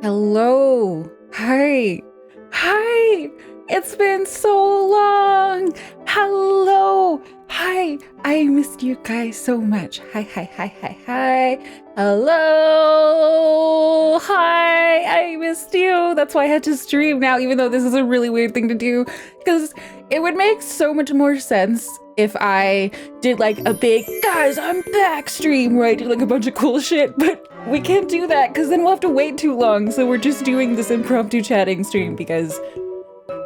Hello. Hi. Hi. It's been so long. Hello. Hi. I missed you guys so much. Hi, hi, hi, hi, hi. Hello. Hi. I missed you. That's why I had to stream now, even though this is a really weird thing to do, because it would make so much more sense if I did like a big guys I'm back stream where I did like a bunch of cool shit, but we can't do that because then we'll have to wait too long. So we're just doing this impromptu chatting stream because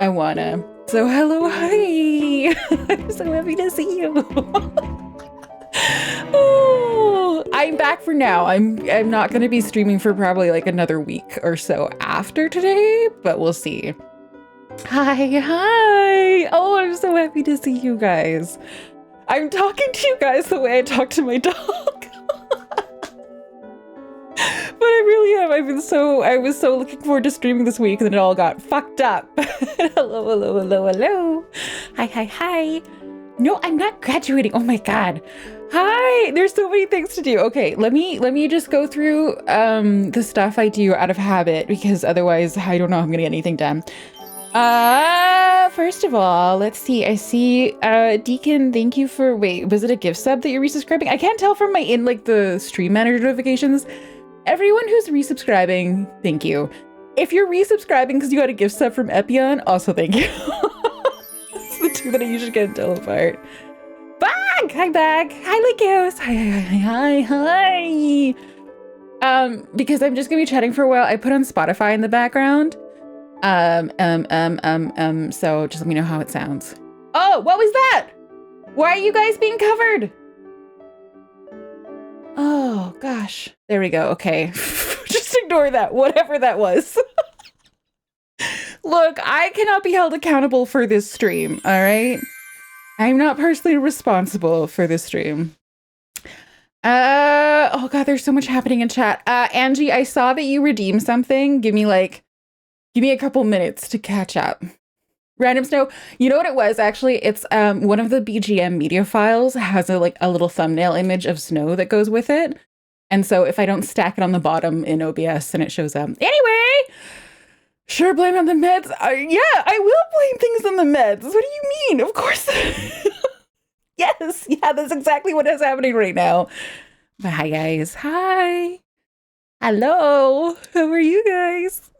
I wanna. So hello, hi. I'm so happy to see you. Oh, I'm back for now. I'm not gonna be streaming for probably like another week or so after today, but we'll see. Hi. Oh, I'm so happy to see you guys. I'm talking to you guys the way I talk to my dog. But I really am. I was so looking forward to streaming this week, and then it all got fucked up. Hello, hello, hello, hello. Hi, hi, hi. No, I'm not graduating. Oh my God. Hi, there's so many things to do. Okay, let me just go through the stuff I do out of habit, because otherwise I don't know if I'm gonna get anything done. First of all, let's see. I see, Deacon, thank you for, wait, was it a gift sub that you're resubscribing? I can't tell from the stream manager notifications. Everyone who's resubscribing, thank you. If you're resubscribing because you got a gift sub from Epion, also thank you. That's the two that I usually can't tell apart. Bag! Hi, Bag! Hi, Lycos! Hi, hi, hi, hi! Because I'm just gonna be chatting for a while, I put on Spotify in the background. So just let me know how it sounds. Oh, what was that? Why are you guys being covered? Oh, gosh. There we go. Okay. Just ignore that, whatever that was. Look, I cannot be held accountable for this stream, all right? I'm not personally responsible for this stream. Oh God, there's so much happening in chat. Angie, I saw that you redeemed something. Give me a couple minutes to catch up. Random Snow, you know what it was actually? It's one of the BGM media files has a little thumbnail image of snow that goes with it. And so if I don't stack it on the bottom in OBS, then it shows up. Anyway, sure, blame on the meds. Yeah, I will blame things on the meds. What do you mean? Of course. Yes, yeah, that's exactly what is happening right now. But hi guys, hi. Hello, how are you guys?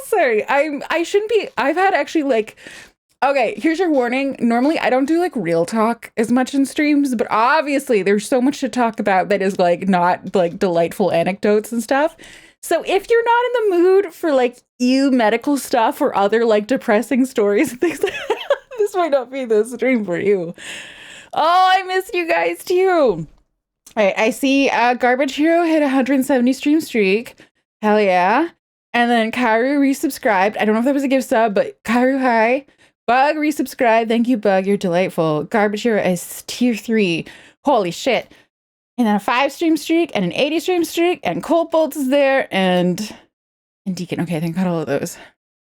Sorry, I shouldn't be. I've had actually okay, here's your warning. Normally I don't do real talk as much in streams, but obviously there's so much to talk about that is not delightful anecdotes and stuff. So if you're not in the mood for medical stuff or other depressing stories and things like that, this might not be the stream for you. Oh, I missed you guys too. All right, I see Garbage Hero hit 170 stream streak. Hell yeah. And then Karu resubscribed. I don't know if that was a gift sub, but Karu, hi. Bug resubscribed. Thank you, Bug. You're delightful. Garbage Hero is tier 3. Holy shit. And then a 5 stream streak and an 80 stream streak. And Cold Bolts is there. And Deacon. Okay, I think I got all of those.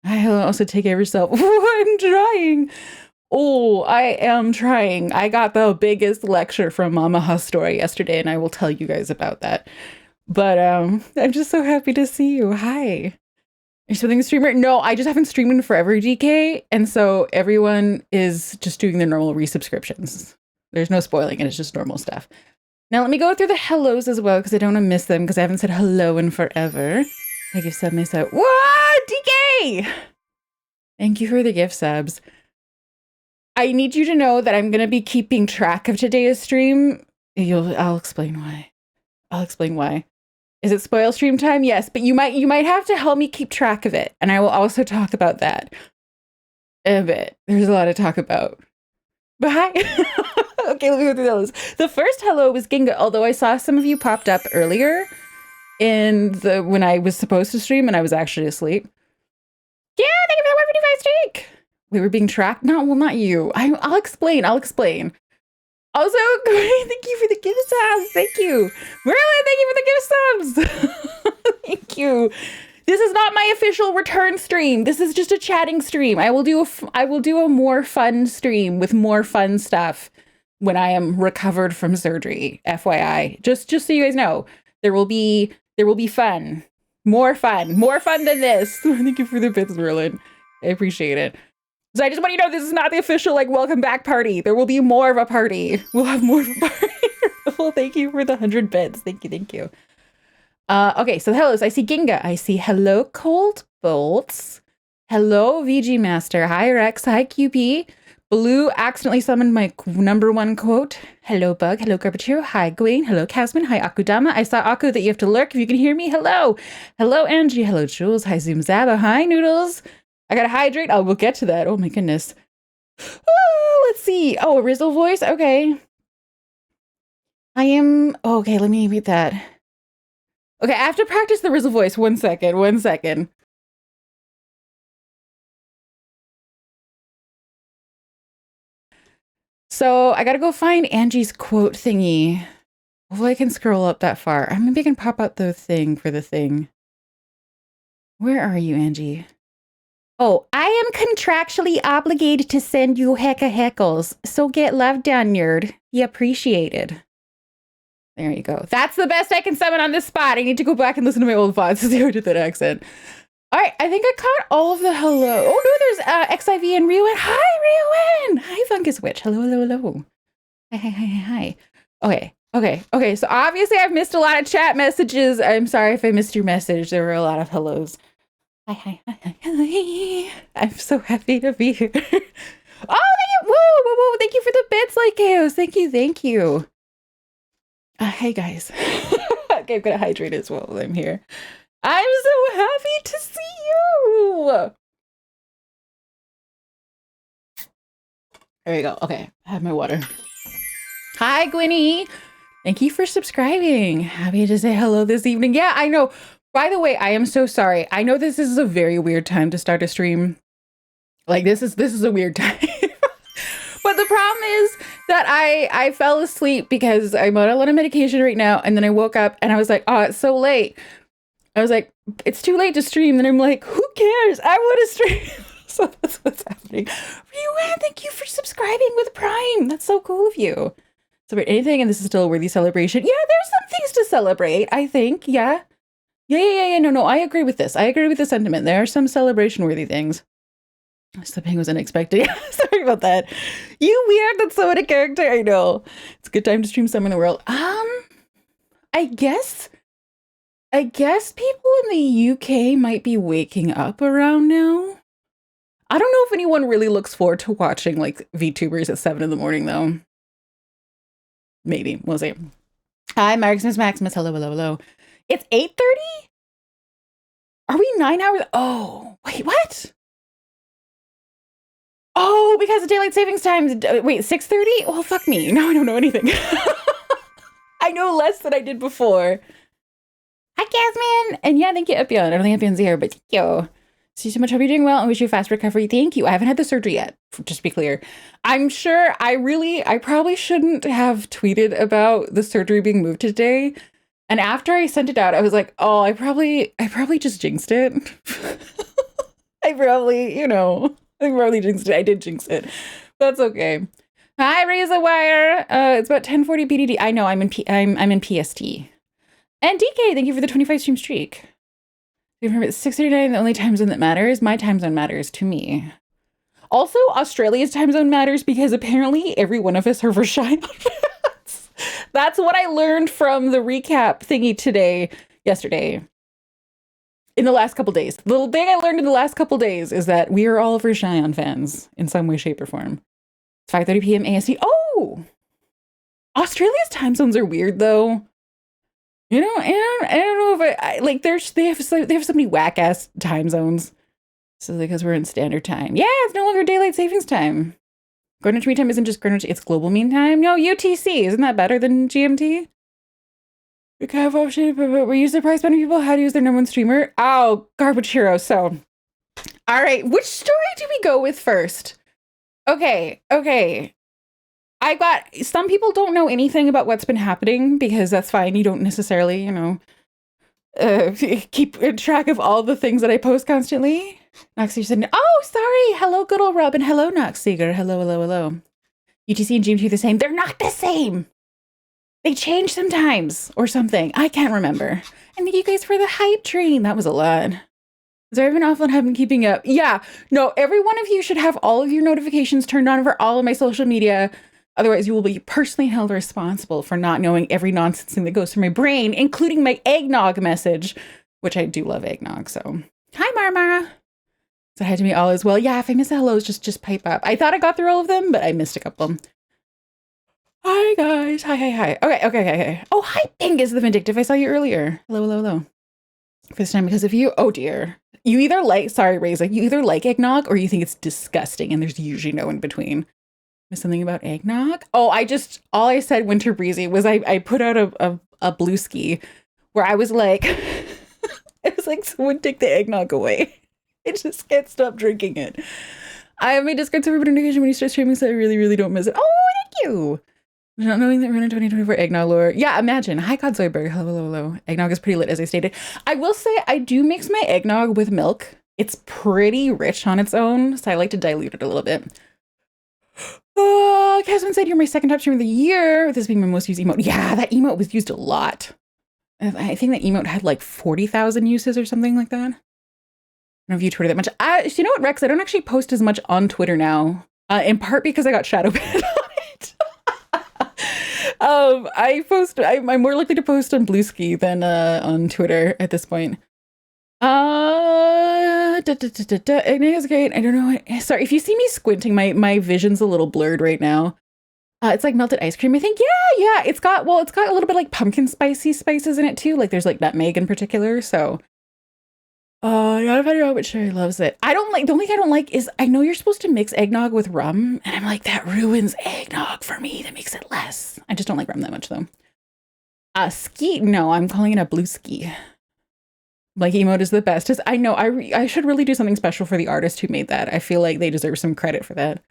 I will also take care of yourself. I'm trying. Oh, I am trying. I got the biggest lecture from Ronenn Haustoria yesterday, and I will tell you guys about that. But I'm just so happy to see you. Hi. You're something a streamer? No, I just haven't streamed in forever, DK. And so everyone is just doing their normal resubscriptions. There's no spoiling it. It's just normal stuff. Now let me go through the hellos as well, because I don't want to miss them, because I haven't said hello in forever. I give sub myself. What? DK! Thank you for the gift subs. I need you to know that I'm going to be keeping track of today's stream. I'll explain why. I'll explain why. Is it spoil stream time? Yes, but you might have to help me keep track of it. And I will also talk about that a bit. There's a lot to talk about. But hi. Okay, let me go through those. The first hello was Ginga, although I saw some of you popped up earlier when I was supposed to stream and I was actually asleep. Yeah, thank you for the 155 streak. We were being tracked? No, well, not you. I'll explain. Also, thank you for the gift subs. Thank you. Merlin, thank you for the gift subs. Thank you. This is not my official return stream. This is just a chatting stream. I will do a more fun stream with more fun stuff when I am recovered from surgery. FYI. Just so you guys know, there will be fun. More fun than this. Thank you for the bits, Merlin. I appreciate it. So I just want you to know this is not the official like welcome back party. There will be more of a party. We'll have more of a party. Well, thank you for the 100 bits. Thank you, thank you. Okay, so hellos. I see Ginga. I see hello Cold Bolts. Hello VG Master. Hi Rex. Hi QP. Blue accidentally summoned my number one quote. Hello Bug. Hello Garbachiro. Hi Gwaine. Hello Casman. Hi Akudama. I saw Aku that you have to lurk if you can hear me. Hello. Hello Angie. Hello Jules. Hi Zoom Zaba. Hi Noodles. I gotta hydrate. Oh, we'll get to that. Oh my goodness. Oh, let's see. Oh, a Rizzle voice. Okay. I am. Oh, okay, let me read that. Okay, I have to practice the Rizzle voice. 1 second. 1 second. So I gotta go find Angie's quote thingy. Hopefully I can scroll up that far. Maybe I can pop out the thing for the thing. Where are you, Angie? Oh, I am contractually obligated to send you hecka heckles. So get love done, nerd. Be appreciated. There you go. That's the best I can summon on this spot. I need to go back and listen to my old VODs to see how I did that accent. All right, I think I caught all of the hello. Oh no, there's XIV and Ryuan. Hi, Ryuan. Hi, Fungus Witch. Hello, hello, hello. Hi. Okay. So obviously I've missed a lot of chat messages. I'm sorry if I missed your message. There were a lot of hellos. Hi. I'm so happy to be here. Oh, whoa. Thank you for the bits, like chaos. Thank you. Hey guys. Okay, I'm gonna hydrate as well while I'm here. I'm so happy to see you. There we go. Okay, I have my water. Hi, Gwynny. Thank you for subscribing. Happy to say hello this evening. Yeah, I know. By the way, I am so sorry. I know this is a very weird time to start a stream. Like this is a weird time. But the problem is that I fell asleep because I'm on a lot of medication right now, and then I woke up and I was like, oh, it's so late. I was like, it's too late to stream. Then I'm like, who cares? I want to stream. So that's what's happening. Ryuan, thank you for subscribing with Prime. That's so cool of you. Celebrate anything, and this is still a worthy celebration. Yeah, there's some things to celebrate, I think. Yeah. No, I agree with this. I agree with the sentiment. There are some celebration-worthy things. Slipping was unexpected. Sorry about that. You weird. That's so in a character. I know. It's a good time to stream Summer in the World. I guess people in the UK might be waking up around now. I don't know if anyone really looks forward to watching like VTubers at 7 in the morning though. Maybe. We'll see. Hi, Maximus. Hello. It's 8:30? Are we 9 hours? Oh, wait, what? Oh, because of daylight savings time. Wait, 6:30? Well, fuck me. No, I don't know anything. I know less than I did before. Hi, Casman. And yeah, thank you, Epion. I don't think Epion's here, but thank you. See you so much. Hope you're doing well and wish you a fast recovery. Thank you. I haven't had the surgery yet, just to be clear. I'm sure I probably shouldn't have tweeted about the surgery being moved today. And after I sent it out, I was like, oh, I probably just jinxed it. I probably jinxed it. I did jinx it. That's okay. Hi, Razor Wire. It's about 10:40 BDD. I know I'm in PST. And DK, thank you for the 25 stream streak. Remember, it's 6:39, the only time zone that matters. My time zone matters to me. Also, Australia's time zone matters because apparently every one of us are Vershine on fans. That's what I learned from the recap thingy yesterday. In the last couple days. The little thing I learned in the last couple days is that we are all Vershine fans in some way, shape, or form. It's 5:30 p.m. AST. Oh! Australia's time zones are weird, though. You know, I don't know if I like. They have so many whack ass time zones. So because we're in standard time, yeah, it's no longer daylight savings time. Greenwich Mean Time isn't just Greenwich; it's global mean time. No, UTC isn't that better than GMT? We kind of option, but were you surprised many people how to use their number one streamer? Oh, garbage hero. So, all right, which story do we go with first? Okay. I got, some people don't know anything about what's been happening because that's fine. You don't necessarily, keep track of all the things that I post constantly. Noxseeger said, oh, sorry. Hello, good old Robin. Hello, Noxseeger. Hello. UTC and GMT are the same. They're not the same. They change sometimes or something. I can't remember. And thank you guys for the hype train. That was a lot. So I've been awful and have been keeping up. Yeah, no, every one of you should have all of your notifications turned on for all of my social media. Otherwise, you will be personally held responsible for not knowing every nonsense thing that goes through my brain, including my eggnog message, which I do love eggnog. So, hi, Marmara. So hi to me all as well. Yeah, if I miss the hellos, just pipe up. I thought I got through all of them, but I missed a couple. Hi, guys. Hi. Okay. Oh, hi, Pink is the Vindictive. I saw you earlier. Hello. First time, because if you, oh dear. You either like, sorry, Reza, you either like eggnog or you think it's disgusting, and there's usually no in between. There's something about eggnog. Oh, all I said winter breezy was I put out a blue ski where I was like, it was like, someone take the eggnog away. I just can't stop drinking it. I have my Discord server notification when you start streaming, so I really don't miss it. Oh, thank you. Not knowing that we're in 2024 eggnog lore. Yeah, imagine. Hi, God Zoidberg. Hello. Eggnog is pretty lit, as I stated. I will say I do mix my eggnog with milk. It's pretty rich on its own, so I like to dilute it a little bit. Casman said you're my second top streamer of the year. This being my most used emote. Yeah, that emote was used a lot. I think that emote had like 40,000 uses or something like that. I don't know if you Twitter that much. So you know what, Rex? I don't actually post as much on Twitter now, in part because I got shadow banned on it. I'm more likely to post on Bluesky than on Twitter at this point. It's great. I don't know what, sorry, if you see me squinting, my vision's a little blurred right now. It's like melted ice cream, I think. Yeah. It's got a little bit like pumpkin spices in it too. Like there's like nutmeg in particular. So yeah, I've had it out, but Sherry loves it. The only thing I don't like is I know you're supposed to mix eggnog with rum, and I'm like, that ruins eggnog for me. That makes it less. I just don't like rum that much though. Ski? No, I'm calling it a blue ski. Like emote is the best. I know I should really do something special for the artist who made that. I feel like they deserve some credit for that.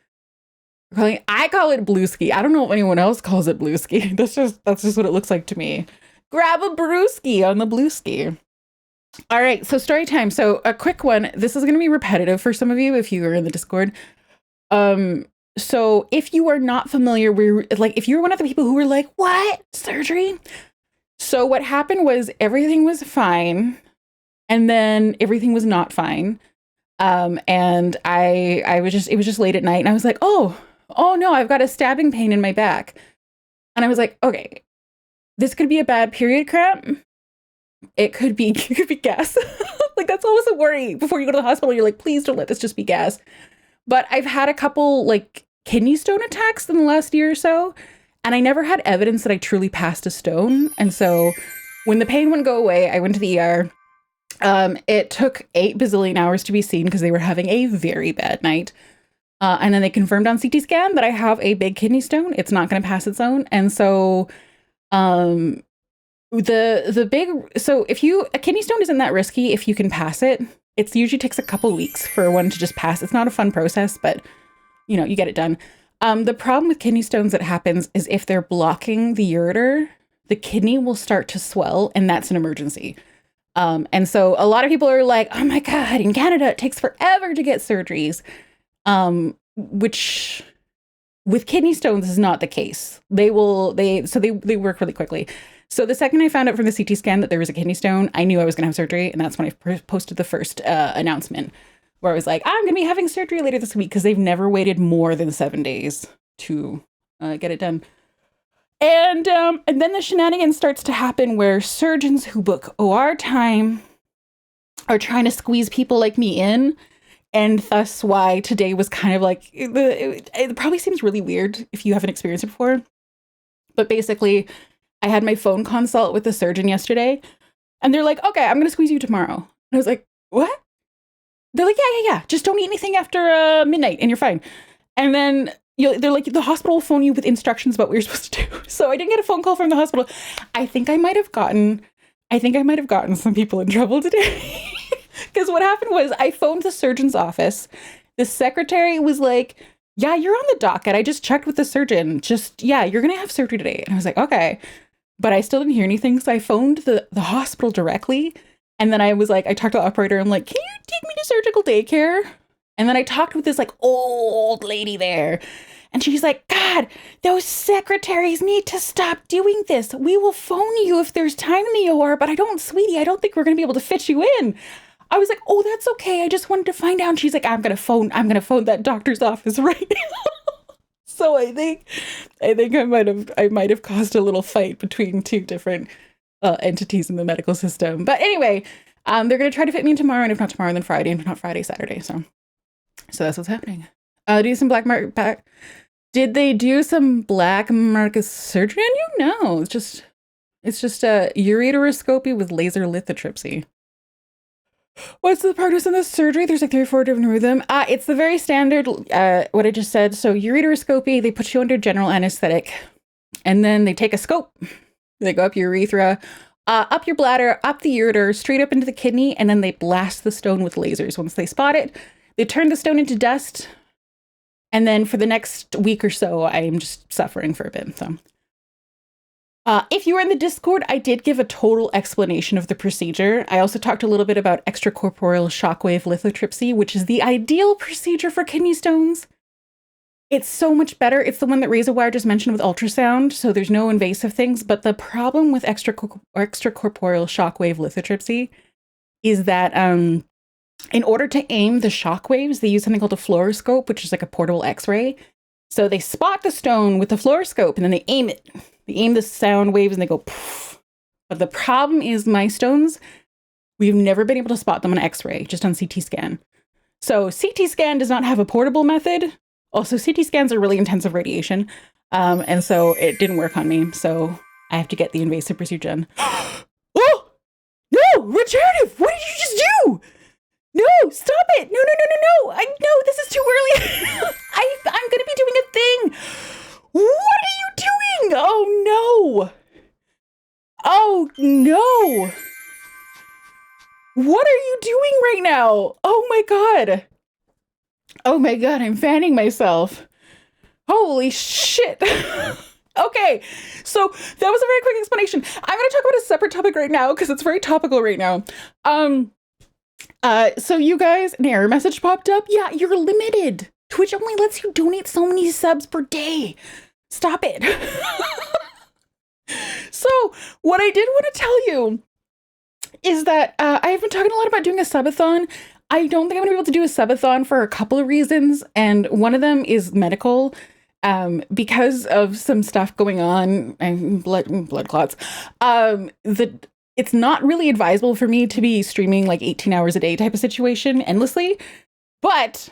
I call it blue ski. I don't know if anyone else calls it blue ski. That's just what it looks like to me. Grab a brewski on the blue ski. All right, so story time. So a quick one. This is going to be repetitive for some of you if you are in the Discord. So if you are not familiar, if you're one of the people who were like, what? Surgery? So what happened was everything was fine, and then everything was not fine. And it was just late at night, and I was like, oh no, I've got a stabbing pain in my back. And I was like, okay, this could be a bad period cramp. It could be gas. Like that's always a worry before you go to the hospital. You're like, please don't let this just be gas. But I've had a couple like kidney stone attacks in the last year or so, and I never had evidence that I truly passed a stone. And so when the pain wouldn't go away, I went to the ER. It took 8 bazillion hours to be seen because they were having a very bad night. And then they confirmed on CT scan that I have a big kidney stone. It's not going to pass its own. And so, a kidney stone isn't that risky if you can pass it. It usually takes a couple weeks for one to just pass. It's not a fun process, but you get it done. The problem with kidney stones that happens is if they're blocking the ureter, the kidney will start to swell, and that's an emergency. And so a lot of people are like, oh my God, in Canada, it takes forever to get surgeries. Which with kidney stones is not the case. They work really quickly. So the second I found out from the CT scan that there was a kidney stone, I knew I was going to have surgery. And that's when I posted the first announcement where I was like, I'm going to be having surgery later this week because they've never waited more than 7 days to get it done. And then the shenanigans starts to happen where surgeons who book OR time are trying to squeeze people like me in. And thus why today was kind of like, it probably seems really weird if you haven't experienced it before. But basically, I had my phone consult with the surgeon yesterday, and they're like, okay, I'm going to squeeze you tomorrow. And I was like, what? They're like, yeah. Just don't eat anything after midnight and you're fine. And then they're like, the hospital will phone you with instructions about what you're supposed to do. So I didn't get a phone call from the hospital. I think I might have gotten some people in trouble today. Because what happened was I phoned the surgeon's office. The secretary was like, yeah, you're on the docket. I just checked with the surgeon. You're going to have surgery today. And I was like, okay. But I still didn't hear anything. So I phoned the hospital directly. And then I was like, I talked to the operator. I'm like, can you take me to surgical daycare? And then I talked with this like old lady there, and she's like, God, those secretaries need to stop doing this. We will phone you if there's time in the OR, but I don't think we're going to be able to fit you in. I was like, oh, that's okay. I just wanted to find out. And she's like, I'm going to phone that doctor's office right now. So I think I might have caused a little fight between two different entities in the medical system. But anyway, they're going to try to fit me in tomorrow, and if not tomorrow, then Friday, and if not Friday, Saturday. So that's what's happening. Do some black market back. Did they do some black market surgery on you? No, it's just a ureteroscopy with laser lithotripsy. What's the progress in this surgery? There's like 3 or 4 different rhythm. It's the very standard, what I just said. So ureteroscopy, they put you under general anesthetic, and then they take a scope. They go up your urethra, up your bladder, up the ureter, straight up into the kidney, and then they blast the stone with lasers. Once they spot it, they turn the stone into dust. And then for the next week or so, I'm just suffering for a bit. So if you were in the Discord, I did give a total explanation of the procedure. I also talked a little bit about extracorporeal shockwave lithotripsy, which is the ideal procedure for kidney stones. It's so much better. It's the one that Razor Wire just mentioned with ultrasound, so there's no invasive things. But the problem with extracorporeal shockwave lithotripsy is that in order to aim the shockwaves, they use something called a fluoroscope, which is like a portable X-ray. So they spot the stone with the fluoroscope, and then they aim it. They aim the sound waves, and they go poof. But the problem is my stones, we've never been able to spot them on X-ray, just on CT scan. So CT scan does not have a portable method. Also, CT scans are really intensive radiation. And so it didn't work on me. So I have to get the invasive procedure done. Oh! No! Regenerative! What did you just do? No! Stop it! No! No, this is too early. I'm gonna be doing a thing. What are you doing? Oh, no. Oh, no. What are you doing right now? Oh, my God. Oh, my God. I'm fanning myself. Holy shit. Okay. So that was a very quick explanation. I'm going to talk about a separate topic right now because it's very topical right now. So you guys, an error message popped up. Yeah, you're limited. Twitch only lets you donate so many subs per day. Stop it. So what I did want to tell you is that I've been talking a lot about doing a subathon. I don't think I'm going to be able to do a subathon for a couple of reasons. And one of them is medical, because of some stuff going on and blood clots. It's not really advisable for me to be streaming like 18 hours a day type of situation endlessly. But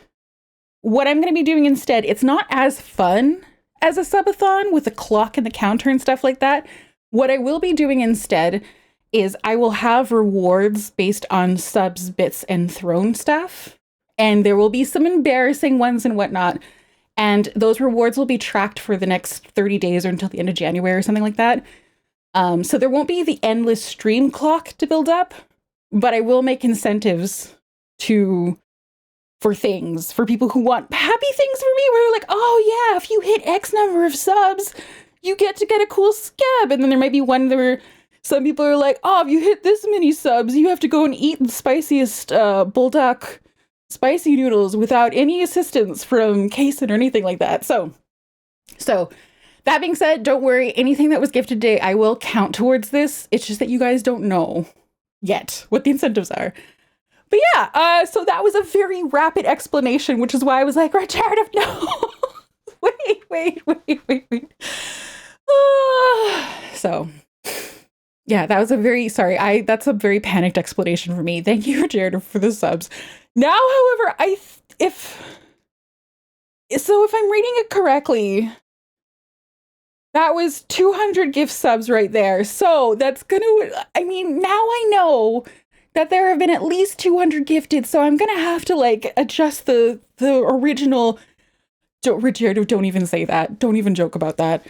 what I'm going to be doing instead, it's not as fun as a subathon with the clock and the counter and stuff like that. What I will be doing instead is I will have rewards based on subs, bits, and throne stuff. And there will be some embarrassing ones and whatnot. And those rewards will be tracked for the next 30 days or until the end of January or something like that. So there won't be the endless stream clock to build up, but I will make incentives for things, for people who want happy things for me, where they're like, oh yeah, if you hit X number of subs, you get a cool scab. And then there might be one where some people are like, oh, if you hit this many subs, you have to go and eat the spiciest bulldog spicy noodles without any assistance from Kason or anything like that. So that being said, don't worry, anything that was gifted today, I will count towards this. It's just that you guys don't know yet what the incentives are. But yeah, so that was a very rapid explanation, which is why I was like, regenerative, no. wait. So yeah, that was that's a very panicked explanation for me. Thank you, regenerative, for the subs. Now, however, if I'm reading it correctly, that was 200 gift subs right there. So that's now I know that there have been at least 200 gifted, so I'm gonna have to like adjust the original. Regenerative, don't even say that. Don't even joke about that.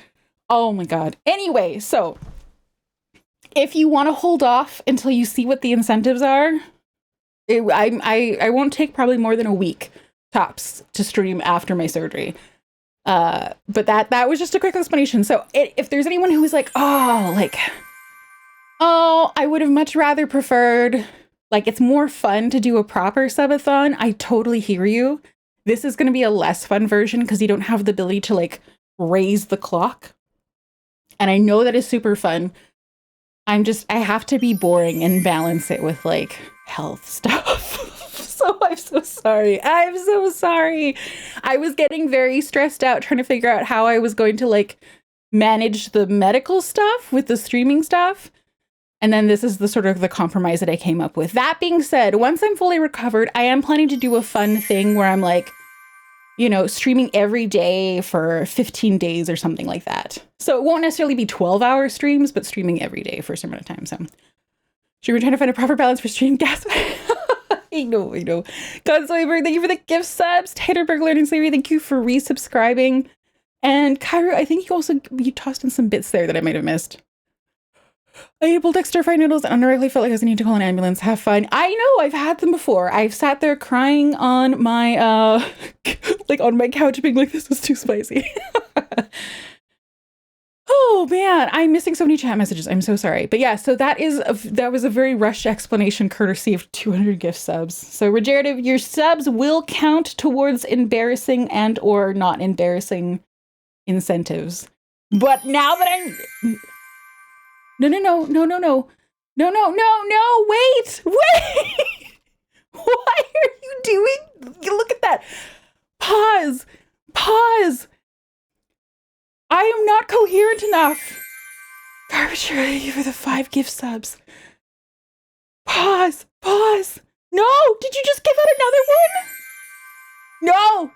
Oh my God. Anyway, so if you want to hold off until you see what the incentives are, I won't take probably more than a week tops to stream after my surgery. But that was just a quick explanation. So if there's anyone who is like, I would have much rather preferred Like, it's more fun to do a proper subathon. I totally hear you. This is going to be a less fun version because you don't have the ability to like raise the clock. And I know that is super fun. I have to be boring and balance it with like health stuff. So I'm so sorry. I'm so sorry. I was getting very stressed out trying to figure out how I was going to like manage the medical stuff with the streaming stuff. And then this is the sort of the compromise that I came up with. That being said, once I'm fully recovered, I am planning to do a fun thing where I'm like, you know, streaming every day for 15 days or something like that. So it won't necessarily be 12-hour streams, but streaming every day for a certain amount of time. So sure, we're trying to find a proper balance for stream gas. I know. Godslaver, thank you for the gift subs. Taterberg Learning Slavery, thank you for resubscribing. And Cairo, I think you tossed in some bits there that I might have missed. I ate both extra fried noodles and indirectly felt like I need to call an ambulance. Have fun. I know, I've had them before. I've sat there crying on my, like on my couch being like, this is too spicy. Oh man, I'm missing so many chat messages. I'm so sorry. But yeah, so that was a very rushed explanation courtesy of 200 gift subs. So regenerative, your subs will count towards embarrassing and or not embarrassing incentives. But now that I'm... No, wait! Why are you doing? Look at that. Pause. I am not coherent enough. Garbage, thank you for the 5 gift subs. Pause. No, did you just give out another one? No.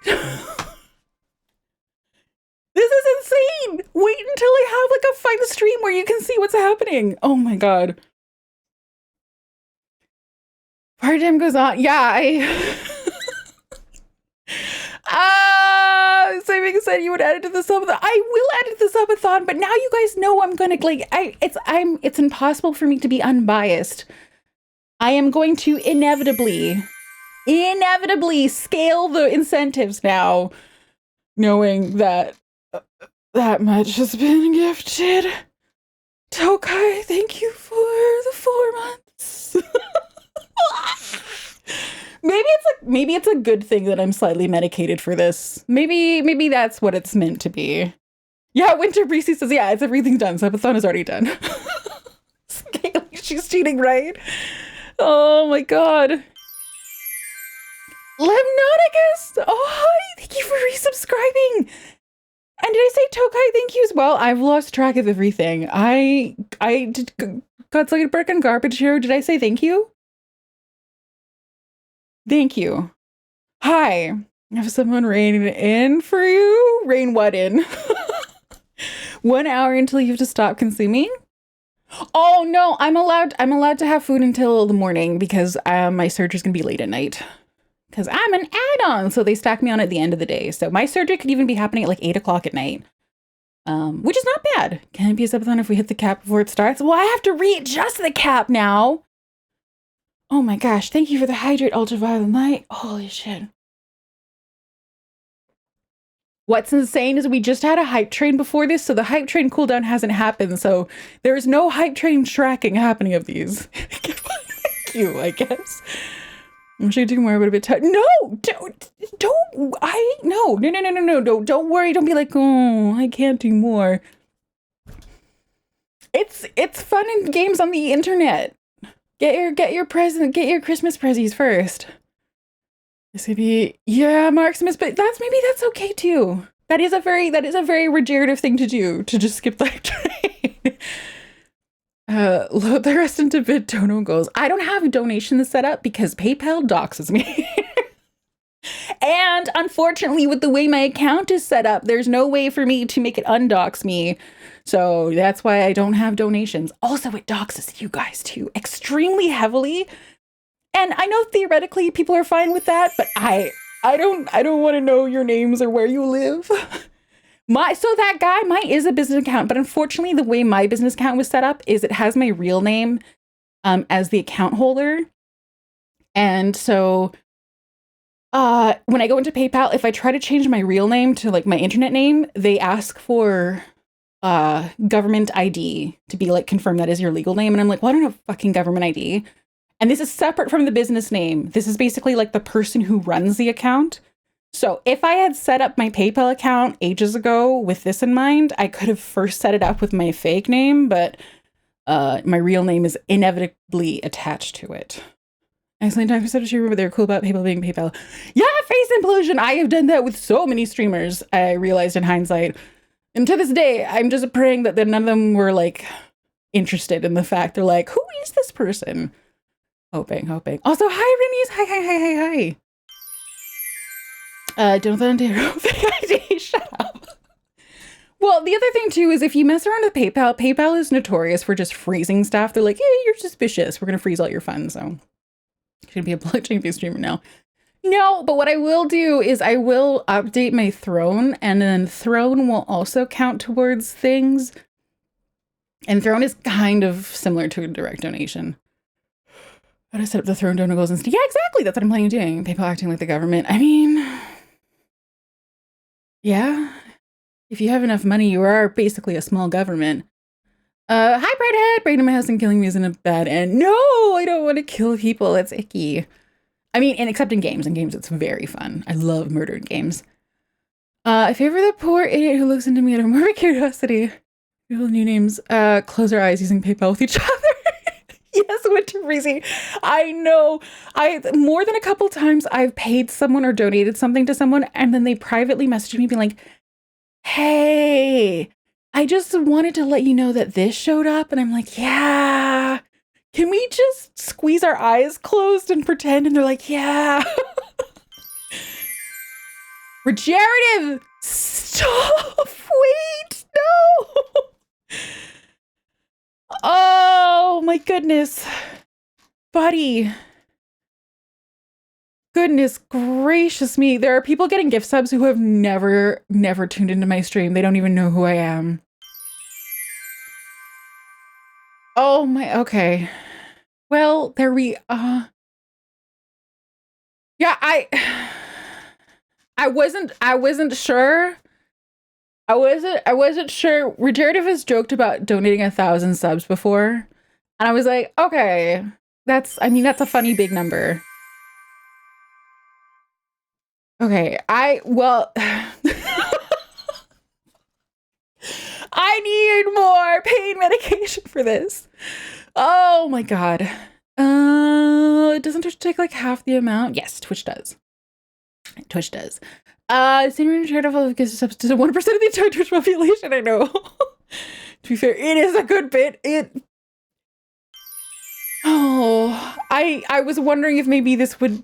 This is insane. Wait until I have like a fun stream where you can see what's happening. Oh my god. Part time goes on. Yeah, Saving said you would add it to the subathon. I will add it to the subathon, but now you guys know I'm gonna like it's impossible for me to be unbiased. I am going to inevitably scale the incentives now, knowing that that much has been gifted. Tokai, thank you for the 4 months. Maybe it's a good thing that I'm slightly medicated for this. Maybe that's what it's meant to be. Yeah, Winter Breezy says, yeah, it's everything's done. Subathon is already done. She's cheating, right? Oh my god. Lemnonicus! Oh, hi! Thank you for resubscribing! And did I say Tokai thank you as well? I've lost track of everything. I did God's like a brick and garbage here. Did I say thank you? Thank you. Hi. Have someone rain in for you? Rain what in? 1 hour until you have to stop consuming? Oh no, I'm allowed to have food until the morning because my surgery's gonna be late at night. Because I'm an add-on, so they stack me on at the end of the day. So my surgery could even be happening at like 8 o'clock at night, which is not bad. Can it be a subathon if we hit the cap before it starts? Well, I have to readjust the cap now. Oh my gosh, thank you for the hydrate ultraviolet light. Holy shit. What's insane is we just had a hype train before this, so the hype train cooldown hasn't happened, so there's no hype train tracking happening of these. Thank you, I guess. I'm sure you do more, but a bit tight. No, no, don't worry. Don't be like, oh, I can't do more. It's fun in games on the internet. Get your Christmas prezzies first. SCP, yeah, Marximus, but maybe that's okay too. That is a very regenerative thing to do, to just skip that train. Load the rest into BitDono goals. I don't have donations set up because PayPal doxes me. And unfortunately, with the way my account is set up, there's no way for me to make it undox me. So that's why I don't have donations. Also, it doxes you guys too extremely heavily. And I know theoretically people are fine with that, but I don't want to know your names or where you live. So that guy, mine is a business account, but unfortunately the way my business account was set up is it has my real name as the account holder. And so when I go into PayPal, if I try to change my real name to like my internet name, they ask for government ID to be like confirm that is your legal name. And I'm like, well, I don't have fucking government ID. And this is separate from the business name. This is basically like the person who runs the account. So if I had set up my PayPal account ages ago with this in mind, I could have first set it up with my fake name, but my real name is inevitably attached to it. Excellent time for such a remember they're cool about PayPal being PayPal. Yeah, face implosion. I have done that with so many streamers, I realized in hindsight. And to this day, I'm just praying that none of them were like interested in the fact. They're like, who is this person? Hoping. Also, hi, Rennies. Hi. Don't fake ID. Shut up. Well, the other thing too is if you mess around with PayPal is notorious for just freezing stuff. They're like, hey, you're suspicious. We're going to freeze all your funds. So should be a blockchain streamer now. No, but what I will do is I will update my Throne, and then Throne will also count towards things. And Throne is kind of similar to a direct donation. How to set up the Throne donor goals and yeah, exactly. That's what I'm planning on doing. PayPal acting like the government. I mean, yeah. If you have enough money, you are basically a small government. Hi, Brighthead. Breaking my house and killing me isn't a bad end. No, I don't want to kill people. It's icky. I mean, and except in games. In games, it's very fun. I love murder in games. I favor the poor idiot who looks into me out of morbid curiosity. People new names. Close our eyes using PayPal with each other. Yes, Winter Breezy. I know. More than a couple times I've paid someone or donated something to someone, and then they privately messaged me being like, hey, I just wanted to let you know that this showed up. And I'm like, yeah. Can we just squeeze our eyes closed and pretend? And they're like, yeah. Regenerative! Stop! Wait! No! Oh my goodness. Buddy. Goodness gracious me. There are people getting gift subs who have never tuned into my stream. They don't even know who I am. Oh my, okay. Well, there we yeah, I wasn't sure. I wasn't sure. Regenerative has joked about donating 1,000 subs before. And I was like, okay, that's a funny big number. Okay, well, I need more pain medication for this. Oh my God. Doesn't Twitch take like half the amount? Yes, Twitch does. Twitch does. Senior charitable gives subs to 1% of the entire Twitch population. I know. To be fair, it is a good bit. I was wondering if maybe this would.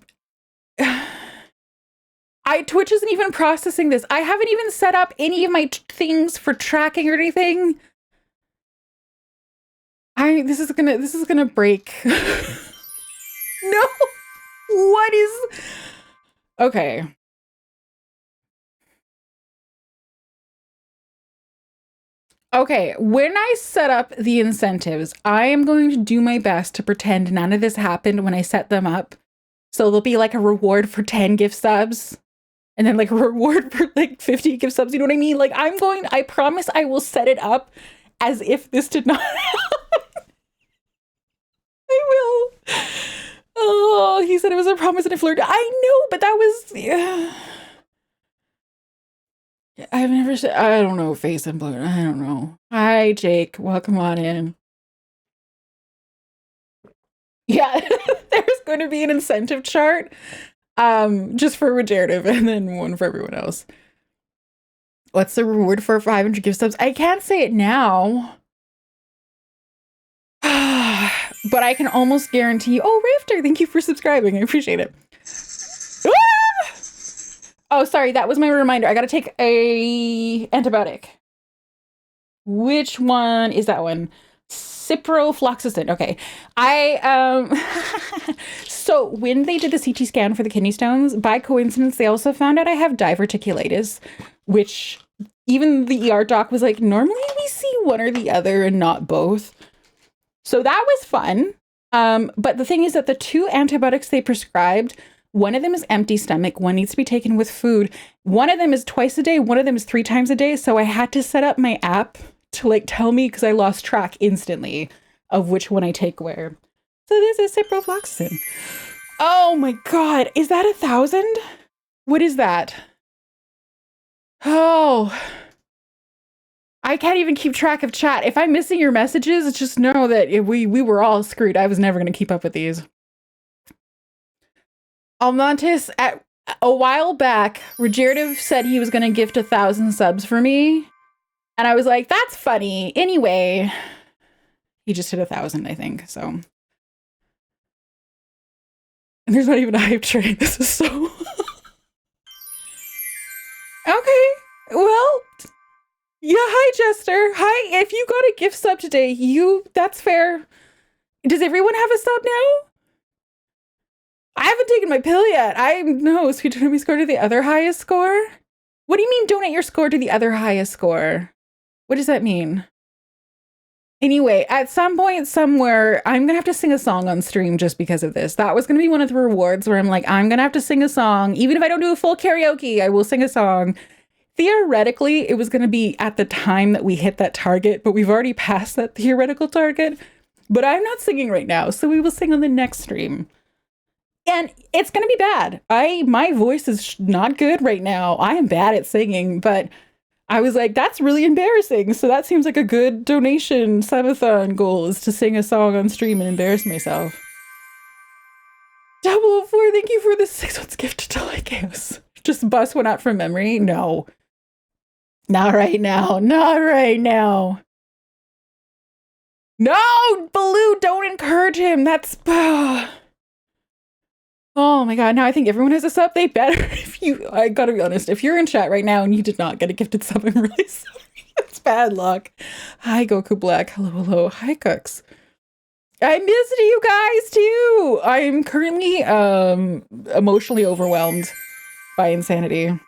Twitch isn't even processing this. I haven't even set up any of my things for tracking or anything. This is gonna break. No. What is? Okay. Okay, when I set up the incentives, I am going to do my best to pretend none of this happened when I set them up. So there'll be like a reward for 10 gift subs and then like a reward for like 50 gift subs. You know what I mean? Like I promise I will set it up as if this did not happen. I will. Oh, he said it was a promise and a flirt. I know, but that was, yeah. I've never said, I don't know, face and blood. I don't know. Hi, Jake. Welcome on in. Yeah, there's going to be an incentive chart just for regenerative and then one for everyone else. What's the reward for 500 gift subs? I can't say it now. But I can almost guarantee you. Oh, Rifter, thank you for subscribing. I appreciate it. Ah! Oh, sorry, that was my reminder. I gotta take a antibiotic. Which one is that one? Ciprofloxacin. Okay. So when they did the CT scan for the kidney stones, by coincidence, they also found out I have diverticulitis, which even the ER doc was like, normally we see one or the other and not both. So that was fun. But the thing is that the 2 antibiotics they prescribed, one of them is empty stomach. One needs to be taken with food. One of them is twice a day. One of them is 3 times a day. So I had to set up my app to like tell me, because I lost track instantly of which one I take where. So this is ciprofloxacin. Oh my God. Is that 1,000? What is that? Oh, I can't even keep track of chat. If I'm missing your messages, just know that we were all screwed. I was never going to keep up with these. Almontis, at a while back, Regenerative said he was going to gift 1,000 subs for me. And I was like, that's funny. Anyway, he just hit 1,000, I think. So. And there's not even a hype train. This is so. Okay. Well. Yeah, hi, Jester. Hi. If you got a gift sub today, that's fair. Does everyone have a sub now? I haven't taken my pill yet. So you donate my score to the other highest score? What do you mean donate your score to the other highest score? What does that mean? Anyway, at some point somewhere, I'm going to have to sing a song on stream just because of this. That was going to be one of the rewards where I'm like, I'm going to have to sing a song. Even if I don't do a full karaoke, I will sing a song. Theoretically, it was going to be at the time that we hit that target, but we've already passed that theoretical target. But I'm not singing right now, so we will sing on the next stream. And it's going to be bad. My voice is not good right now. I am bad at singing, but I was like, that's really embarrassing. So that seems like a good donation subathon goal, is to sing a song on stream and embarrass myself. 004, thank you for the 6 months gift to Lycos. Just bust one out from memory? No. Not right now. Not right now. No, Baloo, don't encourage him. That's... Oh my God, now I think everyone has a sub. They better. I gotta be honest, if you're in chat right now and you did not get a gifted sub, I'm really sorry. It's bad luck. Hi, Goku Black. Hello, hello. Hi, Cooks. I missed you guys too. I'm currently emotionally overwhelmed by insanity.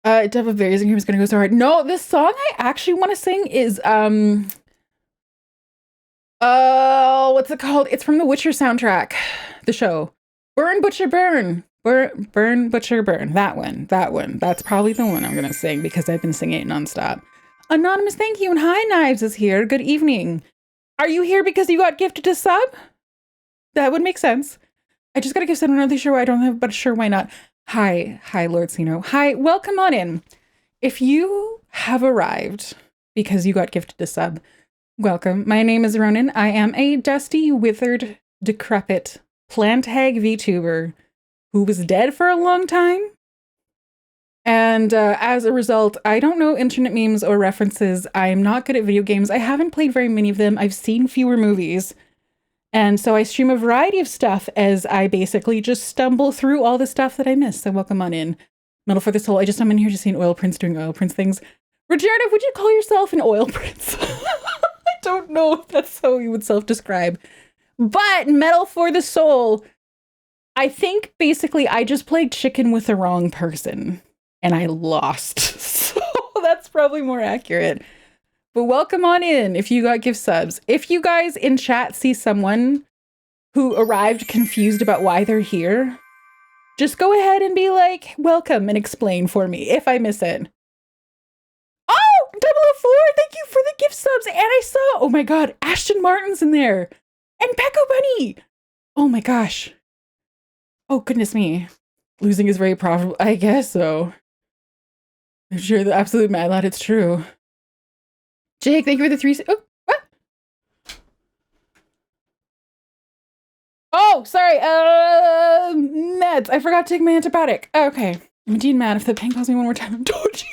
Dove of Berries and Cream is gonna go so hard. No, this song I actually want to sing is what's it called? It's from the Witcher soundtrack, the show. Burn Butcher Burn. Burn Butcher Burn. That one. That's probably the one I'm gonna sing because I've been singing it nonstop. Anonymous, thank you, and Hi Knives is here. Good evening. Are you here because you got gifted a sub? That would make sense. I just got a gift sub. I'm not really sure why I don't have, but sure, why not? Hi, Lord Sino. Hi, welcome on in. If you have arrived because you got gifted a sub, welcome. My name is Ronenn. I am a dusty, withered, decrepit plant hag VTuber who was dead for a long time. And as a result, I don't know internet memes or references. I'm not good at video games. I haven't played very many of them. I've seen fewer movies. And so I stream a variety of stuff as I basically just stumble through all the stuff that I miss. So welcome on in. Metal for the Soul. I'm in here just seeing oil prince doing oil prince things. Regenerative, would you call yourself an oil prince? I don't know if that's how you would self-describe. But Metal for the Soul, I think basically I just played chicken with the wrong person. And I lost. So that's probably more accurate. But welcome on in if you got gift subs. If you guys in chat see someone who arrived confused about why they're here, just go ahead and be like, welcome, and explain for me if I miss it. Oh, 004, thank you for the gift subs. And I saw, oh my God, Ashton Martin's in there. And Pecco Bunny. Oh my gosh. Oh, goodness me. Losing is very profitable. I guess so. If you're the absolute mad lad, it's true. Jake, thank you for the 3. Oh, what? Oh, sorry. Meds. I forgot to take my antibiotic. Okay. I'm indeed mad. If the bank calls me one more time, I'm dodgy.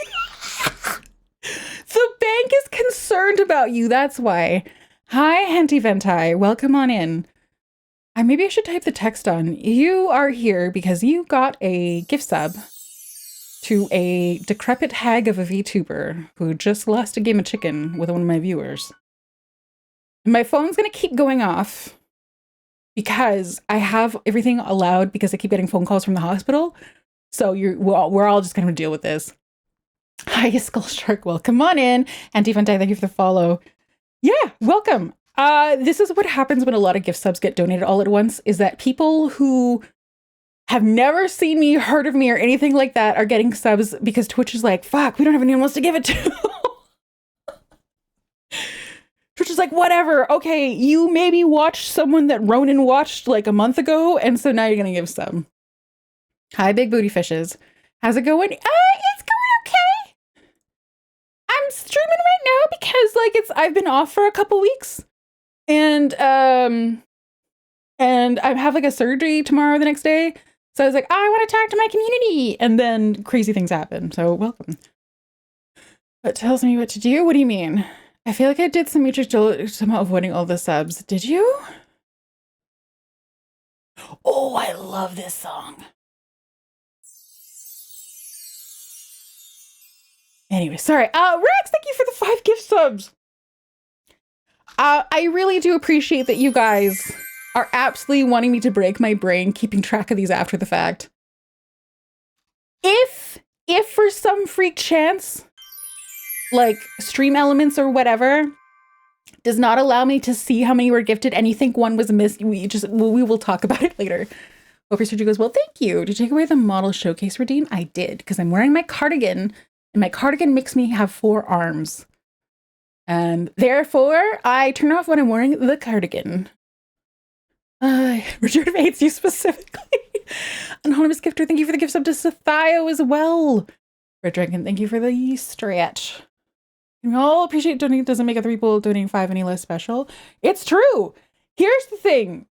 The bank is concerned about you. That's why. Hi, Henty Ventai. Welcome on in. Maybe I should type the text on. You are here because you got a gift sub to a decrepit hag of a VTuber who just lost a game of chicken with one of my viewers. My phone's gonna keep going off because I have everything allowed because I keep getting phone calls from the hospital. So we're all just gonna deal with this. Hi, Skull Shark. Welcome on in. Auntie Fun thank you for the follow. Yeah, welcome. This is what happens when a lot of gift subs get donated all at once, is that people who have never seen me, heard of me, or anything like that are getting subs because Twitch is like, fuck, we don't have anyone else to give it to. Twitch Which is like, whatever. Okay, you maybe watched someone that Ronenn watched like a month ago, and so now you're gonna give some. Hi, big booty fishes. How's it going? It's going okay. I'm streaming right now because like I've been off for a couple weeks, and I have like a surgery tomorrow the next day. So I was like, I want to talk to my community, and then crazy things happen. So welcome. That tells me what to do. What do you mean? I feel like I did some Matrix somehow avoiding all the subs. Did you? Oh, I love this song. Anyway, sorry. Rex, thank you for the 5 gift subs. I really do appreciate that you guys are absolutely wanting me to break my brain keeping track of these after the fact. If for some freak chance, like stream elements or whatever, does not allow me to see how many were gifted and you think one was missed, we will talk about it later. Hope your surgery goes well. Thank you. Did you take away the model showcase redeem? I did, because I'm wearing my cardigan, and my cardigan makes me have 4 arms. And therefore, I turn off when I'm wearing the cardigan. Richard hates you specifically. Anonymous gifter, thank you for the gift sub to Sathio as well. Red Dragon, thank you for the stretch. We all appreciate donating. Doesn't make other people donating 5 any less special. It's true. Here's the thing.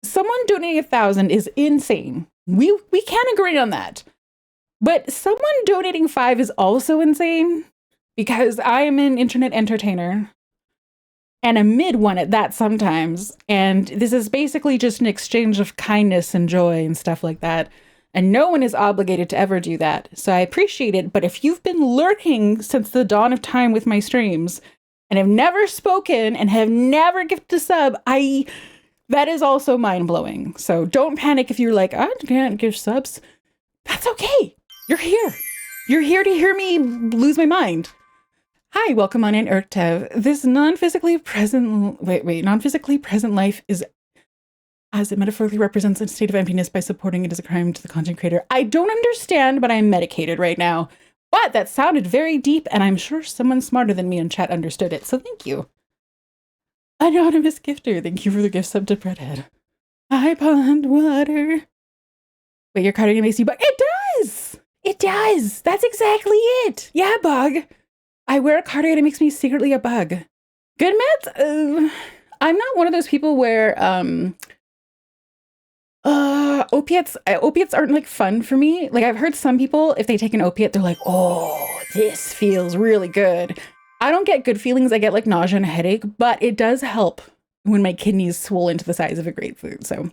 Someone donating 1,000 is insane. We can agree on that. But someone donating 5 is also insane, because I am an internet entertainer and a mid one at that sometimes. And this is basically just an exchange of kindness and joy and stuff like that. And no one is obligated to ever do that. So I appreciate it. But if you've been lurking since the dawn of time with my streams and have never spoken and have never gifted a sub, that is also mind-blowing. So don't panic if you're like, I can't give subs. That's okay. You're here. You're here to hear me lose my mind. Hi, welcome on in, Urktev. This non-physically present life is, as it metaphorically represents a state of emptiness by supporting it as a crime to the content creator. I don't understand, but I'm medicated right now. But that sounded very deep, and I'm sure someone smarter than me in chat understood it, so thank you. Anonymous gifter, thank you for the gift sub to Breadhead. I pond water. Wait, your cardigan makes you bug? It does! It does! That's exactly it! Yeah, bug! I wear a cardigan, it makes me secretly a bug. Good meds? I'm not one of those people where, opiates aren't like fun for me. Like I've heard some people, if they take an opiate, they're like, oh, this feels really good. I don't get good feelings. I get like nausea and a headache, but it does help when my kidneys swell into the size of a grapefruit. So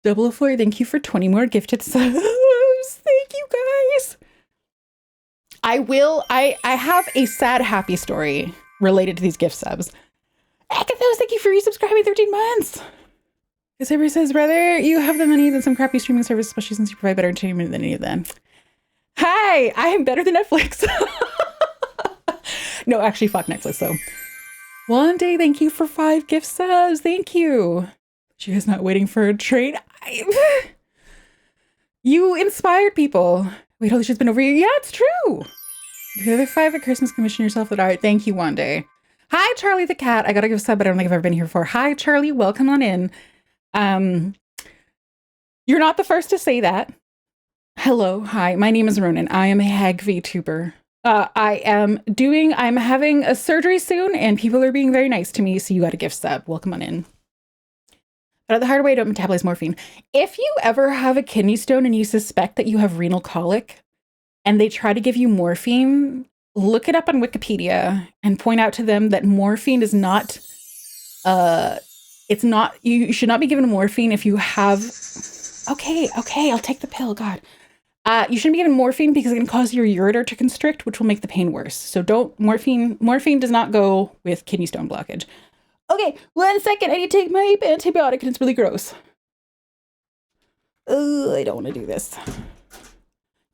004, thank you for 20 more gifted subs. Thank you guys. I have a sad, happy story related to these gift subs. Akathos, thank you for resubscribing 13 months. Because everybody says, rather you have the money than some crappy streaming service, especially since you provide better entertainment than any of them. Hi, I am better than Netflix. No, actually, fuck Netflix, though. One day, thank you for 5 gift subs. Thank you. She is not waiting for a train. You inspired people. Wait, holy shit's been over you. Yeah, it's true. The other 5 at Christmas, commission yourself with art. Thank you, one day. Hi, Charlie the cat. I gotta give a sub, but I don't think I've ever been here before. Hi, Charlie. Welcome on in. You're not the first to say that. Hello. Hi, my name is Ronenn. I am a hag VTuber. I'm having a surgery soon and people are being very nice to me. So you got a gift sub. Welcome on in. But the hard way, don't metabolize morphine. If you ever have a kidney stone and you suspect that you have renal colic and they try to give you morphine, look it up on Wikipedia and point out to them that morphine is not, you should not be given morphine if you have, okay, I'll take the pill, God. You shouldn't be given morphine because it can cause your ureter to constrict, which will make the pain worse. So morphine does not go with kidney stone blockage. Okay, 1 second, I need to take my antibiotic and it's really gross. I don't want to do this.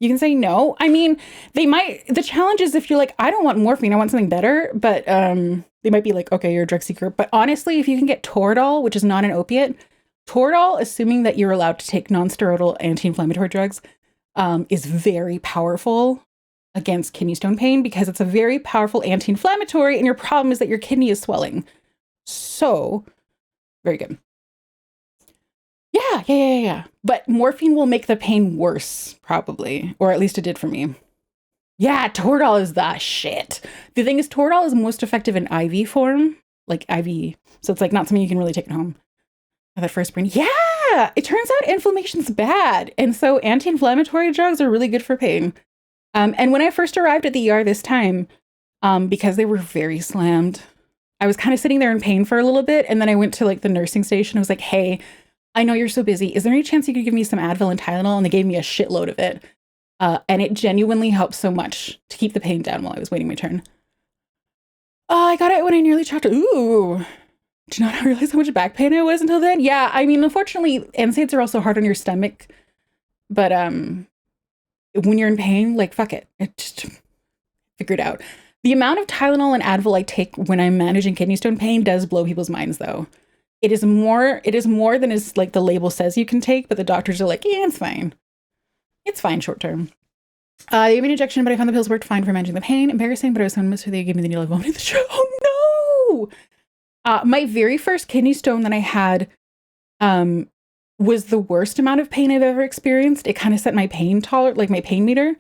You can say no. I mean, the challenge is if you're like, I don't want morphine, I want something better, but they might be like, okay, you're a drug seeker. But honestly, if you can get Toradol, which is not an opiate, Toradol, assuming that you're allowed to take non-steroidal anti-inflammatory drugs, is very powerful. against kidney stone pain because it's a very powerful anti-inflammatory, and your problem is that your kidney is swelling. So, very good. Yeah. But morphine will make the pain worse, probably. Or at least it did for me. Yeah, Toradol is the shit. The thing is, Toradol is most effective in IV form. Like IV. So it's like not something you can really take at home. That first brain. Yeah! It turns out inflammation's bad. And so anti-inflammatory drugs are really good for pain. And when I first arrived at the ER this time, because they were very slammed, I was kind of sitting there in pain for a little bit. And then I went to like the nursing station. I was like, hey, I know you're so busy. Is there any chance you could give me some Advil and Tylenol? And they gave me a shitload of it. And it genuinely helped so much to keep the pain down while I was waiting my turn. I got it when I nearly chopped. Ooh. Did not realize how much back pain I was until then. Yeah, I mean, unfortunately, NSAIDs are also hard on your stomach. But when you're in pain, like, fuck it. It just figure it out. The amount of Tylenol and Advil I take when I'm managing kidney stone pain does blow people's minds, though. It is more than is like the label says you can take, but the doctors are like, yeah, it's fine. It's fine short term. They gave me an injection, but I found the pills worked fine for managing the pain. Embarrassing, but I was so miserable they gave me the needle. I vomited the show. Oh no! My very first kidney stone that I had was the worst amount of pain I've ever experienced. It kind of set my pain like my pain meter.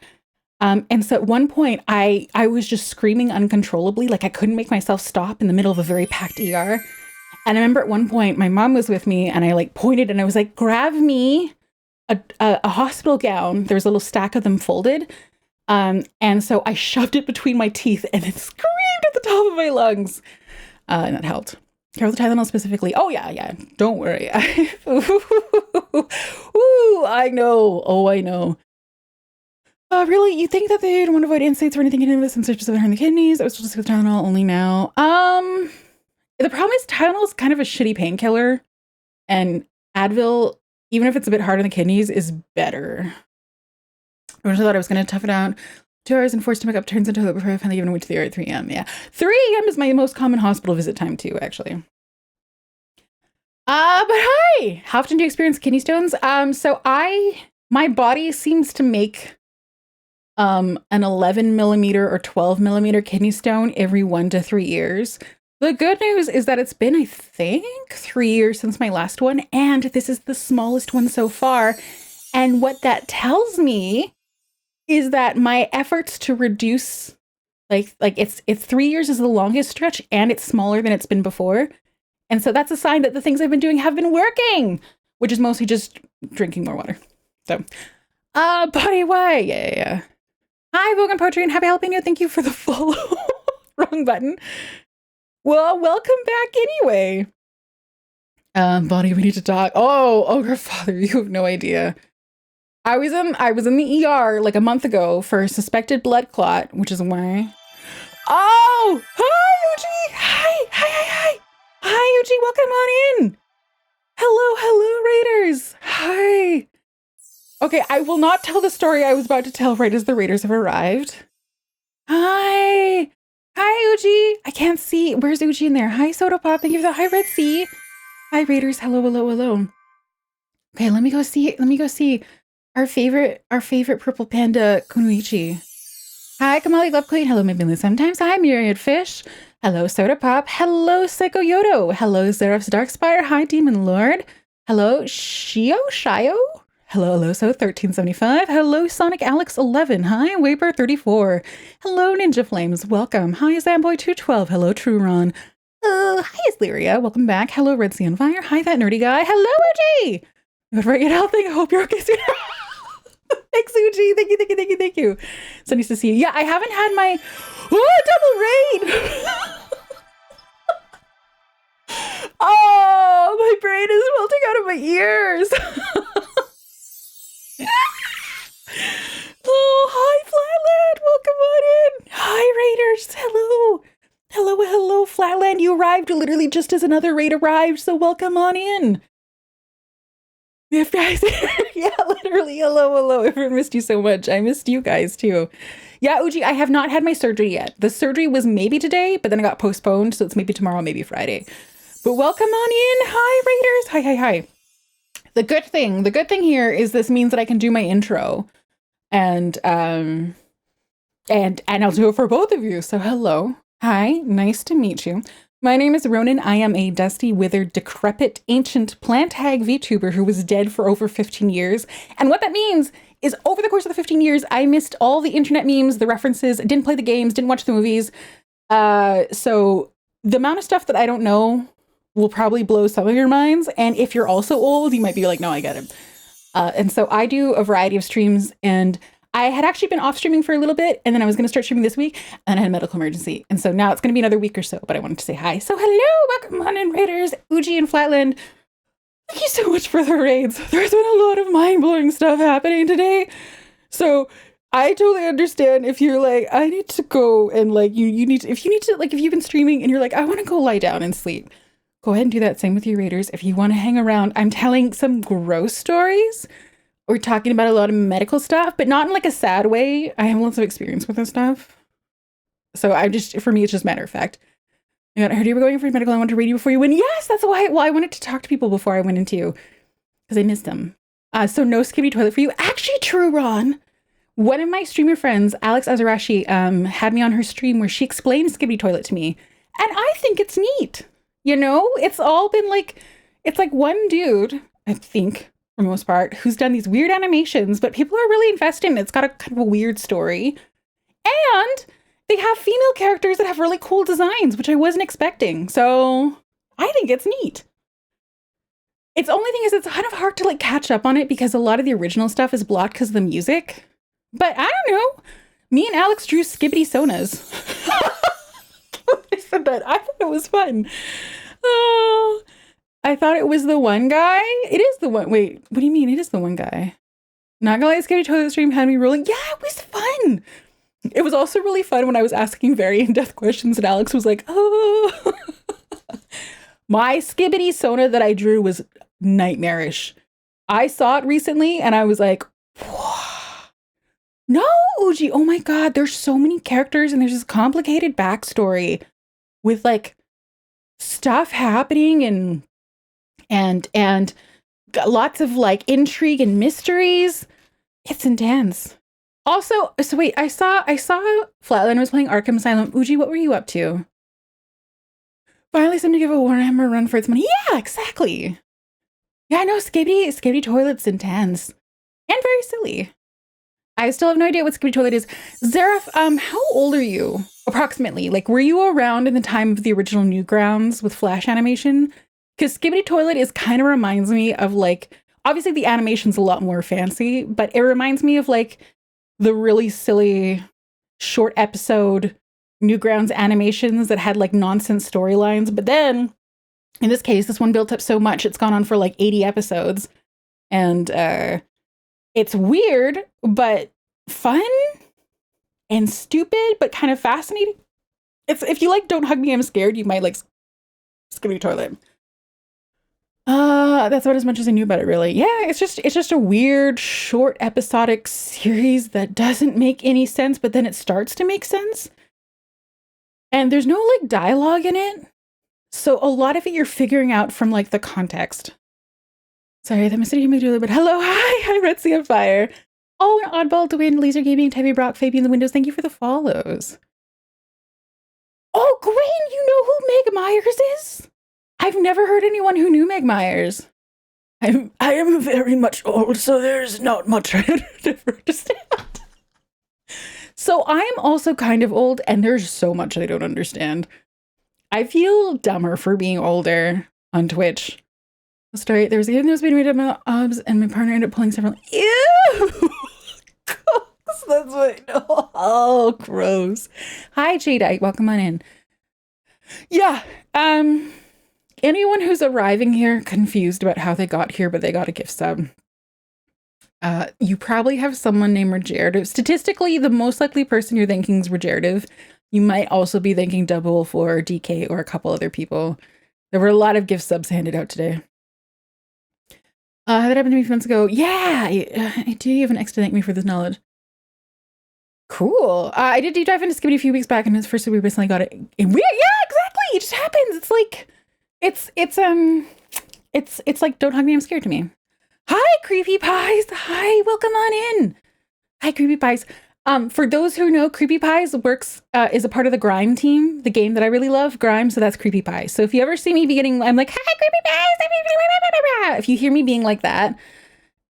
And so at one point I was just screaming uncontrollably, like I couldn't make myself stop in the middle of a very packed ER. And I remember at one point my mom was with me and I like pointed and I was like, grab me a hospital gown. There's a little stack of them folded. And so I shoved it between my teeth and it screamed at the top of my lungs. And that helped. Carol Tylenol specifically. Oh yeah. Don't worry. Ooh, I know. Oh, I know. Really? You think that they don't want to avoid NSAIDs or anything in this since they're just hurting the kidneys? I was just with Tylenol only now. The problem is Tylenol is kind of a shitty painkiller, and Advil, even if it's a bit hard on the kidneys, is better. I originally thought I was going to tough it out. 2 hours and forced to make up turns into it before I finally even went to the ER at 3 a.m. Yeah. 3 a.m. is my most common hospital visit time too, actually. But hi! How often do you experience kidney stones? My body seems to make an 11 millimeter or 12 millimeter kidney stone every 1 to 3 years. The good news is that it's been, I think, 3 years since my last one, and this is the smallest one so far. And what that tells me is that my efforts to reduce, like it's 3 years is the longest stretch, and it's smaller than it's been before. And so that's a sign that the things I've been doing have been working, which is mostly just drinking more water. So, body way, yeah. Hi, Vogan Poetry, and happy helping you. Thank you for the follow. Wrong button. Well, welcome back anyway. Bonnie, we need to talk. Oh, her father, you have no idea. I was in the ER like a month ago for a suspected blood clot, which is why. Oh, hi, Uji. Hi. Hi, Uji. Welcome on in. Hello, Raiders. Hi. Okay, I will not tell the story I was about to tell right as the Raiders have arrived. Hi, Uji. I can't see. Where's Uji in there? Hi, Soda Pop. Thank you for the hi, Red Sea. Hi, Raiders. Hello. Okay, let me go see our favorite purple panda, Kunoichi. Hi, Kamali Love Queen. Hello, Maybe Sometimes. Hi, Myriad Fish. Hello, Soda Pop. Hello, Psycho Yodo. Hello, Zeref's Darkspire. Hi, Demon Lord. Hello, Shio. Hello, so 1375. Hello, Sonic Alex 11. Hi, Waper 34. Hello, Ninja Flames. Welcome. Hi, Zamboy 212. Hello, True Ron. Hi, Islyria. Welcome back. Hello, Red Sea on Fire. Hi, that nerdy guy. Hello, Uji. Before I get out, I hope you're okay soon. Thanks, Uji. Thank you. So nice to see you. Yeah, I haven't had my double raid. Oh, my brain is melting out of my ears. Oh, hi, Flatland. Welcome on in. Hi, Raiders. Hello, Flatland. You arrived literally just as another raid arrived, so welcome on in. If guys, yeah, literally, hello. Everyone missed you so much. I missed you guys too. Yeah, Uji, I have not had my surgery yet. The surgery was maybe today, but then it got postponed, so it's maybe tomorrow, maybe Friday. But welcome on in. Hi, Raiders. Hi. The good thing here is this means that I can do my intro. And And I'll do it for both of you. So hello. Hi, nice to meet you. My name is Ronenn. I am a dusty, withered, decrepit, ancient plant hag VTuber who was dead for over 15 years. And what that means is over the course of the 15 years, I missed all the internet memes, the references, didn't play the games, didn't watch the movies. So the amount of stuff that I don't know will probably blow some of your minds. And if you're also old, you might be like, no, I get it. And so I do a variety of streams, and I had actually been off streaming for a little bit, and then I was going to start streaming this week, and I had a medical emergency. And so now it's going to be another week or so, but I wanted to say hi. So hello, welcome on in, Raiders, Uji and Flatland. Thank you so much for the raids. There's been a lot of mind-blowing stuff happening today. So I totally understand if you're like, I need to go and like, you need to, if you've been streaming and you're like, I want to go lie down and sleep. Go ahead and do that. Same with you, Raiders. If you want to hang around, I'm telling some gross stories. We're talking about a lot of medical stuff, but not in like a sad way. I have lots of experience with this stuff. So for me, it's just matter of fact. I heard you were going for medical. I wanted to read you before you went. Yes, that's why. Well, I wanted to talk to people before I went into you because I missed them. So no skibbity toilet for you. Actually, true, Ron. One of my streamer friends, Alex Azarashi, had me on her stream where she explained skibbity toilet to me. And I think it's neat. You know, it's all been like, it's like one dude, I think, for the most part, who's done these weird animations, but people are really invested in it. It's got a kind of a weird story. And they have female characters that have really cool designs, which I wasn't expecting. So I think it's neat. It's only thing is it's kind of hard to like catch up on it because a lot of the original stuff is blocked because of the music. But I don't know. Me and Alex drew skibbity sonas. I said that. I thought it was fun. Oh, I thought it was the one guy. It is the one. Wait, what do you mean? It is the one guy. Not gonna lie, the skibbity toilet stream had me rolling. Yeah, it was fun. It was also really fun when I was asking very in-depth questions and Alex was like, oh. My skibbity sona that I drew was nightmarish. I saw it recently and I was like, whoa. No, Uji. Oh my God. There's so many characters and there's this complicated backstory with like stuff happening and lots of like intrigue and mysteries. It's intense. Also, so wait, I saw Flatland was playing Arkham Asylum. Uji, what were you up to? Finally, something to give a Warhammer a run for its money. Yeah, exactly. Yeah, I know Skibbity Toilet's intense and very silly. I still have no idea what Skibbity Toilet is. Zareth, how old are you? Approximately. Like, were you around in the time of the original Newgrounds with Flash animation? Because Skibbity Toilet kind of reminds me of like, obviously the animation's a lot more fancy, but it reminds me of like the really silly short episode Newgrounds animations that had like nonsense storylines. But then in this case, this one built up so much, it's gone on for like 80 episodes. And it's weird, but fun and stupid, but kind of fascinating. If you like Don't Hug Me, I'm Scared, you might like Skibbity Toilet. That's about as much as I knew about it, really. Yeah, it's just a weird, short, episodic series that doesn't make any sense, but then it starts to make sense. And there's no like dialogue in it. So a lot of it you're figuring out from like the context. Sorry, that must have made you a little bit. Hello, hi, Red Sea on Fire. Oh, and Oddball, Dwayne, Laser Gaming, Tabby Brock, Fabian in the Windows. Thank you for the follows. Oh, Gwen, you know who Meg Myers is? I've never heard anyone who knew Meg Myers. I am very much old, so there's not much I never understand. So I am also kind of old, and there's so much I don't understand. I feel dumber for being older on Twitch. Story. There was a game that was being made up my obs, and my partner ended up pulling several. Ew! That's what I know. Oh, gross. Hi, Jadeite. Welcome on in. Yeah. Anyone who's arriving here confused about how they got here, but they got a gift sub. You probably have someone named Regenerative. Statistically, the most likely person you're thinking is Regenerative. You might also be thinking Double for DK or a couple other people. There were a lot of gift subs handed out today. That happened to me a few months ago. Yeah, I do have an X to thank me for this knowledge. Cool. I did deep dive into Skibbity a few weeks back, and it's first we recently got it. Yeah, exactly. It just happens. It's like, it's like Don't Hug Me, I'm Scared to me. Hi, Creepy Pies. Hi, welcome on in. Hi, Creepy Pies. For those who know, Creepy Pies works is a part of the Grime team, the game that I really love, Grime. So that's Creepy Pies. So if you ever see me beginning, I'm like, "Hi, Creepy Pies!" If you hear me being like that,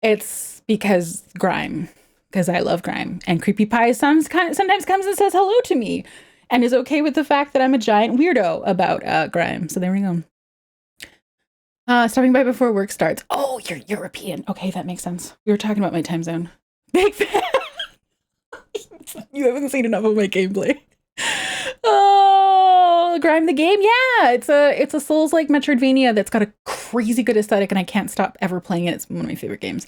it's because Grime, because I love Grime, and Creepy Pies sometimes comes and says hello to me, and is okay with the fact that I'm a giant weirdo about Grime. So there we go. Stopping by before work starts. Oh, you're European. Okay, that makes sense. We were talking about my time zone. Big fan. You haven't seen enough of my gameplay. Oh, Grime the game. Yeah, it's a Souls-like Metroidvania that's got a crazy good aesthetic, and I can't stop ever playing it. It's one of my favorite games.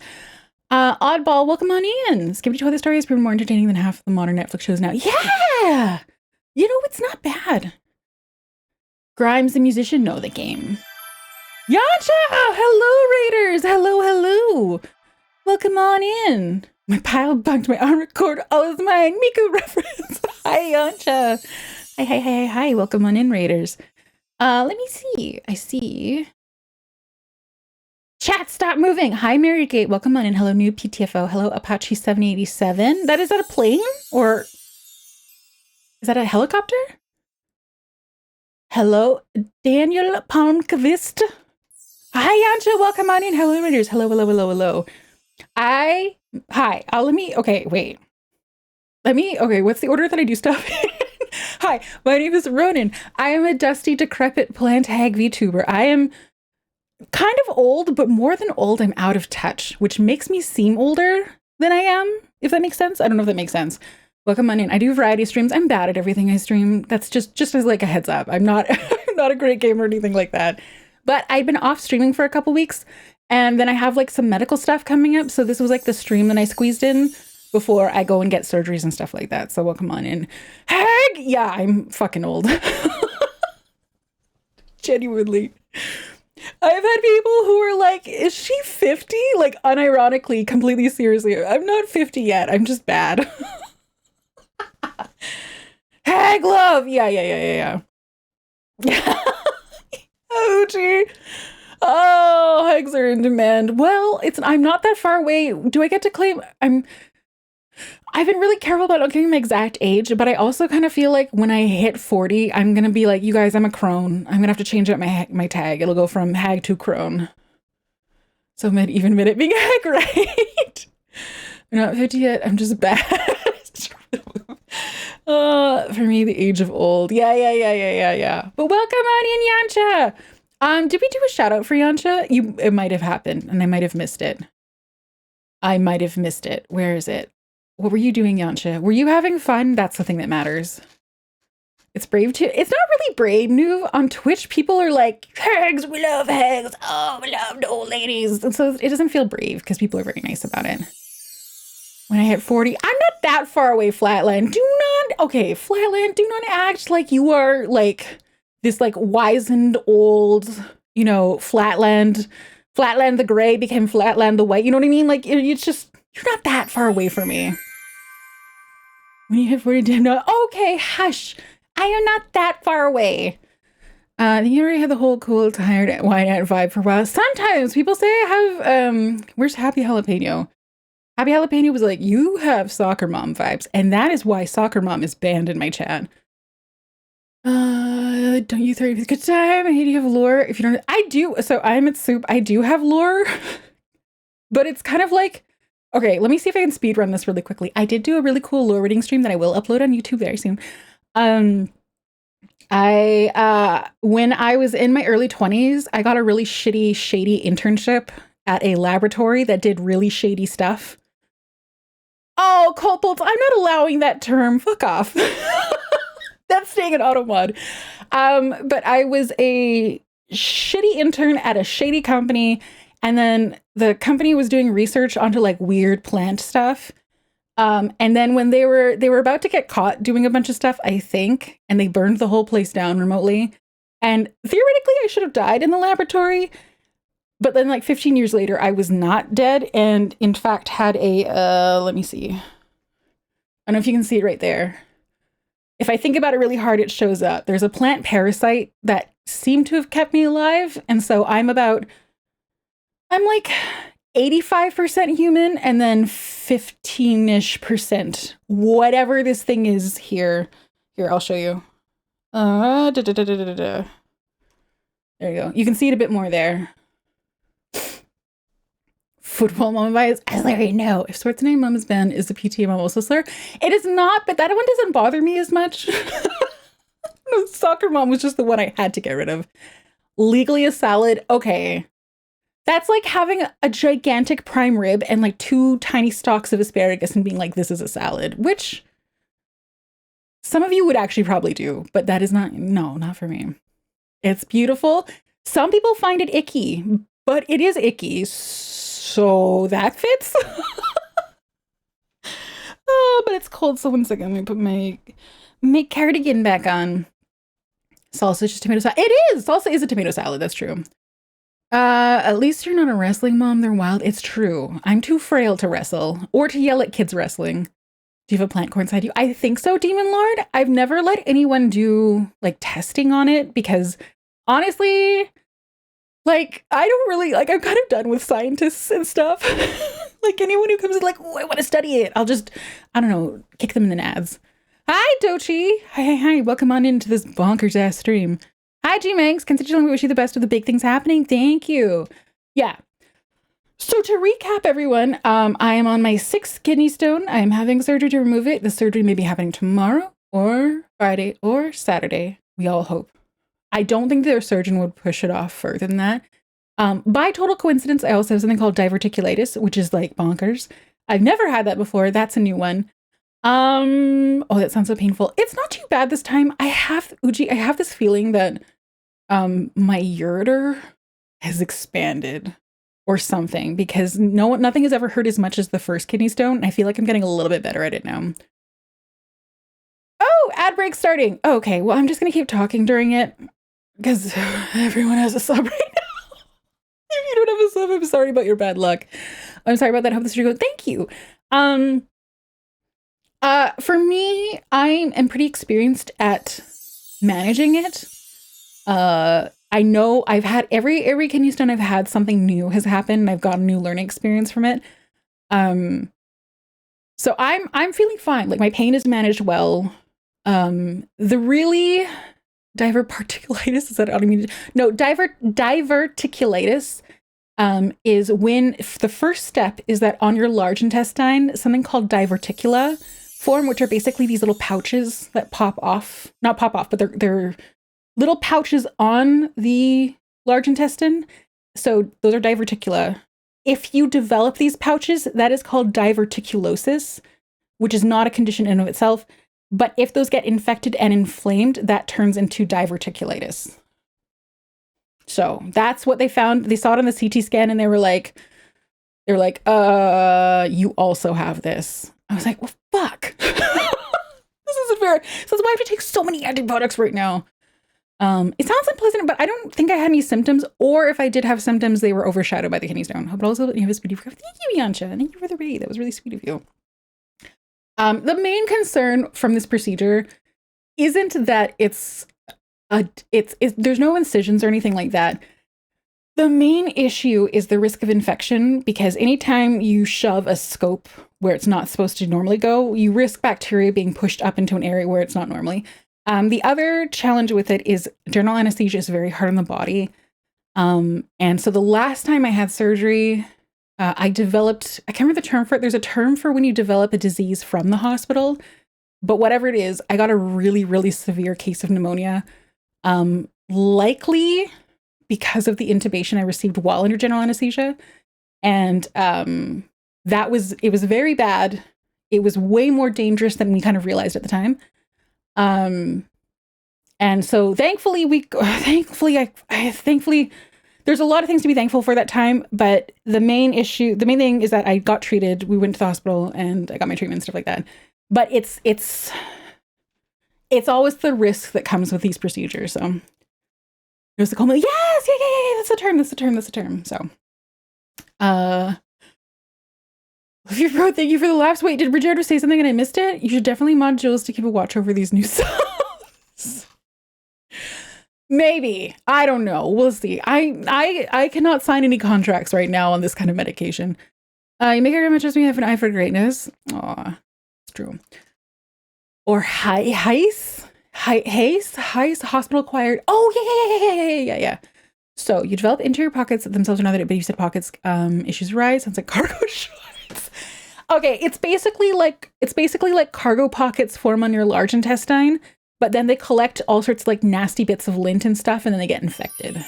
Oddball, welcome on in. Skippy Toy the Story has proven more entertaining than half the modern Netflix shows now. Yeah! You know, it's not bad. Grimes the musician know the game. Yancha! Hello, Raiders! Hello. Welcome on in. My pile bunked, my arm record, all is mine. Miku reference. Hi, Yancha. Hi. Welcome on in, Raiders. Let me see. I see. Chat, stop moving. Hi, Mary Gate. Welcome on in. Hello, new PTFO. Hello, Apache 787. Is that a plane? Or is that a helicopter? Hello, Daniel Palmqvist. Hi, Yancha. Welcome on in. Hello, Raiders. Hello. What's the order that I do stuff in? Hi, my name is Ronenn. I am a dusty, decrepit plant hag VTuber. I am kind of old, but more than old, I'm out of touch, which makes me seem older than I am, if that makes sense. I don't know if that makes sense. Welcome on in. I do variety streams. I'm bad at everything I stream. That's just as like a heads up. I'm not not a great gamer or anything like that. But I've been off streaming for a couple weeks, and then I have like some medical stuff coming up. So this was like the stream that I squeezed in before I go and get surgeries and stuff like that. So welcome on in. Hag! Yeah, I'm fucking old. Genuinely. I've had people who are like, is she 50? Like unironically, completely seriously. I'm not 50 yet. I'm just bad. Hag love! Yeah. Oh, gee. Oh, hags are in demand. Well, I'm not that far away. Do I get to claim? I've been really careful about not giving my exact age, but I also kind of feel like when I hit 40, I'm going to be like, you guys, I'm a crone. I'm going to have to change up my tag. It'll go from hag to crone. So even minute being hag, right? I'm not 50 yet. I'm just bad. For me, the age of old. Yeah. But welcome on in, Yancha. Did we do a shout out for Yancha? It might have happened, and I might have missed it. Where is it? What were you doing, Yancha? Were you having fun? That's the thing that matters. It's brave too. It's not really brave new on Twitch. People are like, hags, we love hags. Oh, we love the old ladies. And so it doesn't feel brave because people are very nice about it. When I hit 40, I'm not that far away, Flatland. Flatland, do not act like you are like this like wizened old, Flatland the gray became Flatland the white. You know what I mean? Like you're not that far away from me. When you hit 40, okay, hush. I am not that far away. You already had the whole cool, tired, wine-out vibe for a while. Sometimes people say I have, where's Happy Jalapeno? Happy Jalapeno was like, you have soccer mom vibes. And that is why soccer mom is banned in my chat. Don't you 30 good time? I hate you have lore. If you don't, I do. So I'm at soup. I do have lore, but it's kind of like, okay, let me see if I can speed run this really quickly. I did do a really cool lore reading stream that I will upload on YouTube very soon. When I was in my early 20s, I got a really shady internship at a laboratory that did really shady stuff. Oh, Colpolts, I'm not allowing that term. Fuck off. That's staying in automod. But I was a shitty intern at a shady company, and then the company was doing research onto like weird plant stuff. And then when they were about to get caught doing a bunch of stuff, I think, and they burned the whole place down remotely. And theoretically, I should have died in the laboratory. But then like 15 years later, I was not dead. And in fact, had let me see. I don't know if you can see it right there. If I think about it really hard, it shows up. There's a plant parasite that seemed to have kept me alive. And so I'm like 85% human, and then 15-ish% whatever this thing is here. Here, I'll show you. There you go. You can see it a bit more there. Football mom advice. As Larry, no. If Schwarzenegger mom's band is a PTA mom also slur, it is not, but that one doesn't bother me as much. No, soccer mom was just the one I had to get rid of. Legally a salad. Okay. That's like having a gigantic prime rib and like 2 tiny stalks of asparagus and being like, this is a salad, which some of you would actually probably do, but that is not for me. It's beautiful. Some people find it icky, but it is icky. So that fits. Oh, but it's cold. So 1 second, let me put my cardigan back on. Salsa is just tomato salad. It is. Salsa is a tomato salad. That's true. At least you're not a wrestling mom. They're wild. It's true. I'm too frail to wrestle or to yell at kids wrestling. Do you have a plant core inside you? I think so, Demon Lord. I've never let anyone do like testing on it because honestly, like I don't really like, I'm kind of done with scientists and stuff. Like anyone who comes in like, oh, I want to study it. I'll just, I don't know, kick them in the nads. Hi, Dochi. Hi. Welcome on into this bonkers ass stream. Hi, G-Manx. Consider we wish you the best of the big things happening. Thank you. Yeah. So to recap, everyone, I am on my 6th kidney stone. I am having surgery to remove it. The surgery may be happening tomorrow or Friday or Saturday. We all hope. I don't think their surgeon would push it off further than that. By total coincidence, I also have something called diverticulitis, which is like bonkers. I've never had that before. That's a new one. Oh, that sounds so painful. It's not too bad this time. I have this feeling that my ureter has expanded or something because nothing has ever hurt as much as the first kidney stone. And I feel like I'm getting a little bit better at it now. Oh, ad break starting. Oh, okay, well, I'm just gonna keep talking during it because everyone has a sub right now. If you don't have a sub, I'm sorry about your bad luck. I'm sorry about that. I hope this video goes. Thank you. For me, I am pretty experienced at managing it. I know I've had every kidney stone I've had, something new has happened and I've got a new learning experience from it. So I'm feeling fine. Like my pain is managed well. The really diverticulitis, is that autoimmune? No, diverticulitis is when the first step is that on your large intestine, something called diverticula form, which are basically these little pouches that pop off, not pop off, but they're little pouches on the large intestine. So those are diverticula. If you develop these pouches, that is called diverticulosis, which is not a condition in and of itself. But if those get infected and inflamed, that turns into diverticulitis. So that's what they found. They saw it on the CT scan and they were like, you also have this. I was like, well, fuck. This isn't fair. So that's why I have to take so many antibiotics right now. It sounds unpleasant, but I don't think I had any symptoms, or if I did have symptoms, they were overshadowed by the kidney stone. But also, you have a speedy recovery. Thank you, Yansha. Thank you for the raid. That was really sweet of you. The main concern from this procedure isn't that it's there's no incisions or anything like that. The main issue is the risk of infection, because anytime you shove a scope where it's not supposed to normally go, you risk bacteria being pushed up into an area where it's not normally. The other challenge with it is general anesthesia is very hard on the body. And so the last time I had surgery, I developed, I can't remember the term for it. There's a term for when you develop a disease from the hospital, but whatever it is, I got a really, really severe case of pneumonia. Likely because of the intubation I received while under general anesthesia. And it was very bad. It was way more dangerous than we kind of realized at the time. And so thankfully there's a lot of things to be thankful for that time, but the main thing is that I got treated. We went to the hospital and I got my treatment and stuff like that. But it's always the risk that comes with these procedures. So it was the comment, yes, yeah, that's the term. So, thank you for the laughs. Wait, did Bridgerdo say something and I missed it? You should definitely mod Jules to keep a watch over these new subs. Maybe. I don't know. We'll see. I cannot sign any contracts right now on this kind of medication. You make it much as we have an eye for greatness. Aw, it's true. Or Heis, hospital acquired. Oh, yeah. So you develop interior pockets that themselves are not that, but you said pockets issues arise. Sounds like cargo shorts. Okay, it's basically like cargo pockets form on your large intestine, but then they collect all sorts of like nasty bits of lint and stuff, and then they get infected,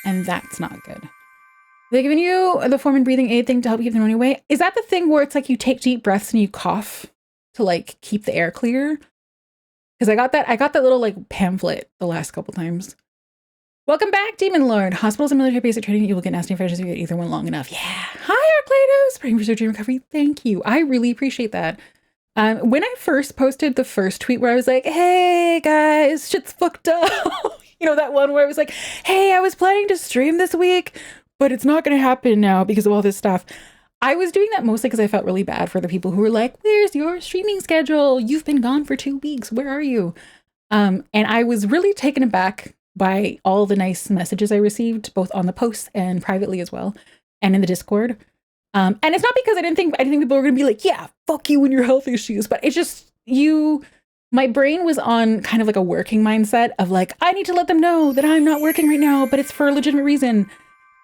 and that's not good. They've given you the form and breathing aid thing to help keep the pneumonia away. Is that the thing where it's like you take deep breaths and you cough to like keep the air clear? Because I got that little like pamphlet the last couple times. Welcome back, Demon Lord. Hospitals and military basic training, you will get nasty infections if you get either one long enough. Yeah. Hi, Arclados. Praying for surgery and recovery. Thank you. I really appreciate that. When I first posted the first tweet where I was like, hey guys, shit's fucked up. You know, that one where I was like, hey, I was planning to stream this week, but it's not going to happen now because of all this stuff. I was doing that mostly because I felt really bad for the people who were like, where's your streaming schedule? You've been gone for 2 weeks. Where are you? And I was really taken aback by all the nice messages I received, both on the posts and privately as well, and in the Discord. And it's not because I didn't think people were going to be like, yeah, fuck you and your health issues, but it's just my brain was on kind of like a working mindset of like, I need to let them know that I'm not working right now, but it's for a legitimate reason.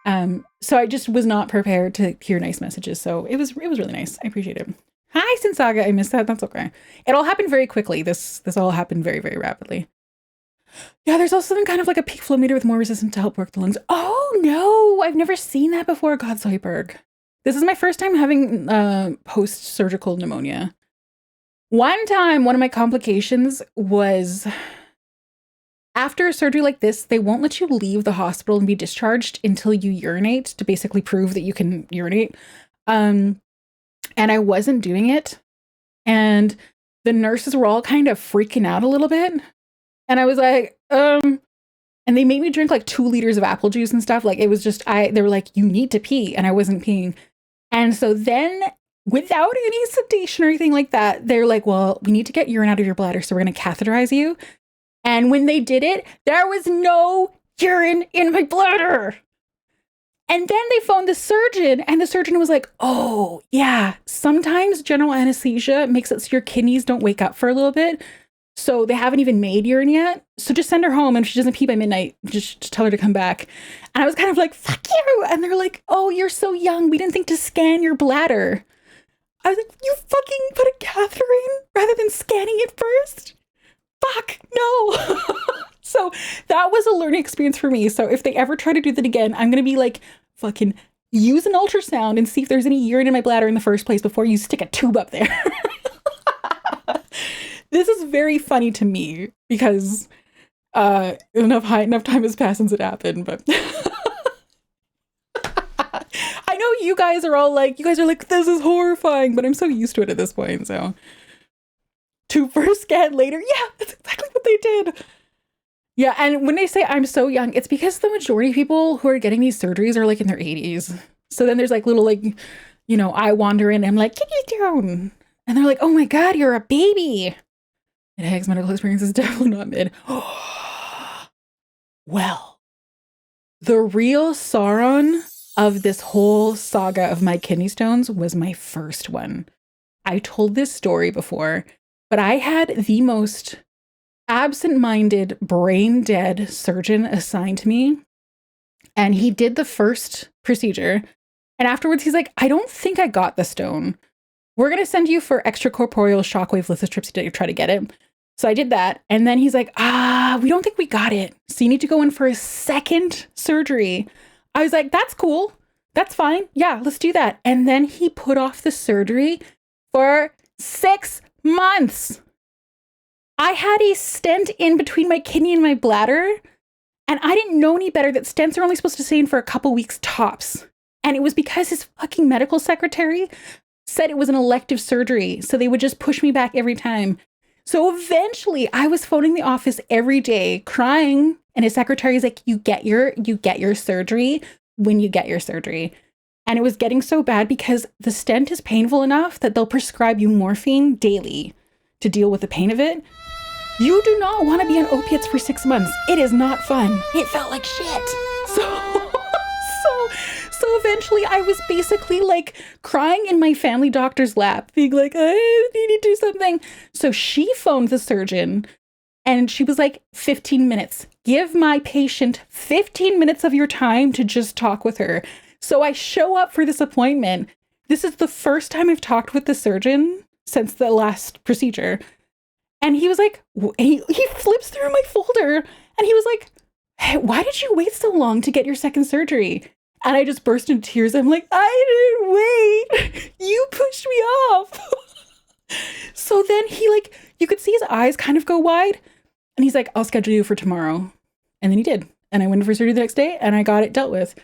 So I just was not prepared to hear nice messages. So it was really nice. I appreciate it. Hi, Sinsaga. I missed that. That's okay. It all happened very quickly. This all happened very, very rapidly. Yeah, there's also something kind of like a peak flow meter with more resistance to help work the lungs. Oh no, I've never seen that before. God, Zoidberg. This is my first time having post-surgical pneumonia. One time, one of my complications was after a surgery like this, they won't let you leave the hospital and be discharged until you urinate to basically prove that you can urinate. And I wasn't doing it. And the nurses were all kind of freaking out a little bit. And I was like, and they made me drink like 2 liters of apple juice and stuff. Like it was just, they were like, you need to pee. And I wasn't peeing. And so then without any sedation or anything like that, they're like, well, we need to get urine out of your bladder. So we're going to catheterize you. And when they did it, there was no urine in my bladder. And then they phoned the surgeon and the surgeon was like, oh yeah, sometimes general anesthesia makes it so your kidneys don't wake up for a little bit. So they haven't even made urine yet. So just send her home. And if she doesn't pee by midnight, just tell her to come back. And I was kind of like, fuck you. And they're like, oh, you're so young. We didn't think to scan your bladder. I was like, you fucking put a catheter in rather than scanning it first? Fuck, no. So that was a learning experience for me. So if they ever try to do that again, I'm going to be like, fucking use an ultrasound and see if there's any urine in my bladder in the first place before you stick a tube up there. This is very funny to me because enough time has passed since it happened, but I know you guys are like, this is horrifying, but I'm so used to it at this point. So to first scan later. Yeah, that's exactly what they did. Yeah. And when they say I'm so young, it's because the majority of people who are getting these surgeries are like in their 80s. So then there's like little, like, you know, I wander in and I'm like, get you down. And they're like, oh my God, you're a baby. And Haig's medical experience is definitely not mid. Well, the real Sauron of this whole saga of my kidney stones was my first one. I told this story before, but I had the most absent-minded, brain-dead surgeon assigned to me. And he did the first procedure. And afterwards, he's like, I don't think I got the stone. We're going to send you for extracorporeal shockwave lithotripsy to try to get it. So I did that. And then he's like, we don't think we got it. So you need to go in for a second surgery. I was like, that's cool. That's fine. Yeah, let's do that. And then he put off the surgery for 6 months. I had a stent in between my kidney and my bladder. And I didn't know any better that stents are only supposed to stay in for a couple weeks tops. And it was because his fucking medical secretary said it was an elective surgery. So they would just push me back every time. So eventually I was phoning the office every day crying. And his secretary's like, you get your surgery when you get your surgery. And it was getting so bad because the stent is painful enough that they'll prescribe you morphine daily to deal with the pain of it. You do not want to be on opiates for 6 months. It is not fun. It felt like shit. So eventually I was basically like crying in my family doctor's lap, being like, I need to do something. So she phoned the surgeon and she was like, 15 minutes. Give my patient 15 minutes of your time to just talk with her. So I show up for this appointment. This is the first time I've talked with the surgeon since the last procedure. And he was like, he flips through my folder and he was like, hey, why did you wait so long to get your second surgery? And I just burst into tears. I'm like, I didn't wait. You pushed me off. So then he like, you could see his eyes kind of go wide. And he's like, I'll schedule you for tomorrow. And then he did. And I went for surgery the next day and I got it dealt with.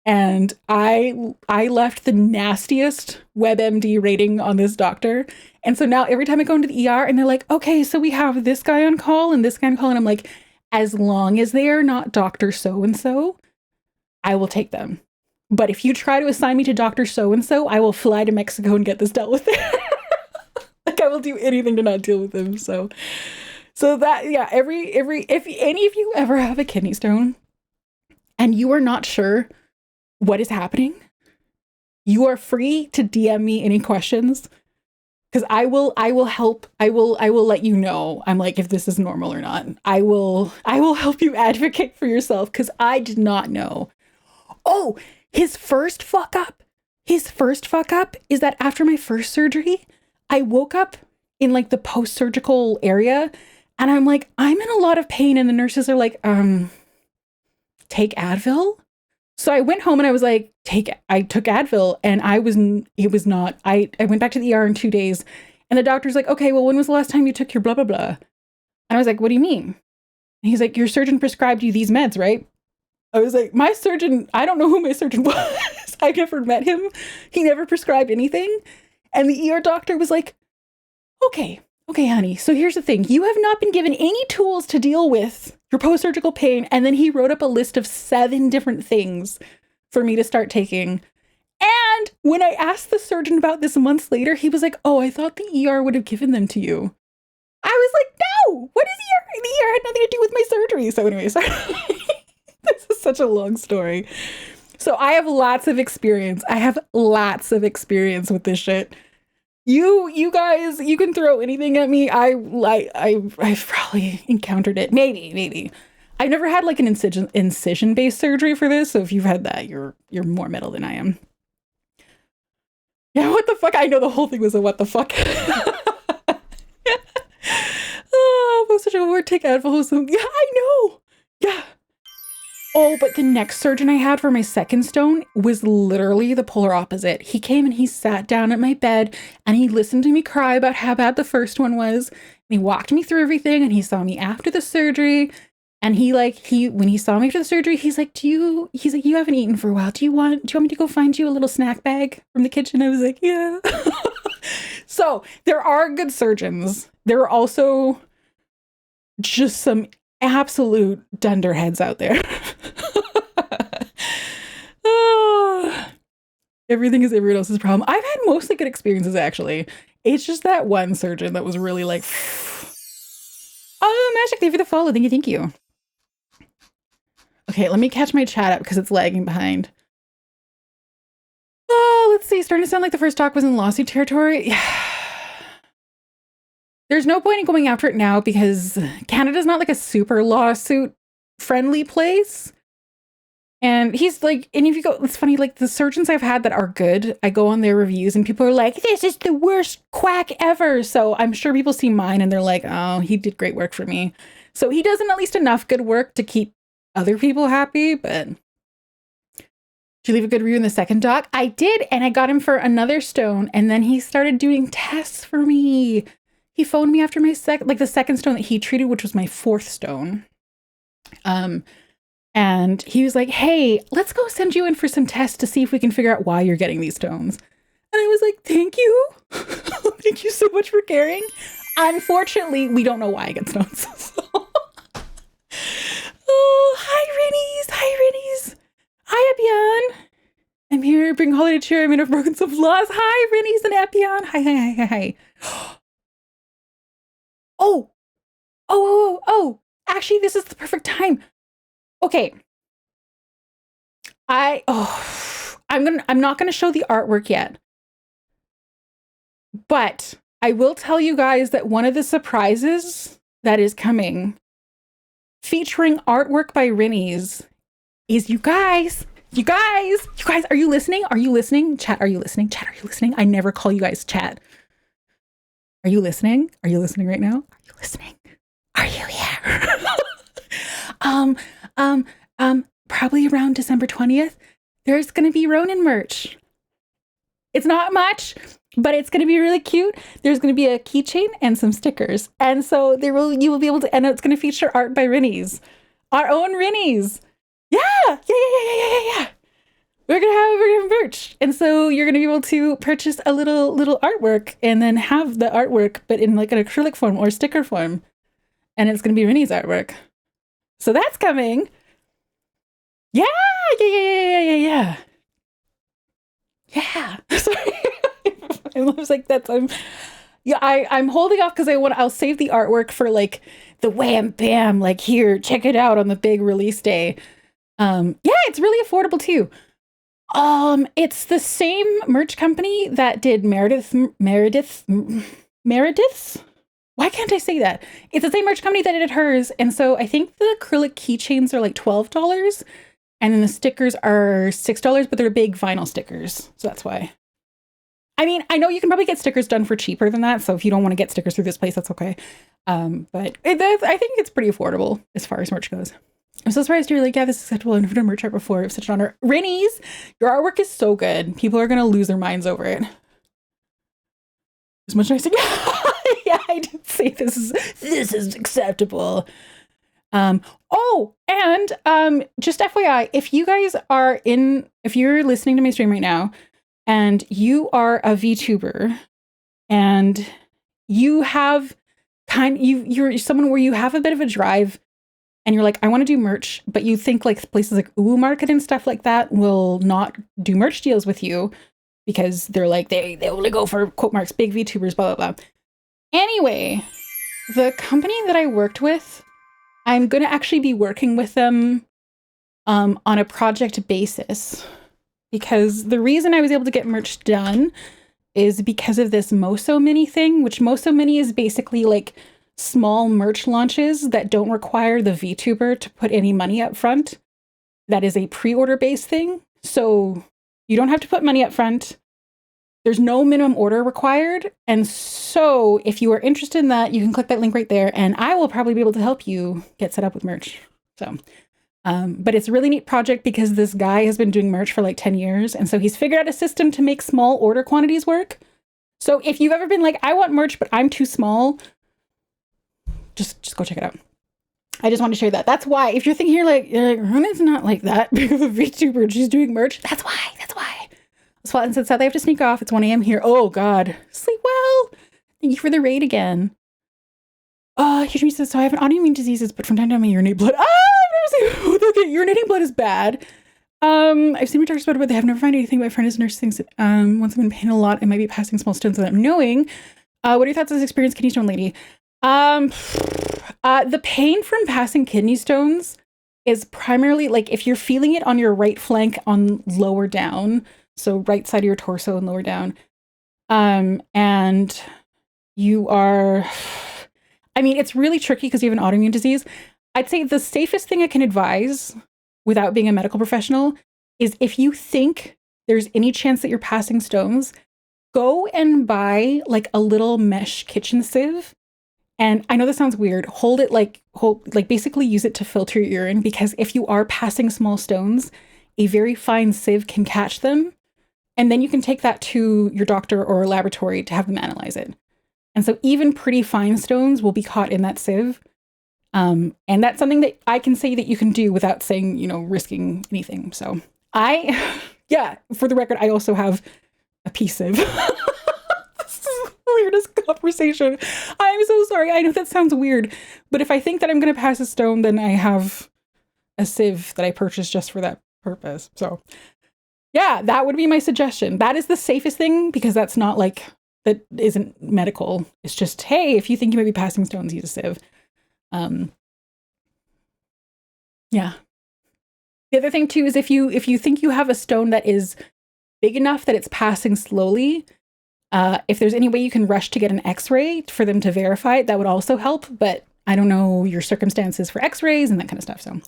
And I left the nastiest WebMD rating on this doctor. And so now every time I go into the ER and they're like, okay, so we have this guy on call and this guy on call. And I'm like, as long as they are not Dr. So-and-so, I will take them. But if you try to assign me to Dr. So-and-so, I will fly to Mexico and get this dealt with there. Like I will do anything to not deal with him. So that, yeah, if any of you ever have a kidney stone and you are not sure what is happening, you are free to DM me any questions because I will help. I will let you know. I'm like, if this is normal or not. I will help you advocate for yourself because I did not know. Oh, his first fuck up is that after my first surgery, I woke up in like the post-surgical area and I'm like, I'm in a lot of pain. And the nurses are like, take Advil. So I went home and I was like, I took Advil and I went back to the ER in 2 days and the doctor's like, okay, well, when was the last time you took your blah, blah, blah? And I was like, what do you mean? And he's like, your surgeon prescribed you these meds, right? I was like, my surgeon, I don't know who my surgeon was. I never met him. He never prescribed anything. And the ER doctor was like, okay, honey. So here's the thing. You have not been given any tools to deal with your post-surgical pain. And then he wrote up a list of 7 different things for me to start taking. And when I asked the surgeon about this months later, he was like, oh, I thought the ER would have given them to you. I was like, no, what is ER? The ER had nothing to do with my surgery. So anyway, sorry. This is such a long story. So I have lots of experience. With this shit. You guys, you can throw anything at me. I've probably encountered it. Maybe. I've never had like an incision-based surgery for this. So if you've had that, you're more metal than I am. Yeah, what the fuck? I know the whole thing was a what the fuck. Oh, was such a word. Take Advil. Yeah, I know. Yeah. Oh, but the next surgeon I had for my second stone was literally the polar opposite. He came and he sat down at my bed and he listened to me cry about how bad the first one was. And he walked me through everything and he saw me after the surgery. And when he saw me after the surgery, he's like, you haven't eaten for a while. Do you want me to go find you a little snack bag from the kitchen? I was like, yeah. So there are good surgeons. There are also just some absolute dunderheads out there. Oh, everything is everyone else's problem. I've had mostly good experiences, actually. It's just that one surgeon that was really like, oh, Magic, thank you for the follow. Thank you. Okay, let me catch my chat up because it's lagging behind. Oh, let's see. Starting to sound like the first talk was in lawsuit territory. Yeah. There's no point in going after it now because Canada's not like a super lawsuit friendly place. And he's like, and if you go, it's funny, like the surgeons I've had that are good, I go on their reviews and people are like, this is the worst quack ever. So I'm sure people see mine and they're like, oh, he did great work for me. So he does at least enough good work to keep other people happy. But did you leave a good review in the second doc? I did. And I got him for another stone. And then he started doing tests for me. He phoned me after my the second stone that he treated, which was my 4th stone. And he was like, hey, let's go send you in for some tests to see if we can figure out why you're getting these stones. And I was like, thank you. Thank you so much for caring. Unfortunately, we don't know why I get stones. Oh, hi, Rennies. Hi, Epion. I'm here bring holiday cheer. I mean, I've broken some laws. Hi, Rennies and Epion. Hi. Oh, Actually, this is the perfect time. Okay. I'm not gonna show the artwork yet. But I will tell you guys that one of the surprises that is coming, featuring artwork by Rinnies, is you guys, are you listening? Are you listening? Chat, are you listening? Chat, are you listening? I never call you guys chat. Are you listening? Are you listening right now? Are you listening? Are you here? Probably around December 20th, there's gonna be Ronenn merch. It's not much, but it's gonna be really cute. There's gonna be a keychain and some stickers. And so you will be able to, and it's gonna feature art by Rinnies. Our own Rinnies. Yeah. We're gonna have merch. And so you're gonna be able to purchase a little artwork and then have the artwork, but in like an acrylic form or sticker form. And it's gonna be Rinnies artwork. So that's coming. Yeah. Sorry. I was like, I'm holding off because I'll save the artwork for like the wham bam, like here, check it out on the big release day. It's really affordable too. It's the same merch company that did Meredith's. Why can't I say that? It's the same merch company that did hers. And so I think the acrylic keychains are like $12. And then the stickers are $6, but they're big vinyl stickers. So that's why. I mean, I know you can probably get stickers done for cheaper than that. So if you don't want to get stickers through this place, that's okay. But I think it's pretty affordable as far as merch goes. I'm so surprised you're like, yeah, this is acceptable. I've never done merch art before. It's such an honor. Rinnies, your artwork is so good. People are going to lose their minds over it. As much as I said, yeah, I did say this is acceptable. Just FYI, if you're listening to my stream right now and you are a VTuber and you're someone where you have a bit of a drive and you're like, I want to do merch, but you think like places like Ooh Market and stuff like that will not do merch deals with you because they're like, they only go for quote marks, big VTubers, blah, blah, blah. Anyway, the company that I worked with, I'm going to actually be working with them on a project basis because the reason I was able to get merch done is because of this Moso Mini thing, which Moso Mini is basically like small merch launches that don't require the VTuber to put any money up front. That is a pre-order based thing. So you don't have to put money up front. There's no minimum order required. And so if you are interested in that, you can click that link right there and I will probably be able to help you get set up with merch. So, but it's a really neat project because this guy has been doing merch for like 10 years. And so he's figured out a system to make small order quantities work. So if you've ever been like, I want merch, but I'm too small, just go check it out. I just want to share that. That's why, if you're thinking you're like Ronenn's not like that because of VTuber, she's doing merch. That's why. Spotland said, sadly, I have to sneak off. It's 1 a.m. here. Oh, God. Sleep well. Thank you for the raid again. Huge says, so I have an autoimmune diseases, but from time to time I urinate blood. Okay, urinating blood is bad. I've seen my doctors about it, but they have never found anything. My friend is a nurse thinks that once I'm in pain a lot, it might be passing small stones without knowing. What are your thoughts on this experience, kidney stone lady? The pain from passing kidney stones is primarily like if you're feeling it on your right flank on lower down, so right side of your torso and lower down. And you are, I mean, it's really tricky because you have an autoimmune disease. I'd say the safest thing I can advise without being a medical professional is if you think there's any chance that you're passing stones, go and buy like a little mesh kitchen sieve. And I know this sounds weird. Hold basically use it to filter your urine, because if you are passing small stones, a very fine sieve can catch them. And then you can take that to your doctor or laboratory to have them analyze it. And so even pretty fine stones will be caught in that sieve. And that's something that I can say that you can do without saying, risking anything. So for the record, I also have a pee sieve. This is the weirdest conversation. I'm so sorry. I know that sounds weird, but if I think that I'm going to pass a stone, then I have a sieve that I purchased just for that purpose. So yeah, that would be my suggestion. That is the safest thing, because that's not that isn't medical. It's just, hey, if you think you might be passing stones, use a sieve. Yeah. The other thing too is if you think you have a stone that is big enough that it's passing slowly, if there's any way you can rush to get an x-ray for them to verify it, that would also help. But I don't know your circumstances for x-rays and that kind of stuff. So if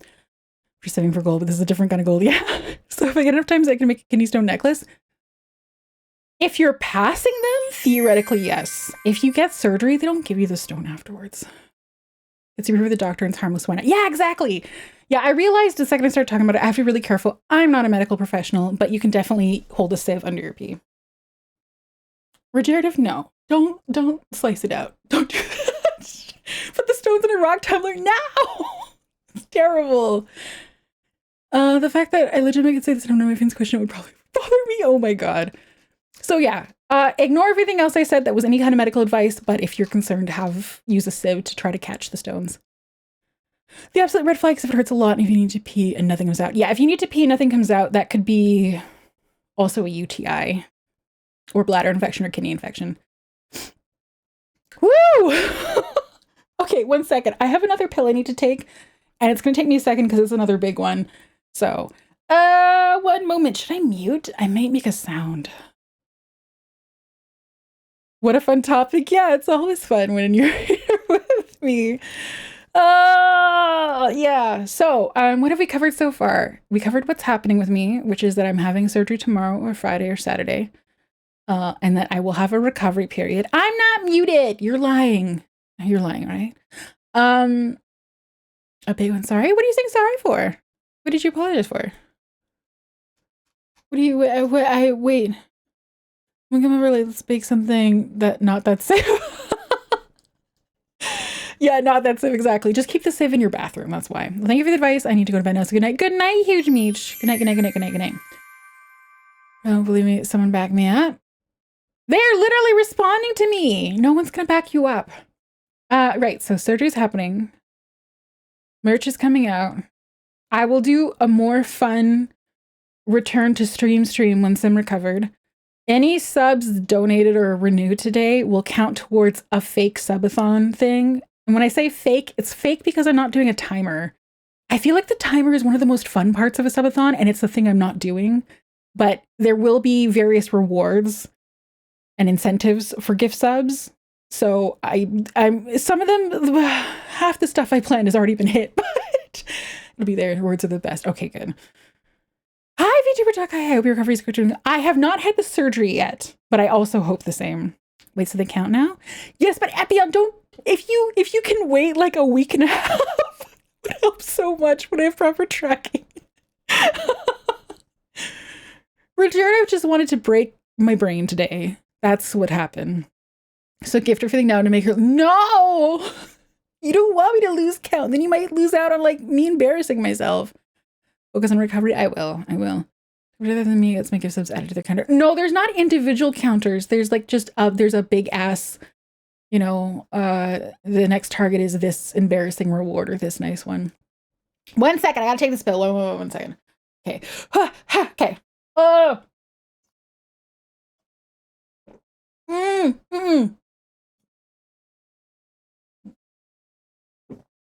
you're saving for gold, but this is a different kind of gold. Yeah. So if I get enough times, I can make a kidney stone necklace. If you're passing them, theoretically, yes. If you get surgery, they don't give you the stone afterwards. It's you with the doctor and it's harmless. Why not? Yeah, exactly. Yeah, I realized the second I started talking about it, I have to be really careful. I'm not a medical professional, but you can definitely hold a sieve under your pee. Regenerative, no. Don't slice it out. Don't do that. Put the stones in a rock tumbler now. It's terrible. The fact that I legitimately could say this, I don't know my friend's question, it would probably bother me. Oh my God. So yeah, ignore everything else I said that was any kind of medical advice, but if you're concerned, use a sieve to try to catch the stones. The absolute red flag is if it hurts a lot and if you need to pee and nothing comes out. Yeah, if you need to pee and nothing comes out, that could be also a UTI or bladder infection or kidney infection. Woo! Okay, 1 second. I have another pill I need to take and it's going to take me a second because it's another big one. So, 1 moment. Should I mute? I might make a sound. What a fun topic. Yeah, it's always fun when you're here with me. Yeah. So, what have we covered so far? We covered what's happening with me, which is that I'm having surgery tomorrow or Friday or Saturday. And that I will have a recovery period. I'm not muted. You're lying. You're lying, right? A big one. Sorry. What are you saying sorry for? What did you apologize for? What do you, wait. We can remember, let's bake something that not that safe. Yeah, not that safe, exactly. Just keep the sieve in your bathroom, that's why. Well, thank you for the advice. I need to go to bed now, so good night. Good night, Huge Meech. Good night, good night, good night, good night, good night. Don't believe me, someone back me up. They're literally responding to me. No one's gonna back you up. Right, so surgery's happening. Merch is coming out. I will do a more fun return to stream once I'm recovered. Any subs donated or renewed today will count towards a fake subathon thing. And when I say fake, it's fake because I'm not doing a timer. I feel like the timer is one of the most fun parts of a subathon, and it's the thing I'm not doing. But there will be various rewards and incentives for gift subs. So I'm some of them, half the stuff I planned has already been hit, but it'll be there. Rewards are the best. Okay, good. Hi, VTuber Talk. Hi, I hope your recovery is good. I have not had the surgery yet, but I also hope the same. Wait, so they count now? Yes, but Epion, don't, if you can wait like a week and a half, it would help so much when I have proper tracking. Regenerative just wanted to break my brain today. That's what happened. So gift everything now to make her, no! You don't want me to lose count. Then you might lose out on like me embarrassing myself. Focus on recovery. I will. Rather than me, let's make gift subs added to their counter. No, there's not individual counters. There's like just there's a big ass, the next target is this embarrassing reward or this nice one. 1 second, I gotta take this pill. One second. Okay. Okay. Oh.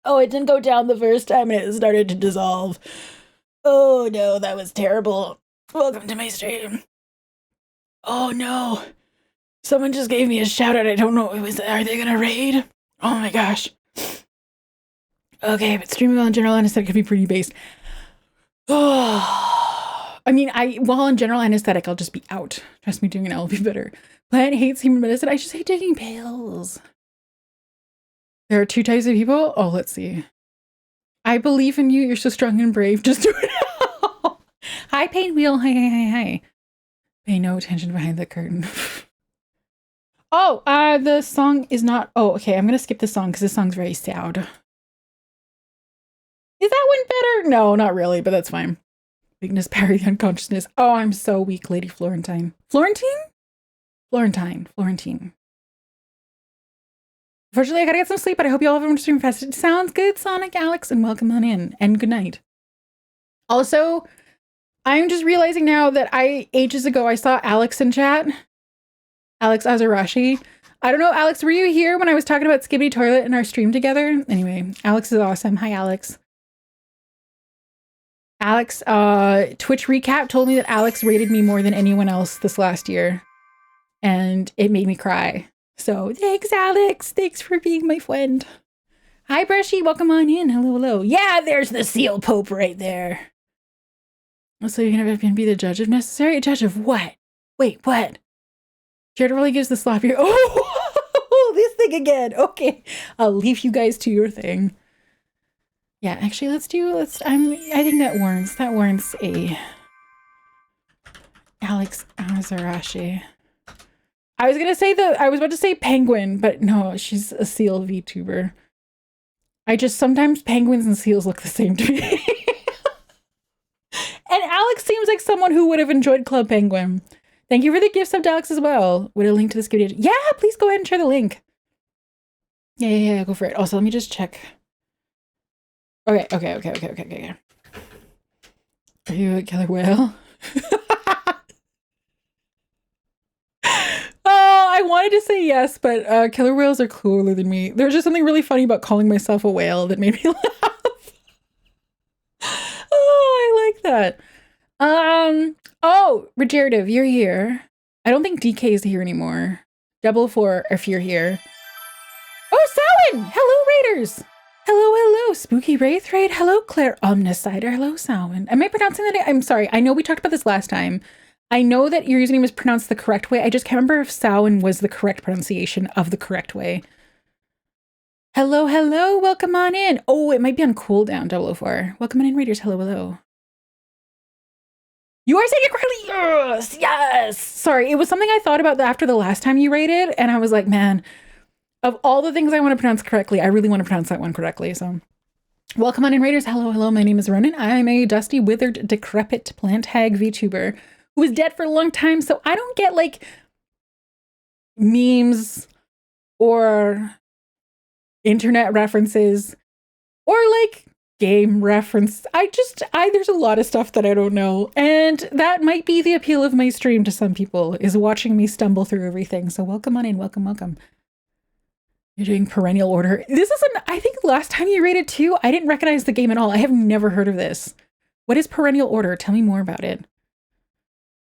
Oh, it didn't go down the first time and it started to dissolve. Oh no, that was terrible. Welcome to my stream. Oh no. Someone just gave me a shout out. I don't know what it was. Are they gonna raid? Oh my gosh. Okay, but streaming while in general anesthetic could be pretty based. Oh, I mean, while in general anesthetic, I'll just be out. Trust me, doing an L will be better. Plant hates human medicine. I just hate taking pills. There are 2 types of people. Oh, let's see. I believe in you. You're so strong and brave. Just do it now. Hi, Pain Wheel. Hi. Pay no attention behind the curtain. Oh, the song is not. Oh, okay. I'm gonna skip the song because this song's very sad. Is that one better? No, not really, but that's fine. Weakness, parry the unconsciousness. Oh, I'm so weak, Lady Florentine. Florentine. Unfortunately, I gotta get some sleep, but I hope you all have everyone stream fast. It sounds good, Sonic Alex, and welcome on in, and good night. Also, I'm just realizing now that ages ago, I saw Alex in chat. Alex Azarashi. I don't know, Alex, were you here when I was talking about Skibbity Toilet in our stream together? Anyway, Alex is awesome. Hi, Alex. Alex, Twitch recap told me that Alex rated me more than anyone else this last year. And it made me cry. So thanks, Alex. Thanks for being my friend. Hi, Brushy. Welcome on in. Hello, hello. Yeah, there's the seal pope right there. So you're going to be the judge if necessary? A judge of what? Wait, what? Jared really gives the sloppy. Oh, this thing again. Okay. I'll leave you guys to your thing. Yeah, actually, I think that warrants a Alex Azarashi. I was about to say penguin, but no, she's a seal VTuber. Sometimes penguins and seals look the same to me. And Alex seems like someone who would have enjoyed Club Penguin. Thank you for the gift sub to Alex as well. Would a link to this video? Yeah, please go ahead and share the link. Yeah, go for it. Also, let me just check. Okay. Are you a killer whale? I wanted to say yes, but killer whales are cooler than me. There's just something really funny about calling myself a whale that made me laugh. Oh, I like that. Oh, Regenerative, you're here. I don't think DK is here anymore. 004, if you're here. Oh, Samhain! Hello, Raiders! Hello, Spooky Wraith Raid. Hello, Claire Omnicider. Hello, Samhain. Am I pronouncing that? I'm sorry. I know we talked about this last time. I know that your username is pronounced the correct way. I just can't remember if Samhain was the correct pronunciation of the correct way. Hello. Welcome on in. Oh, it might be on cooldown, 004. Welcome on in, Raiders. Hello. You are saying it correctly. Yes. Sorry, it was something I thought about after the last time you raided, and I was like, man, of all the things I want to pronounce correctly, I really want to pronounce that one correctly. So welcome on in, Raiders. Hello. My name is Ronenn. I'm a dusty, withered, decrepit plant hag VTuber who was dead for a long time, so I don't get like memes or internet references or like game reference. There's a lot of stuff that I don't know, and that might be the appeal of my stream to some people, is watching me stumble through everything. So welcome on in. Welcome. You're doing perennial order. This is I think last time you rated too, I didn't recognize the game at all. I have never heard of this. What is perennial order? Tell me more about it.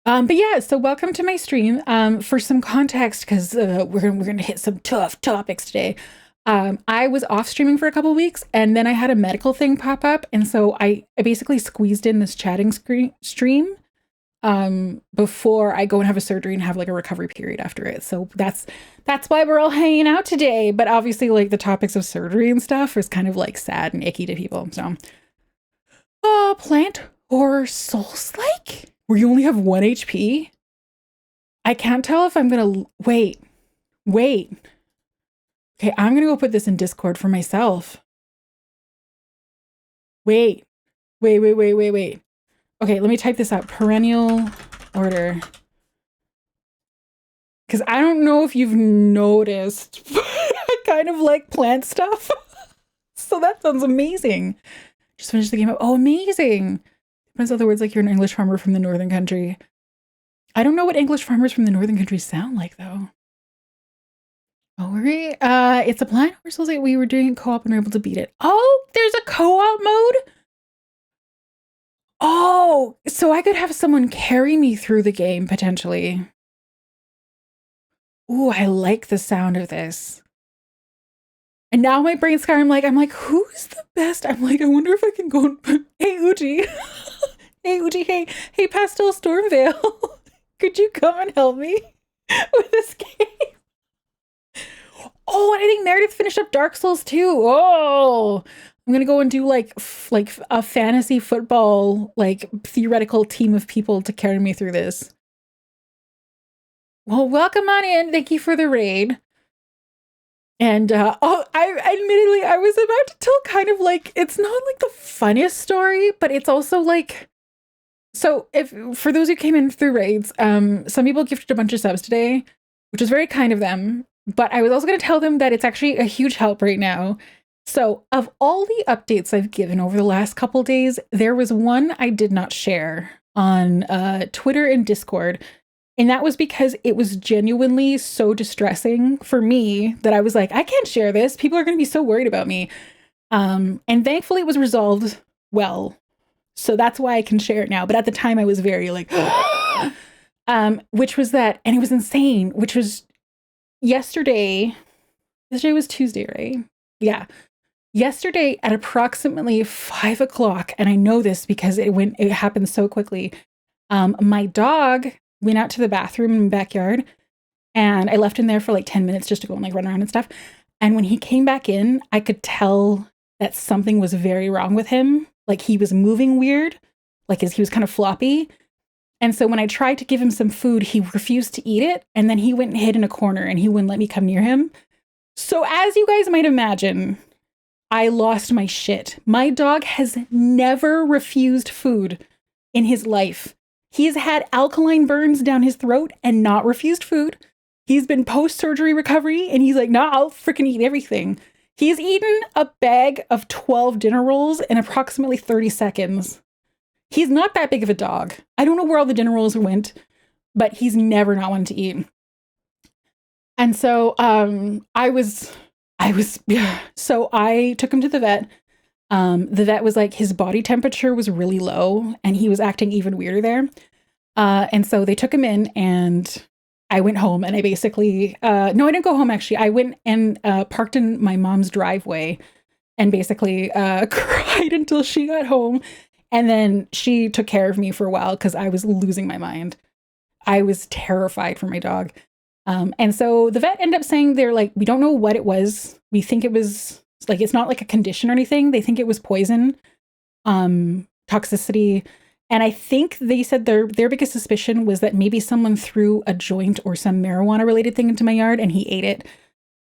But yeah, so welcome to my stream. For some context, because we're gonna hit some tough topics today. I was off streaming for a couple weeks, and then I had a medical thing pop up, and so I basically squeezed in this chatting stream before I go and have a surgery and have like a recovery period after it. So that's why we're all hanging out today. But obviously, like, the topics of surgery and stuff is kind of like sad and icky to people. So, plant or Souls-like, where you only have 1 HP. I can't tell if I'm gonna wait. Okay, I'm gonna go put this in Discord for myself. Wait. Okay, let me type this out. Perennial order. Because I don't know if you've noticed, I kind of like plant stuff. So that sounds amazing. Just finished the game up. Oh, amazing. In other words, like you're an English farmer from the northern country. I don't know what English farmers from the northern country sound like, though. Oh, it's a plant or something. We were doing co-op and we were able to beat it. Oh, there's a co-op mode? Oh, so I could have someone carry me through the game, potentially. Ooh, I like the sound of this. And now my brain scar, I'm like, who's the best? I'm like, I wonder if I can go and... Hey, Uji. Hey, Pastel Stormvale. Could you come and help me with this game? Oh, and I think Meredith finished up Dark Souls too. Oh, I'm gonna go and do like a fantasy football, like, theoretical team of people to carry me through this. Well, welcome on in. Thank you for the raid. And I was about to tell kind of like, it's not like the funniest story, but it's also like, so for those who came in through raids, some people gifted a bunch of subs today, which is very kind of them. But I was also going to tell them that it's actually a huge help right now. So of all the updates I've given over the last couple days, there was one I did not share on Twitter and Discord. And that was because it was genuinely so distressing for me that I was like, I can't share this. People are going to be so worried about me. And thankfully it was resolved well. So that's why I can share it now. But at the time I was very like, which was that, and it was insane, which was yesterday. Yesterday was Tuesday, right? Yeah. Yesterday at approximately 5 o'clock, and I know this because it happened so quickly. My dog went out to the bathroom in the backyard, and I left him there for like 10 minutes just to go and like run around and stuff. And when he came back in, I could tell that something was very wrong with him. Like he was moving weird, like he was kind of floppy. And so when I tried to give him some food, he refused to eat it. And then he went and hid in a corner and he wouldn't let me come near him. So as you guys might imagine, I lost my shit. My dog has never refused food in his life. He's had alkaline burns down his throat and not refused food. He's been post-surgery recovery and he's like, nah, I'll freaking eat everything. He's eaten a bag of 12 dinner rolls in approximately 30 seconds. He's not that big of a dog. I don't know where all the dinner rolls went, but he's never not wanted to eat. And so so I took him to the vet. The vet was like, his body temperature was really low and he was acting even weirder there. And so they took him in and I went home and I basically, no, I didn't go home actually. I went and parked in my mom's driveway and basically cried until she got home. And then she took care of me for a while because I was losing my mind. I was terrified for my dog. And so the vet ended up saying, they're like, we don't know what it was. We think it was like, it's not like a condition or anything. They think it was poison, toxicity. And I think they said their biggest suspicion was that maybe someone threw a joint or some marijuana related thing into my yard and he ate it,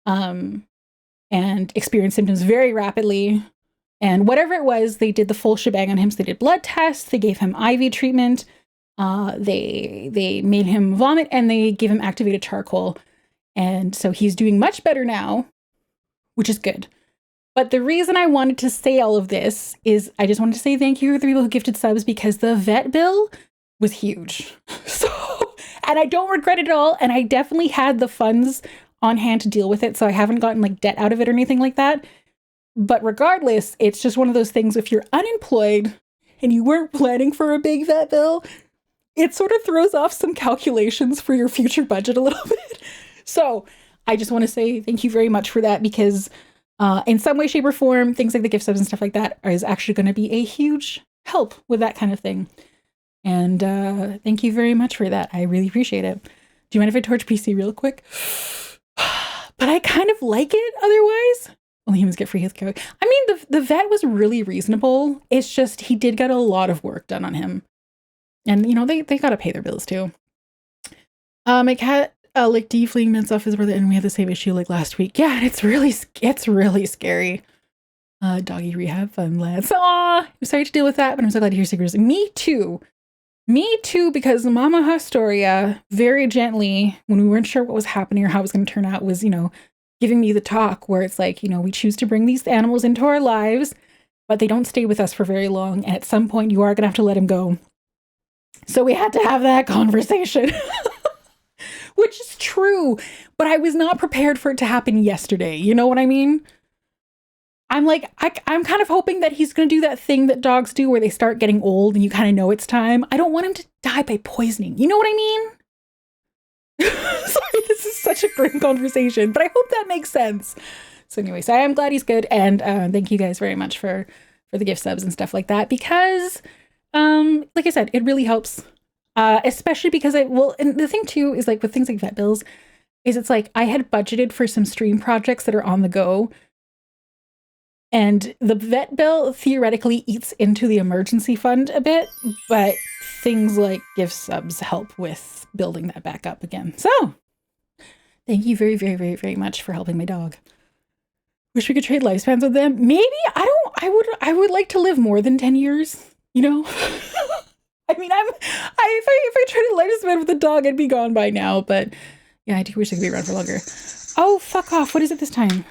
and experienced symptoms very rapidly. And whatever it was, they did the full shebang on him. So they did blood tests, they gave him IV treatment, they made him vomit, and they gave him activated charcoal. And so he's doing much better now, which is good. But the reason I wanted to say all of this is I just wanted to say thank you to the people who gifted subs because the vet bill was huge. So, and I don't regret it at all. And I definitely had the funds on hand to deal with it. So I haven't gotten like debt out of it or anything like that. But regardless, it's just one of those things. If you're unemployed and you weren't planning for a big vet bill, it sort of throws off some calculations for your future budget a little bit. So I just want to say thank you very much for that because in some way, shape, or form, things like the gift subs and stuff like that is actually going to be a huge help with that kind of thing. And thank you very much for that. I really appreciate it. Do you mind if I torch PC real quick? But I kind of like it otherwise. Only humans get free healthcare. I mean, the vet was really reasonable. It's just he did get a lot of work done on him. And, you know, they got to pay their bills too. My cat licked fleeing mints off his brother, and we had the same issue like last week. Yeah, it's really scary. Doggy rehab, fun lads. Aw, I'm sorry to deal with that, but I'm so glad to hear Sigurd's. Me too, because Mama Haustoria, very gently, when we weren't sure what was happening or how it was going to turn out, was, you know, giving me the talk where it's like, you know, we choose to bring these animals into our lives, but they don't stay with us for very long. And at some point you are going to have to let them go. So we had to have that conversation, which is true, but I was not prepared for it to happen yesterday. You know what I mean? I'm like, I'm kind of hoping that he's going to do that thing that dogs do where they start getting old and you kind of know it's time. I don't want him to die by poisoning. You know what I mean? Sorry, this is such a grim conversation, but I hope that makes sense. So anyway, so I am glad he's good. And thank you guys very much for the gift subs and stuff like that, because like I said, it really helps, especially because and the thing too is like with things like vet bills is it's like I had budgeted for some stream projects that are on the go. And the vet bill theoretically eats into the emergency fund a bit, but things like gift subs help with building that back up again. So thank you very, very, very, very much for helping my dog. Wish we could trade lifespans with them. Maybe. I would like to live more than 10 years, you know? I mean, if I traded lifespan with a dog, I'd be gone by now, but yeah, I do wish I could be around for longer. Oh, fuck off. What is it this time?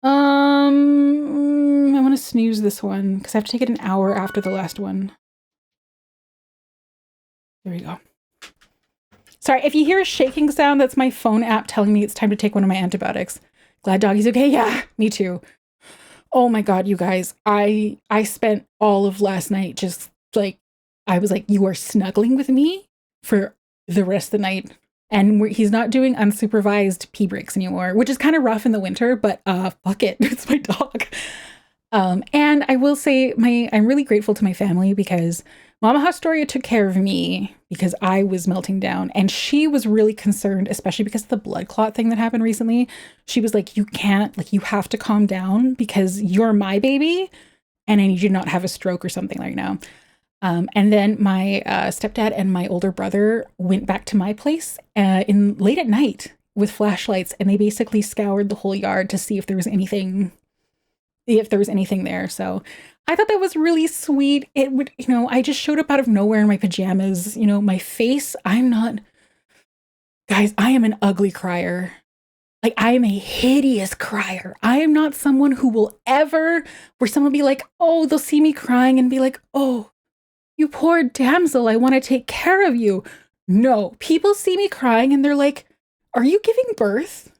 I want to snooze this one because I have to take it an hour after the last one. There we go. Sorry, if you hear a shaking sound, that's my phone app telling me it's time to take one of my antibiotics. Glad doggy's okay. Yeah, me too. Oh my God, you guys. I spent all of last night just like, I was like, you are snuggling with me for the rest of the night. And he's not doing unsupervised pee breaks anymore, which is kind of rough in the winter, but fuck it. It's my dog. And I will say I'm really grateful to my family because Mama Haustoria took care of me because I was melting down. And she was really concerned, especially because of the blood clot thing that happened recently. She was like, you can't, like, you have to calm down because you're my baby and I need you to not have a stroke or something right now. And then my stepdad and my older brother went back to my place in late at night with flashlights, and they basically scoured the whole yard to see if there was anything there. So I thought that was really sweet. It would, I just showed up out of nowhere in my pajamas, my face. Guys, I am an ugly crier. Like, I am a hideous crier. I am not someone who will ever, where someone will be like, oh, they'll see me crying and be like, oh, you poor damsel, I want to take care of you. No, people see me crying and they're like, are you giving birth?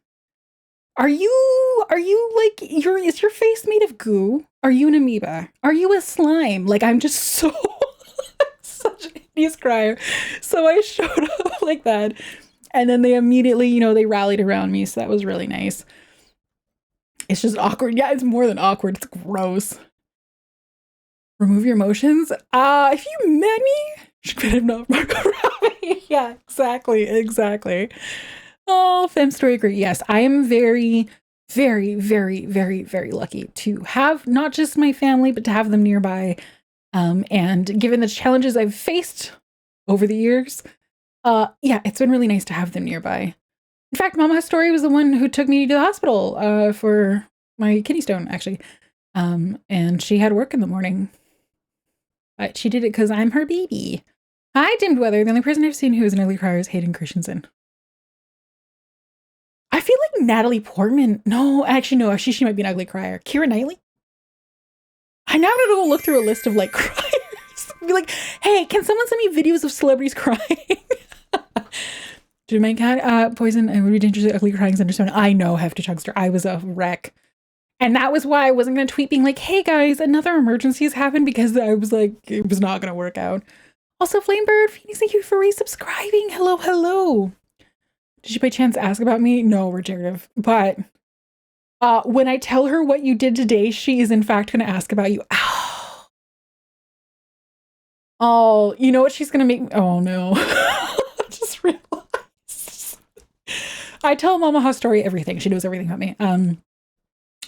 Are you like, is your face made of goo? Are you an amoeba? Are you a slime? Like, I'm just so, such a hideous crier. So I showed up like that. And then they immediately, they rallied around me. So that was really nice. It's just awkward. Yeah, it's more than awkward. It's gross. Remove your emotions? If you met me, you could have not around me. Yeah, exactly. Oh, femme story great. Yes, I am very, very, very, very, very lucky to have not just my family, but to have them nearby. And given the challenges I've faced over the years, yeah, it's been really nice to have them nearby. In fact, Mama Haustoria was the one who took me to the hospital for my kidney stone, actually. And she had work in the morning. But she did it because I'm her baby. Hi, Dimmed Weather. The only person I've seen who is an ugly crier is Hayden Christensen. I feel like Natalie Portman. No, actually, no. Actually, she might be an ugly crier. Keira Knightley? I now have to go look through a list of like criers. Be like, hey, can someone send me videos of celebrities crying? Did my cat poison and would be dangerously ugly crying Understone? I know, Hefty Chugster. I was a wreck. And that was why I wasn't going to tweet being like, hey guys, another emergency has happened, because I was like, it was not going to work out. Also, Flamebird, Phoenix, thank you for resubscribing. Hello. Did you by chance ask about me? No, regenerative. But when I tell her what you did today, she is in fact going to ask about you. Ow. Oh, you know what she's going to make me? Oh no. I just realized. I tell Mama Haustoria everything. She knows everything about me.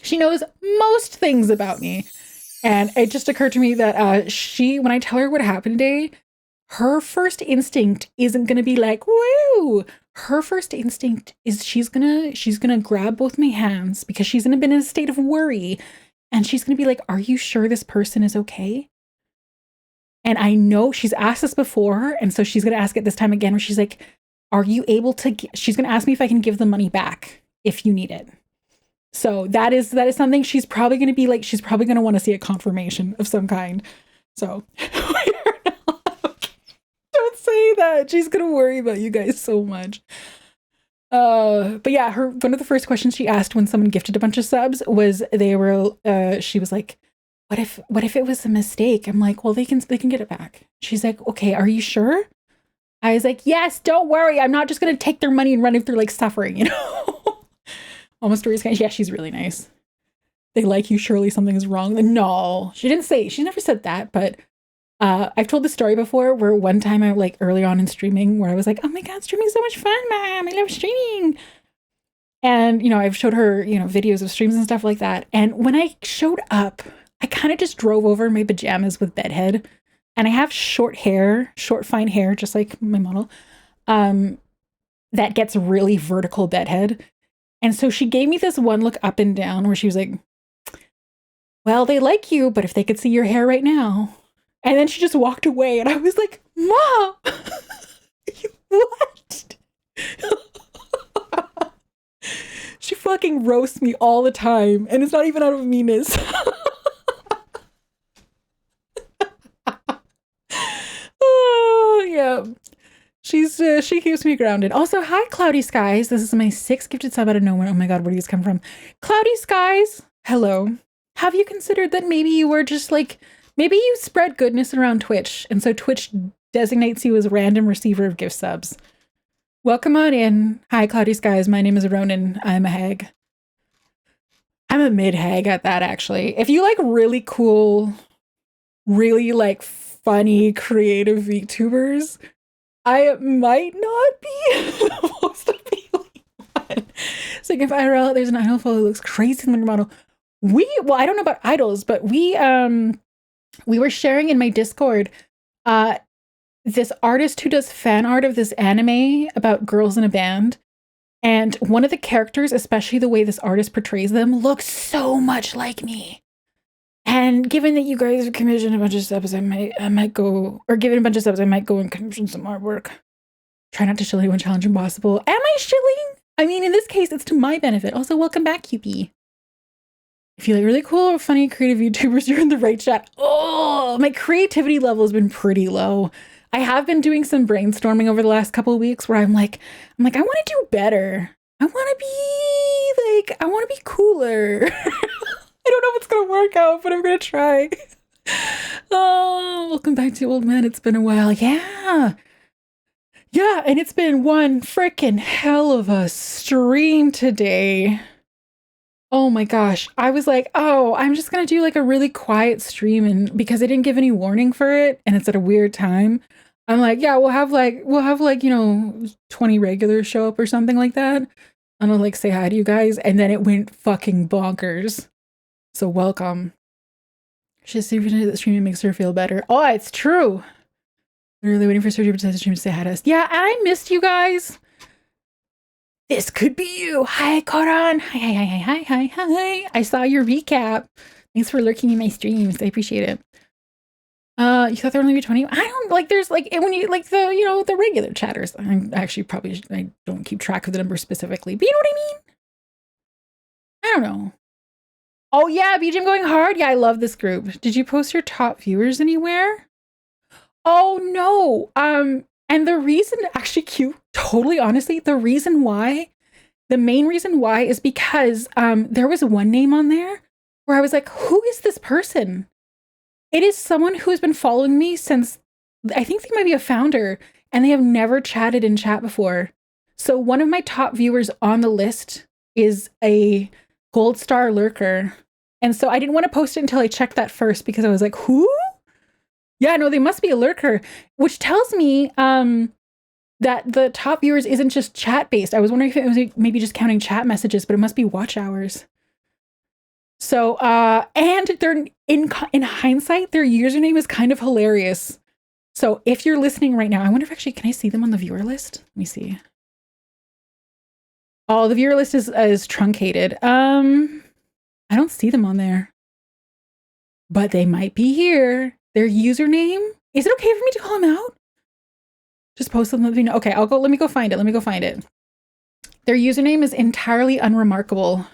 She knows most things about me. And it just occurred to me that when I tell her what happened today, her first instinct isn't going to be like, woo. Her first instinct is she's gonna grab both my hands because she's been in a state of worry. And she's going to be like, are you sure this person is okay? And I know she's asked this before. And so she's going to ask it this time again, where she's like, are you able to, she's going to ask me if I can give the money back if you need it. So that is something she's probably going to be like, she's probably going to want to see a confirmation of some kind. So don't say that. She's going to worry about you guys so much. But yeah, one of the first questions she asked when someone gifted a bunch of subs was she was like, what if it was a mistake? I'm like, well, they can get it back. She's like, okay, are you sure? I was like, yes, don't worry. I'm not just going to take their money and run it through like suffering, you know? Almost stories. Yeah, she's really nice. They like you. Surely something is wrong. No, she never said that. But I've told this story before where one time I like early on in streaming where I was like, oh my God, streaming is so much fun, ma'am. I love streaming. And, I've showed her, videos of streams and stuff like that. And when I showed up, I kind of just drove over in my pajamas with bedhead. And I have short, fine hair, just like my model, that gets really vertical bedhead. And so she gave me this one look up and down where she was like, well, they like you, but if they could see your hair right now. And then she just walked away. And I was like, Mom, what? She fucking roasts me all the time. And it's not even out of meanness. Oh, yeah. She keeps me grounded. Also, hi, Cloudy Skies. This is my 6th gifted sub out of nowhere. Oh my god, where do these come from? Cloudy Skies, hello. Have you considered that maybe you were just like, maybe you spread goodness around Twitch, and so Twitch designates you as a random receiver of gift subs? Welcome on in. Hi, Cloudy Skies. My name is Ronenn. I'm a hag. I'm a mid-hag at that, actually. If you like really cool, really like funny, creative VTubers, I might not be the most appealing one. It's like if IRL, there's an idol who looks crazy in the model. Well, I don't know about idols, but we were sharing in my Discord this artist who does fan art of this anime about girls in a band. And one of the characters, especially the way this artist portrays them, looks so much like me. And given that you guys have commissioned a bunch of subs, I might go, or given a bunch of subs, I might go and commission some artwork. Try not to shill anyone, challenge impossible. Am I shilling? I mean, in this case, it's to my benefit. Also, welcome back, QP. If you like really cool or funny creative YouTubers, you're in the right chat. Oh, my creativity level has been pretty low. I have been doing some brainstorming over the last couple of weeks where I'm like, I want to do better. I want to be cooler. I don't know if it's going to work out, but I'm going to try. Oh, welcome back to Old Man. It's been a while. Yeah. Yeah, and it's been one freaking hell of a stream today. Oh my gosh. I was like, oh, I'm just going to do like a really quiet stream, and because I didn't give any warning for it and it's at a weird time, I'm like, yeah, we'll have like, 20 regulars show up or something like that. And I'll like say hi to you guys. And then it went fucking bonkers. So welcome. She's even that streaming makes her feel better. Oh, it's true. Literally waiting for Sergio to stream to say hi to us. Yeah, I missed you guys. This could be you. Hi, Koran. Hi. I saw your recap. Thanks for lurking in my streams. I appreciate it. You thought there would only be 20? I don't like, there's like, when you like the regular chatters. I'm actually I don't keep track of the number specifically, but you know what I mean? I don't know. Oh yeah, BGM going hard. Yeah, I love this group. Did you post your top viewers anywhere? Oh no. And the reason, actually cute, totally honestly, the main reason why is because there was one name on there where I was like, who is this person? It is someone who has been following me since, I think they might be a founder, and they have never chatted in chat before. So one of my top viewers on the list is a gold star lurker. And so I didn't want to post it until I checked that first, because I was like, who? Yeah, no, they must be a lurker, which tells me that the top viewers isn't just chat based. I was wondering if it was maybe just counting chat messages, but it must be watch hours. So, and they're in hindsight, their username is kind of hilarious. So if you're listening right now, I wonder if actually, can I see them on the viewer list? Let me see. Oh, the viewer list is truncated. I don't see them on there, but they might be here. Their username, is it okay for me to call them out? Just post them, let me know. Okay, let me go find it. Their username is entirely unremarkable,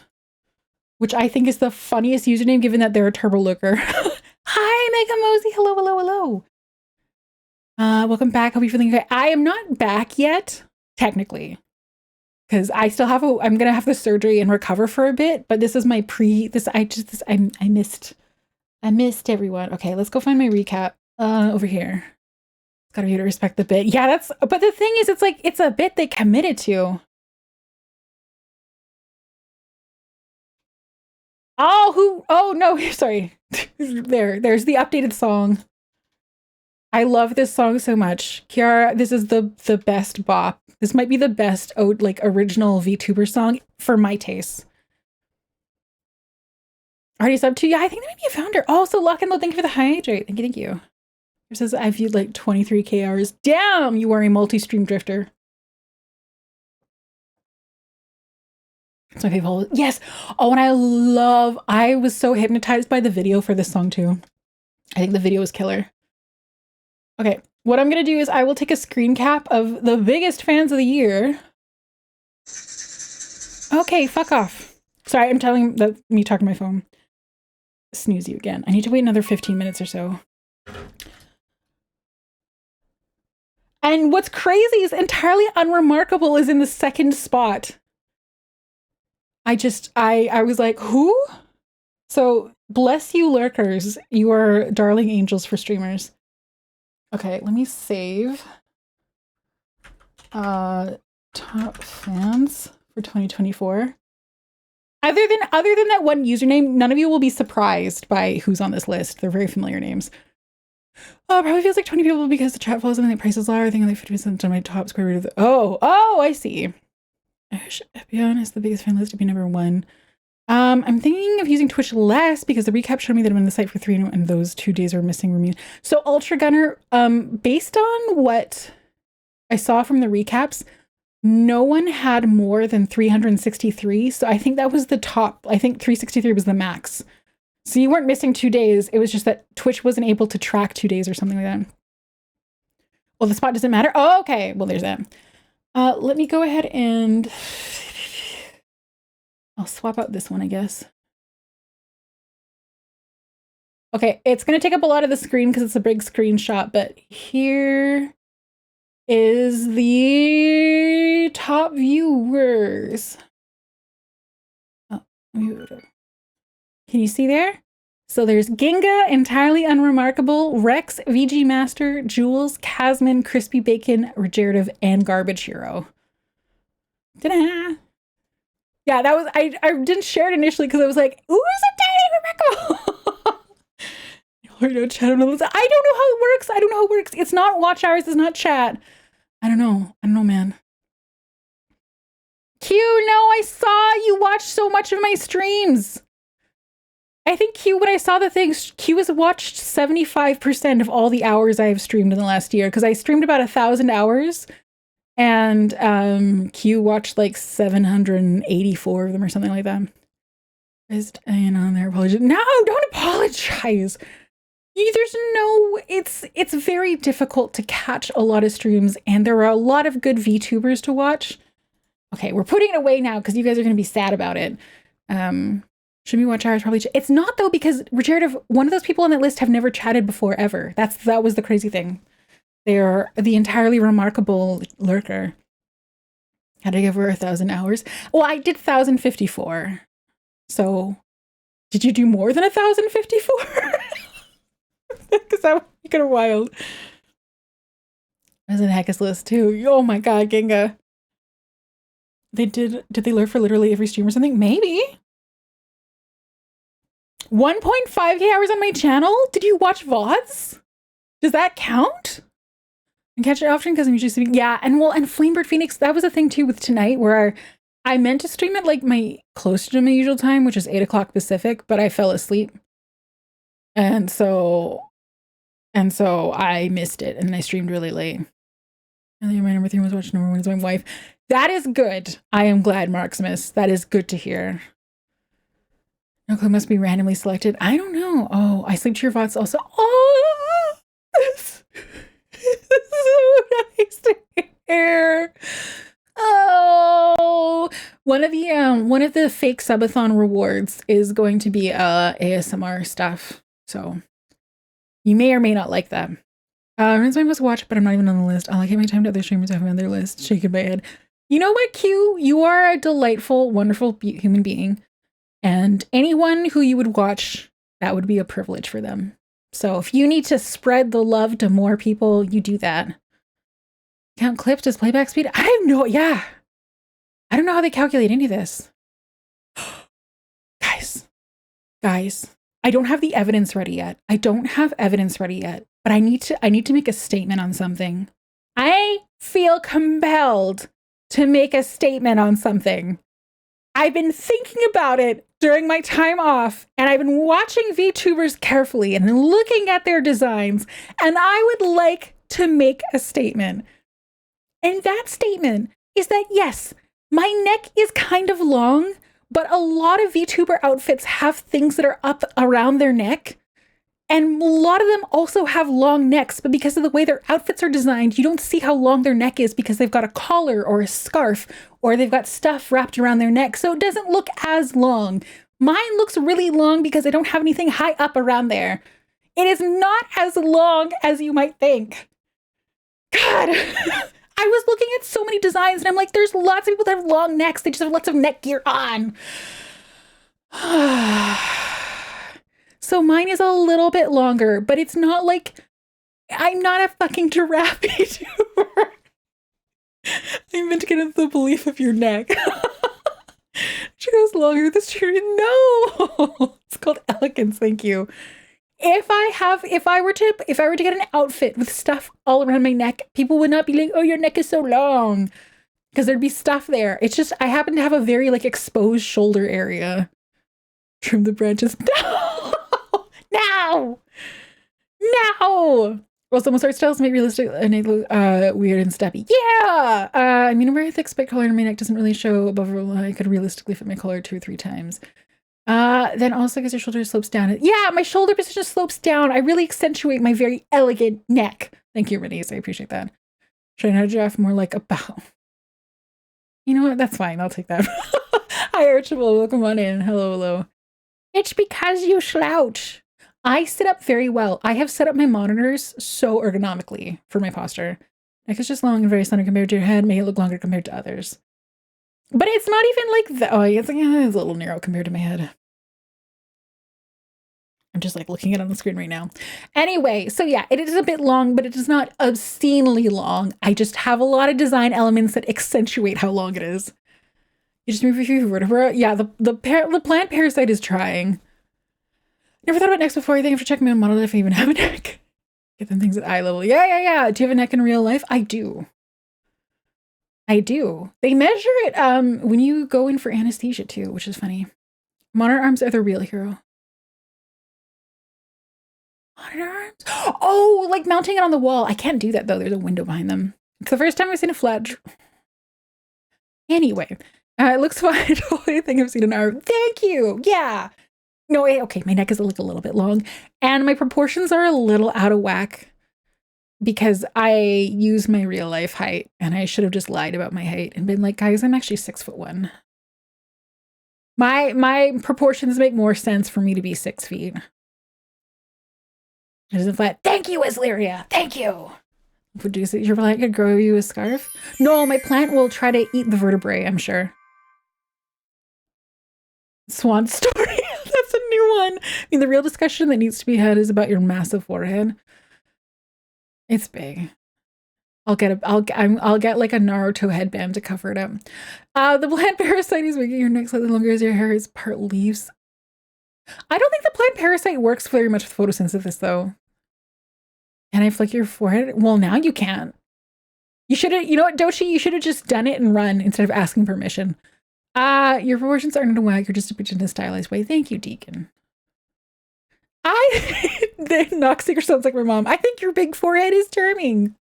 which I think is the funniest username given that they're a turbo looker. Hi, Mega Mosey. Hello. Welcome back. Hope you're feeling okay. I am not back yet, technically, because I still have I'm gonna have the surgery and recover for a bit. But this is my I missed everyone. Okay, let's go find my recap over here. Gotta be able to respect the bit. Yeah, but the thing is, it's like, it's a bit they committed to. Oh no, sorry. There's the updated song. I love this song so much. Kiara, this is the best bop. This might be the best like original VTuber song for my taste. Already sub to? Yeah, I think they might be a founder. Oh, so Lock and Load, thank you for the hydrate. Thank you. It says I viewed like 23k hours. Damn, you are a multi-stream drifter. It's my favorite. Yes. Oh, and I was so hypnotized by the video for this song too. I think the video is killer. Okay, what I'm gonna do is I will take a screen cap of the biggest fans of the year. Okay, fuck off. Sorry, I'm telling me talking to my phone. Snooze you again. I need to wait another 15 minutes or so. And what's crazy is entirely unremarkable is in the second spot. I was like, who? So bless you, lurkers. You are darling angels for streamers. Okay, let me save. Top fans for 2024. Other than that one username, none of you will be surprised by who's on this list. They're very familiar names. Oh, it probably feels like 20 people because the chat follows and the prices are. I think like 50% on my top square root of the. Oh, I see. Epion is the biggest fan list to be number one. I'm thinking of using Twitch less because the recap showed me that I'm on the site for 3 and those 2 days are missing from me. So Ultra Gunner, based on what I saw from the recaps, no one had more than 363. So I think that was the top. I think 363 was the max. So you weren't missing 2 days. It was just that Twitch wasn't able to track 2 days or something like that. Well, the spot doesn't matter. Oh, okay. Well, there's that. Let me go ahead and I'll swap out this one, I guess. Okay, it's going to take up a lot of the screen because it's a big screenshot, but here is the top viewers. Oh, can you see there? So there's Ginga, entirely unremarkable, Rex, VG Master, Jules, Casman, Crispy Bacon, Regenerative, and Garbage Hero. Ta-da! Yeah, that was, I didn't share it initially because I was like, ooh, is it Daddy Rebecca? I don't know how it works. I don't know how it works. It's not watch hours, it's not chat. I don't know, man. Q, no, I saw you watch so much of my streams. I think Q, when I saw the things, Q has watched 75% of all the hours I have streamed in the last year because I streamed about 1,000 hours and Q watched like 784 of them or something like that. Is on there apologize? No, don't apologize. There's no, it's very difficult to catch a lot of streams and there are a lot of good VTubers to watch. Okay, we're putting it away now because you guys are going to be sad about it. Should we watch hours? Probably. It's not though because Regenerative, one of those people on that list have never chatted before ever. That was the crazy thing. They are the entirely remarkable lurker. Had to give her 1,000 hours. Well, I did 1,054. So, did you do more than 1,054? Because that would be kind of wild. There's a Heckus list too. Oh my god, Ginga. Did they lurk for literally every stream or something? Maybe. 1.5k hours on my channel? Did you watch VODs? Does that count? I catch it often because I'm usually sleeping. Yeah, and Flamebird Phoenix, that was a thing too with tonight where I meant to stream at like closer to my usual time, which is 8 o'clock Pacific, but I fell asleep. And so I missed it and I streamed really late. And my number 3 was watching number 1 is my wife. That is good. I am glad, Marksmith. That is good to hear. No clue, must be randomly selected. I don't know. Oh, I sleep to your VODs also. Oh, this is so nice to hear. Oh, one of the fake subathon rewards is going to be ASMR stuff. So you may or may not like that. It's my must watch, but I'm not even on the list. I'll allocate my time to other streamers who have on their list. Shaking my head. You know what, Q? You are a delightful, wonderful human being. And anyone who you would watch, that would be a privilege for them. So if you need to spread the love to more people, you do that. Count clips, does playback speed? I have no, yeah. I don't know how they calculate any of this. Guys, I don't have the evidence ready yet. But I need to make a statement on something. I feel compelled to make a statement on something. I've been thinking about it during my time off, and I've been watching VTubers carefully and looking at their designs, and I would like to make a statement. And that statement is that, yes, my neck is kind of long, but a lot of VTuber outfits have things that are up around their neck. And a lot of them also have long necks, but because of the way their outfits are designed, you don't see how long their neck is because they've got a collar or a scarf or they've got stuff wrapped around their neck. So it doesn't look as long. Mine looks really long because I don't have anything high up around there. It is not as long as you might think. God. I was looking at so many designs and I'm like, there's lots of people that have long necks. They just have lots of neck gear on. So mine is a little bit longer, but it's not like I'm not a fucking giraffe vtuber. I meant to get into the belief of your neck. She goes longer this tree. No, it's called elegance. Thank you. If I were to get an outfit with stuff all around my neck, people would not be like, "Oh, your neck is so long," because there'd be stuff there. It's just I happen to have a very like exposed shoulder area. Trim the branches. No, no. Well, some art styles make realistic and they look weird and steppy. Yeah. I mean, a very thick spike collar in my neck doesn't really show above. I could realistically fit my collar 2 or 3 times. Then also because your shoulder slopes down. Yeah, my shoulder position slopes down. I really accentuate my very elegant neck. Thank you, Renee. I appreciate that. Trying to draft more like a bow. You know what? That's fine. I'll take that. Hi, Archibald. Welcome on in. Hello, hello. It's because you slouch. I sit up very well. I have set up my monitors so ergonomically for my posture. Neck is just long and very slender compared to your head, make it look longer compared to others. But it's not even like that. Oh, it's like it's a little narrow compared to my head. I'm just like looking at it on the screen right now. Anyway, so yeah, it is a bit long, but it is not obscenely long. I just have a lot of design elements that accentuate how long it is. You just move your few vertebra. Yeah, the plant parasite is trying. Never thought about necks before. I think I have to check my own model if I even have a neck. Get them things at eye level. Yeah. Do you have a neck in real life? I do. They measure it when you go in for anesthesia too, which is funny. Monitor arms are the real hero. Monitor arms? Oh, like mounting it on the wall. I can't do that though. There's a window behind them. It's the first time I've seen a flat. Anyway, it looks fine. I think I've seen an arm. Thank you. Yeah. No, okay, my neck is like a little bit long and my proportions are a little out of whack because I use my real life height and I should have just lied about my height and been like, guys, I'm actually 6'1". My proportions make more sense for me to be 6 feet. It isn't flat. Thank you, Isleria. Thank you. Produce it. Your plant could grow you a scarf? No, my plant will try to eat the vertebrae, I'm sure. Swan story. That's a new one. I mean, the real discussion that needs to be had is about your massive forehead. It's big. I'll get like a Naruto headband to cover it up. The plant parasite is making your neck slightly longer as your hair is part leaves. I don't think the plant parasite works very much with photosynthesis though. Can I flick your forehead? Well, now you can't. You should have, you know what, Dochi, you should have just done it and run instead of asking permission. Your proportions aren't in a wag, you're just depicted in a stylized way. Thank you, Deacon. The Noxier sounds like my mom. I think your big forehead is charming.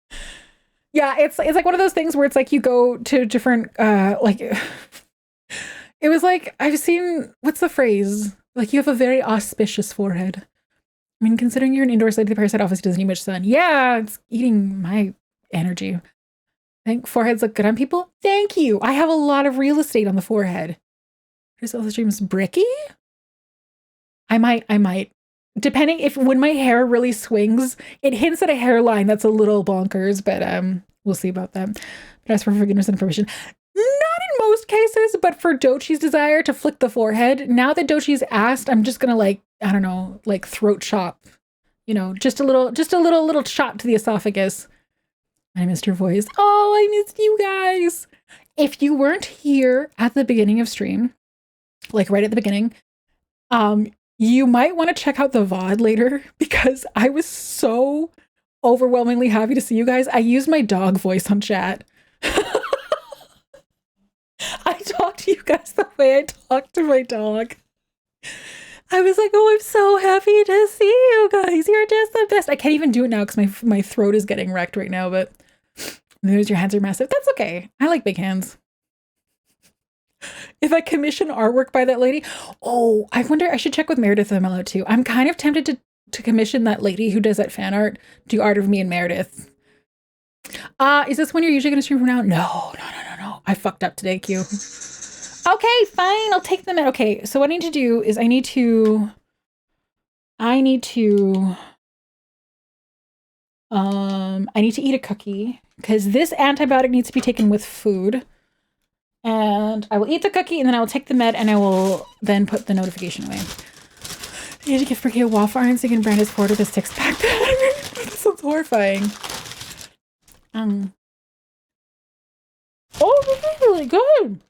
Yeah, it's like one of those things where it's like you go to different like it was like I've seen, what's the phrase? Like you have a very auspicious forehead. I mean, considering you're an indoor site, the parasite obviously doesn't need much sun. Yeah, it's eating my energy. I think foreheads look good on people. Thank you. I have a lot of real estate on the forehead. Chris the stream's bricky. I might. Depending if when my hair really swings, it hints at a hairline that's a little bonkers, but we'll see about that. But as for forgiveness and permission, not in most cases, but for Dochi's desire to flick the forehead, now that Dochi's asked, I'm just gonna like, I don't know, like throat chop, you know, just a little chop to the esophagus. I missed your voice. Oh, I missed you guys. If you weren't here at the beginning of stream, like right at the beginning, you might want to check out the VOD later because I was so overwhelmingly happy to see you guys. I used my dog voice on chat. I talked to you guys the way I talk to my dog. I was like, oh, I'm so happy to see you guys. You're just the best. I can't even do it now because my throat is getting wrecked right now, but there's your hands are massive. That's okay. I like big hands. If I commission artwork by that lady, oh, I wonder, I should check with Meredith Mello too. I'm kind of tempted to commission that lady who does that fan art, do art of me and Meredith. Is this when you're usually going to stream from now? No. I fucked up today, Q. Okay, fine. I'll take them in. Okay, so what I need to do is I need to I need to eat a cookie because this antibiotic needs to be taken with food. And I will eat the cookie and then I will take the med and I will then put the notification away. I need to give Ricky a waffle iron so he can brand his Ford with a 6-pack pattern. This sounds horrifying. Oh, this is really good.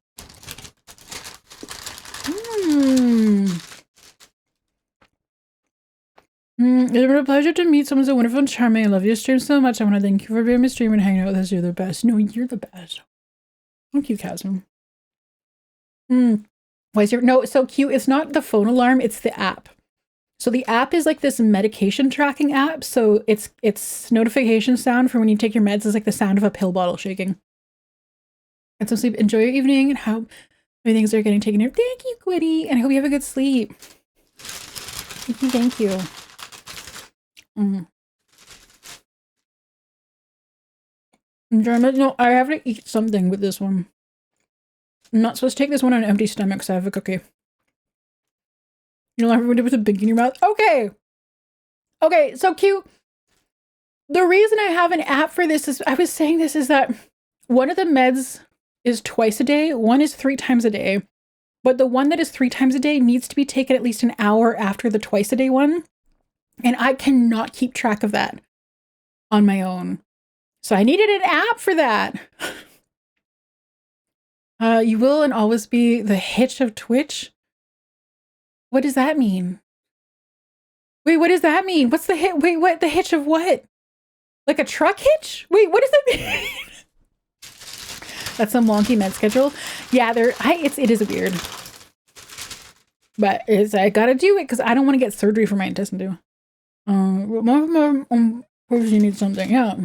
It's been a pleasure to meet someone so wonderful and charming. I love your stream so much. I want to thank you for being my stream and hanging out with us. You're the best. No, you're the best. Thank you, Chasm. Why is your no so cute? It's not the phone alarm, it's the app. So the app is like this medication tracking app. So it's notification sound for when you take your meds is like the sound of a pill bottle shaking. Get some sleep. Enjoy your evening and how things are getting taken care of. Thank you, Quiddy, and I hope you have a good sleep. Thank you. No, I have to eat something with this one. I'm not supposed to take this one on an empty stomach because I have a cookie. You don't have everybody with a big in your mouth? Okay. Okay, so cute. The reason I have an app for this is, I was saying this, is that one of the meds is twice a day, one is 3 times a day. But the one that is 3 times a day needs to be taken at least an hour after the twice a day one. And I cannot keep track of that on my own. So I needed an app for that. You will and always be the hitch of Twitch. What does that mean? Wait, what does that mean? What's the hit? Wait, what? The hitch of what? Like a truck hitch? Wait, what does that mean? That's some wonky med schedule. Yeah, it is weird. But I gotta do it because I don't want to get surgery for my intestine too. You need something, yeah.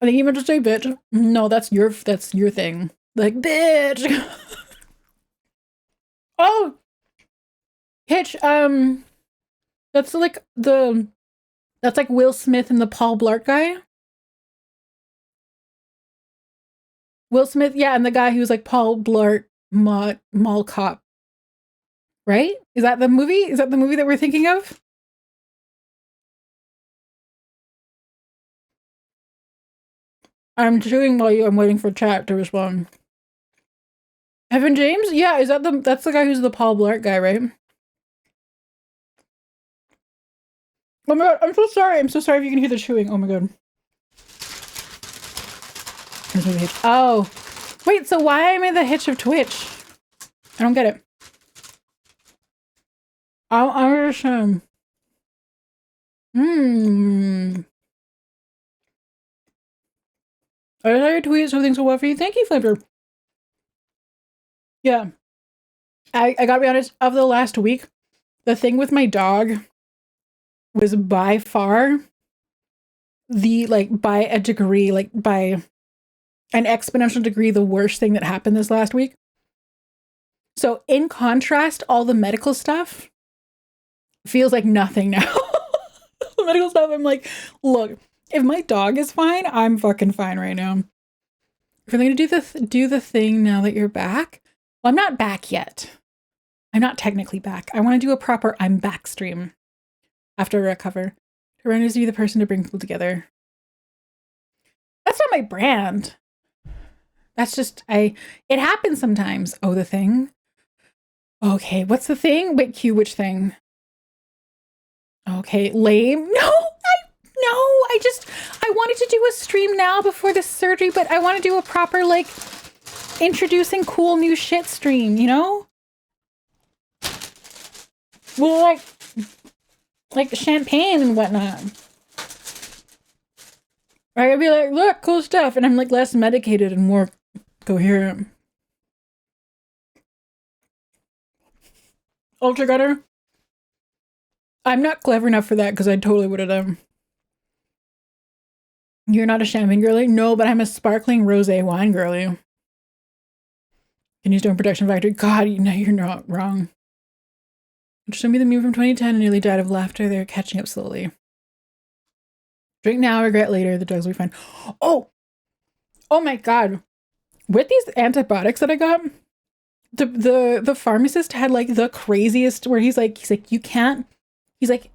I think you meant to say bitch. No, that's your thing. Like, bitch. Oh! Hitch, that's like Will Smith and the Paul Blart guy. Will Smith, yeah, and the guy who's like Paul Blart Mall Cop. Right? Is that the movie? Is that the movie that we're thinking of? I'm chewing while I'm waiting for chat to respond. Evan James? Yeah, that's the guy who's the Paul Blart guy, right? Oh my god, I'm so sorry. I'm so sorry if you can hear the chewing. Oh my god. Oh. Wait, so why am I the hitch of Twitch? I don't get it. I'll understand. I saw your tweet, so things will well for you. Thank you, Flipper. Yeah. I gotta be honest, of the last week, the thing with my dog was by far by a degree, like by an exponential degree, the worst thing that happened this last week. So in contrast, all the medical stuff feels like nothing now. The medical stuff, I'm like, look, if my dog is fine, I'm fucking fine right now. If you're going to do the thing now that you're back, well, I'm not back yet. I'm not technically back. I want to do a proper I'm back stream after I recover. Ronenn is to be the person to bring people together. That's not my brand. That's just, it happens sometimes. Oh, the thing. Okay, what's the thing? Wait, Q, which thing? Okay, lame. No, I wanted to do a stream now before the surgery, but I want to do a proper, like, introducing cool new shit stream, you know? Well, like champagne and whatnot. I'd be like, look, cool stuff, and I'm like less medicated and more coherent. Ultra gutter. I'm not clever enough for that because I totally would have done. You're not a champagne girly? No, but I'm a sparkling rosé wine girly. Can you stone production factory? God, no, you're not wrong. Show me the meme from 2010 and nearly died of laughter. They're catching up slowly. Drink now, regret later. The drugs will be fine. Oh my god. With these antibiotics that I got, the pharmacist had like the craziest where he's like, you can't, he's like,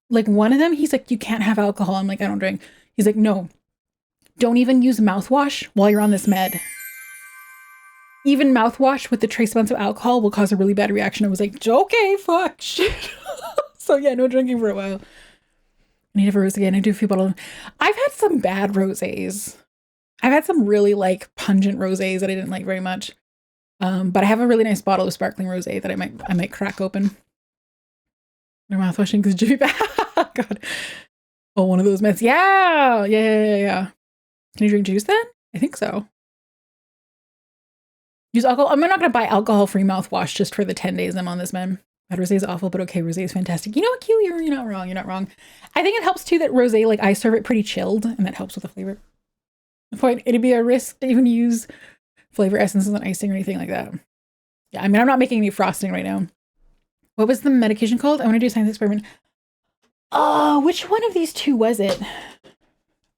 like one of them, he's like, you can't have alcohol. I'm like, I don't drink. He's like, no, don't even use mouthwash while you're on this med. Even mouthwash with the trace amounts of alcohol will cause a really bad reaction. I was like, okay, fuck, shit. So yeah, no drinking for a while. I need to have a rose again. I do a few bottles. I've had some bad rosés. I've had some really like pungent rosés that I didn't like very much. But I have a really nice bottle of sparkling rosé that I might crack open. No mouthwashing because Jimmy bad. God. Oh, one of those meds. Yeah. Can you drink juice then? I think so. Use alcohol. I'm not going to buy alcohol-free mouthwash just for the 10 days I'm on this, man. Bad rosé is awful, but okay, rosé is fantastic. You know what, Q? You're not wrong. You're not wrong. I think it helps too that rosé, like I serve it pretty chilled, and that helps with the flavor. The point, it'd be a risk to even use flavor essences and icing or anything like that. Yeah, I mean, I'm not making any frosting right now. What was the medication called? I want to do a science experiment. Which one of these two was it?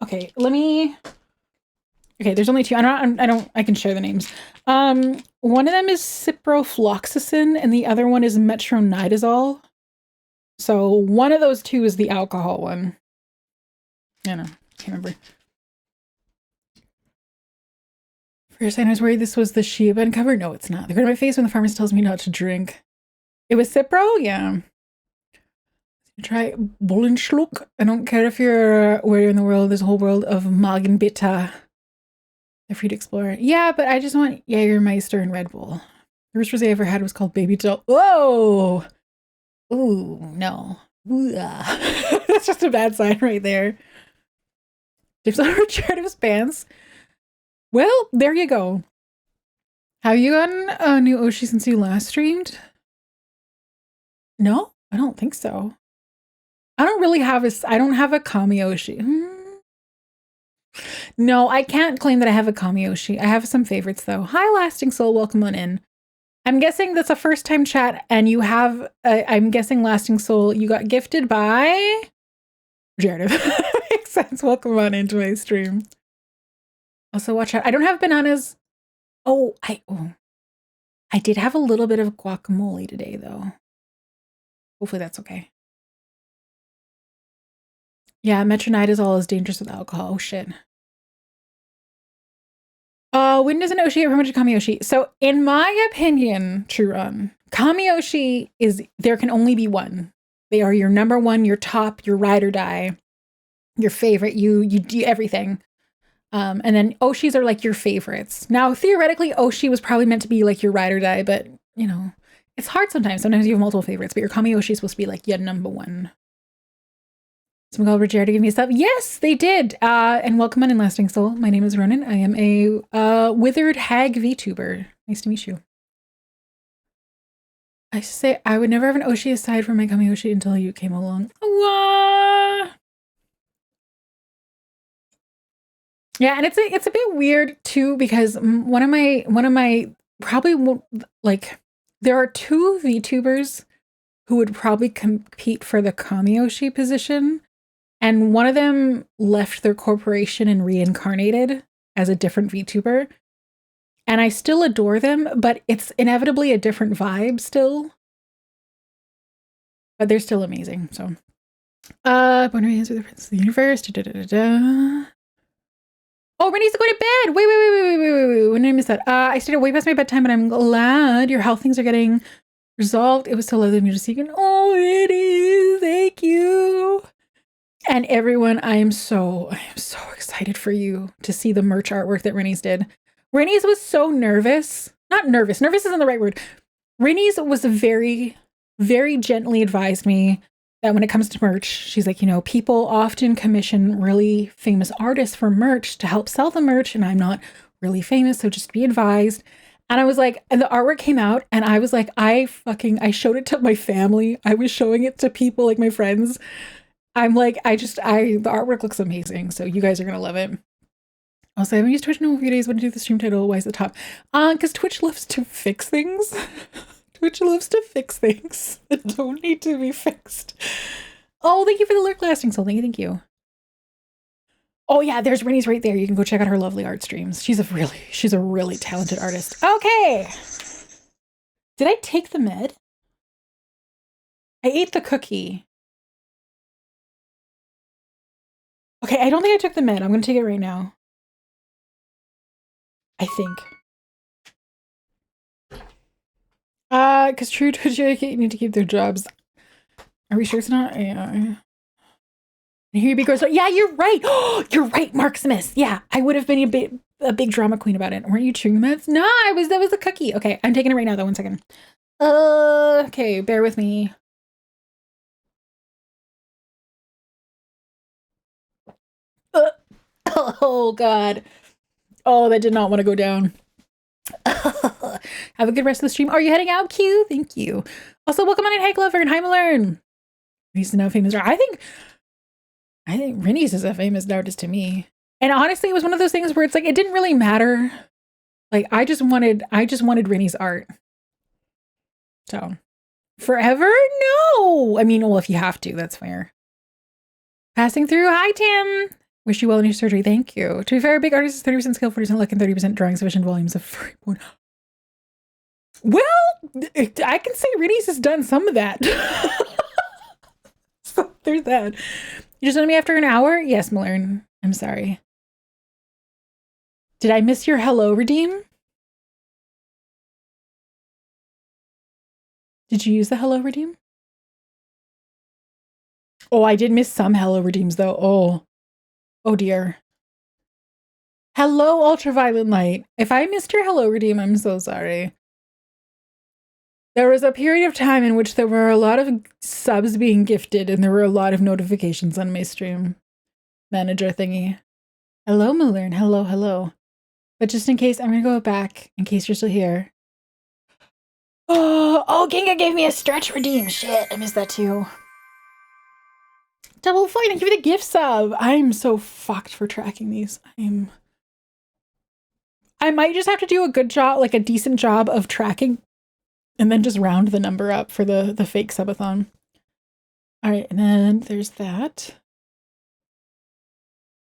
Okay, okay, there's only two. I can share the names. One of them is ciprofloxacin and the other one is metronidazole. So one of those two is the alcohol one. I don't know, can't remember. First, I was worried this was the Shea Bun cover. No, it's not. They go to my face when the pharmacist tells me not to drink. It was Cipro? Yeah. Try Bullenschluck. I don't care if you're where in the world. There's a whole world of Magenbitter. They're free to explore. Yeah, but I just want Jägermeister and Red Bull. The first rosé I ever had was called Baby Doll. Whoa! Ooh, no. Ooh, that's just a bad sign right there. Dips on Richard's pants. Well, there you go. Have you gotten a new Oshi since you last streamed? No, I don't think so. I don't have a Kami Oshi. No, I can't claim that I have a Kami Oshi. I have some favorites though. Hi, Lasting Soul. Welcome on in. I'm guessing that's a first time chat and you have, I'm guessing Lasting Soul, you got gifted by Jared. Makes sense. Welcome on into my stream. Also watch out. I don't have bananas. I did have a little bit of guacamole today though. Hopefully that's okay. Yeah, metronidazole is dangerous with alcohol. Oh shit. When does an Oshi get promoted to Kami Oshi? So in my opinion, True Kami Oshi is, there can only be one. They are your number one, your top, your ride or die, your favorite, you do everything. And then Oshis are like your favorites. Now, theoretically, Oshi was probably meant to be like your ride or die, but you know, it's hard sometimes. Sometimes you have multiple favorites, but your Kami Oshi is supposed to be like your number one. Someone called Roger to give me a sub. Yes, they did. And welcome on in Lasting Soul. My name is Ronenn. I am a withered hag VTuber. Nice to meet you. I say I would never have an Oshi aside from my Kami Oshi until you came along. Yeah, and it's a bit weird too because one of my probably like there are two VTubers who would probably compete for the Kami Oshi position. And one of them left their corporation and reincarnated as a different VTuber. And I still adore them, but it's inevitably a different vibe still. But they're still amazing, so. Born and raised with the Prince of the Universe. Oh, Rennie's going to bed! Wait. When did I miss that? I stayed way past my bedtime, but I'm glad your health things are getting resolved. It was so lovely of you to see you. Oh, it is! Thank you! And everyone, I am so excited for you to see the merch artwork that Rennie's did. Rennie's was so nervous. Not nervous. Nervous isn't the right word. Rennie's was very, very gently advised me that when it comes to merch, she's like, you know, people often commission really famous artists for merch to help sell the merch. And I'm not really famous, so just be advised. And I was like, and the artwork came out and I was like, I showed it to my family. I was showing it to people like my friends. I'm like, the artwork looks amazing. So you guys are going to love it. Also, I haven't used Twitch in a few days. What to do with the stream title? Why is it top? Because Twitch loves to fix things. Twitch loves to fix things that don't need to be fixed. Oh, thank you for the lurk Lasting Soul. Thank you. Oh yeah, there's Rennie's right there. You can go check out her lovely art streams. She's a really talented artist. Okay. Did I take the med? I ate the cookie. Okay, I don't think I took the med. I'm gonna take it right now. I think. Because true to you need to keep their jobs. Are we sure it's not? Yeah. Here you be gross. Yeah, you're right. Oh, you're right, Mark Smith. Yeah, I would have been a big drama queen about it. Weren't you chewing the meds? No, that was a cookie. Okay, I'm taking it right now though. 1 second. Okay, bear with me. Oh God. Oh, that did not want to go down. Have a good rest of the stream. Are you heading out, Q? Thank you. Also, welcome on in, hey Glover and hi Malern. He's now famous. I think Rennie's is a famous artist to me. And honestly, it was one of those things where it's like it didn't really matter. Like I just wanted Rennie's art. So forever? No. I mean, well, if you have to, that's fair. Passing through. Hi, Tim. Wish you well in your surgery. Thank you. To be fair, big artist is 30% skill, 40% luck, and 30% drawing sufficient volumes of free porn. Well, I can say Rennie's has done some of that. So there's that. You just met me after an hour? Yes, Malern. I'm sorry. Did I miss your hello redeem? Did you use the hello redeem? Oh, I did miss some hello redeems though. Oh dear. Hello, ultraviolet light. If I missed your hello redeem, I'm so sorry. There was a period of time in which there were a lot of subs being gifted and there were a lot of notifications on my stream manager thingy. Hello, Malern. Hello. But just in case, I'm going to go back in case you're still here. Oh, Ginga gave me a stretch redeem. Shit, I missed that too. Double fine, thank you for the gift sub. I'm so fucked for tracking these. I might just have to do a good job, like a decent job of tracking and then just round the number up for the fake subathon. All right, and then there's that.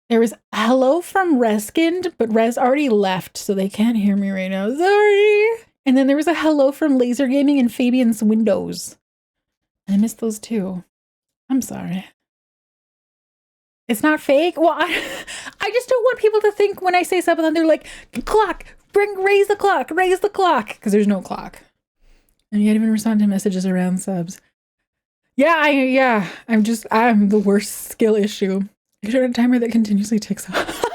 There was hello from Reskind, but Res already left, so they can't hear me right now. Sorry. And then there was a hello from Laser Gaming and Fabian's Windows. I missed those too. I'm sorry. It's not fake? Well, I just don't want people to think when I say subathon, they're like, clock, raise the clock, because there's no clock. And you can't even respond to messages around subs. Yeah, I'm the worst skill issue. I should have a timer that continuously ticks off.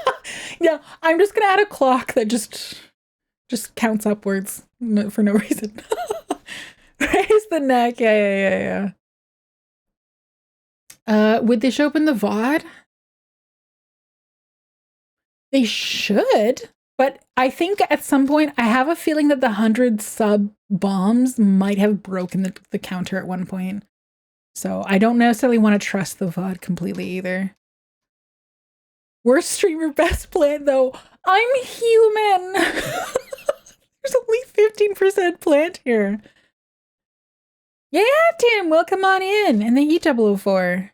Yeah, I'm just gonna add a clock that just counts upwards for no reason. Raise the neck. Yeah. Would they show up in the VOD? They should, but I think at some point I have a feeling that the 100 sub bombs might have broken the counter at one point. So I don't necessarily want to trust the VOD completely either. Worst streamer, best plant though. I'm human. There's only 15% plant here. Yeah, Tim, welcome on in. And the E004.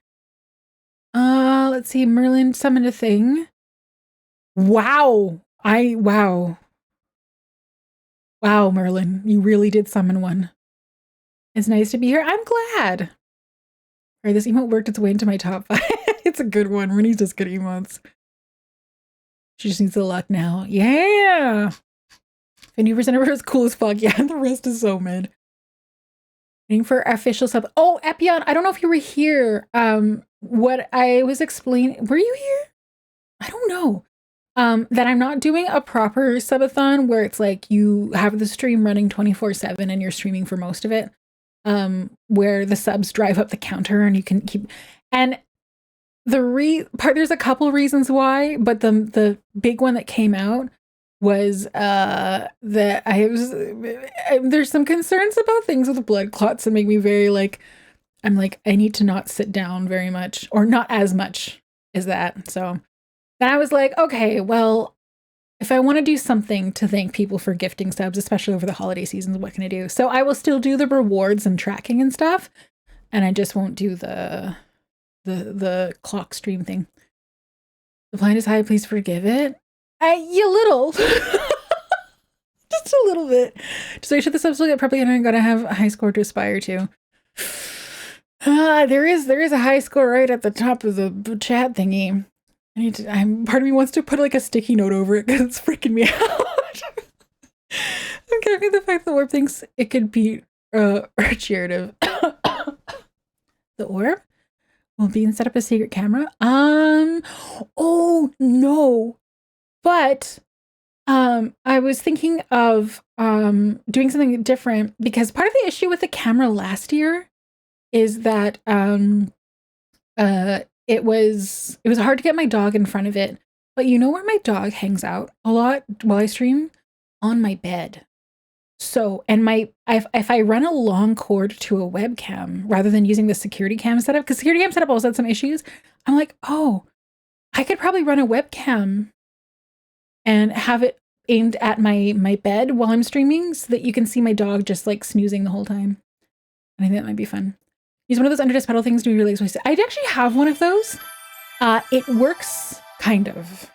Let's see. Merlin summoned a thing. Wow. Wow, Merlin. You really did summon one. It's nice to be here. I'm glad. All right, this emote worked its way into my top 5. It's a good one. Rennie's just good emotes. She just needs the luck now. Yeah. 50% of her is cool as fuck. Yeah, and the rest is so mid. Waiting for official sub. Oh, Epion, I don't know if you were here. What I was explaining, were you here? I don't know. That I'm not doing a proper subathon where it's like you have the stream running 24/7 and you're streaming for most of it. Where the subs drive up the counter and you can keep, and there's a couple reasons why, but the big one that came out was that there's some concerns about things with blood clots that make me very I'm like, I need to not sit down very much, or not as much as that. So then I was like, okay, well, if I want to do something to thank people for gifting subs, especially over the holiday seasons, what can I do? So I will still do the rewards and tracking and stuff, and I just won't do the clock stream thing. The blind is high, please forgive it. You little. Just a little bit. Just wait till the subs will get properly and I'm gonna have a high score to aspire to. There is a high score right at the top of the chat thingy. Part of me wants to put like a sticky note over it because it's freaking me out. I'm getting the fact the orb thinks it could be regenerative. The orb will be and set up a secret camera. Oh no. But I was thinking of doing something different because part of the issue with the camera last year is that it was hard to get my dog in front of it. But you know where my dog hangs out a lot while I stream? On my bed. So, and if I run a long cord to a webcam rather than using the security cam setup, because security cam setup also had some issues, I'm like, oh, I could probably run a webcam and have it aimed at my bed while I'm streaming so that you can see my dog just like snoozing the whole time. And I think that might be fun. Use one of those under desk pedal things to release. I actually have one of those. It works kind of.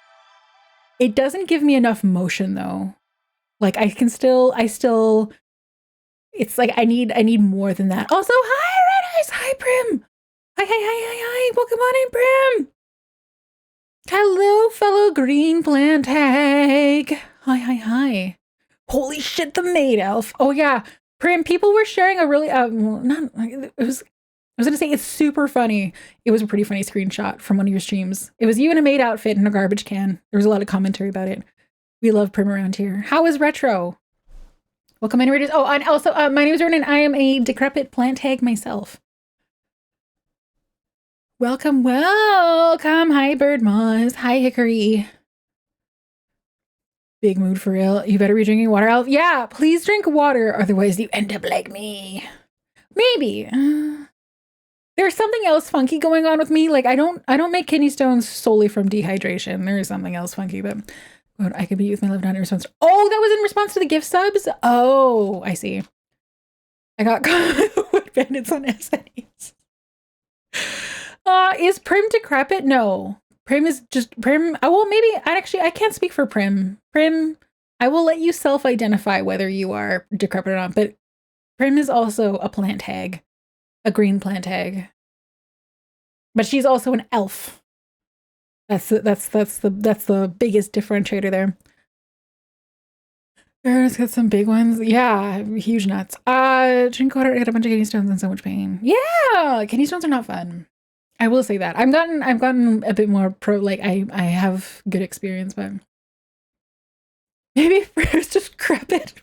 It doesn't give me enough motion though. Like it's like I need more than that. Also, hi Red Eyes, hi Prim. Hi. Welcome on in, Prim. Hello, fellow green plant tag. Hi. Holy shit, the maid elf. Oh yeah, Prim. People were sharing a really I was gonna say it's super funny. It was a pretty funny screenshot from one of your streams. It was you in a maid outfit in a garbage can. There was a lot of commentary about it. We love Prim around here. How is retro? Welcome in, readers. Oh, and also, my name is Ronenn. I am a decrepit plant hag myself. Welcome. Hi, Bird Moss. Hi, Hickory. Big mood for real. You better be drinking water, Elf. Yeah, please drink water, otherwise you end up like me. Maybe. There's something else funky going on with me. Like I don't make kidney stones solely from dehydration. There is something else funky, but I could be with my love down in response. Oh, that was in response to the gift subs? Oh, I see. I got with bandits on SNEs. Is Prim decrepit? No. Prim is just Prim. Well, maybe I can't speak for Prim. Prim, I will let you self-identify whether you are decrepit or not, but Prim is also a plant hag. A green plant hag. But she's also an elf. That's the biggest differentiator there. It's got some big ones. Yeah, huge nuts. Drink water, get a bunch of kidney stones and so much pain. Yeah, kidney stones are not fun. I will say that. I've gotten a bit more pro. Like I have good experience, but maybe it's just decrepit.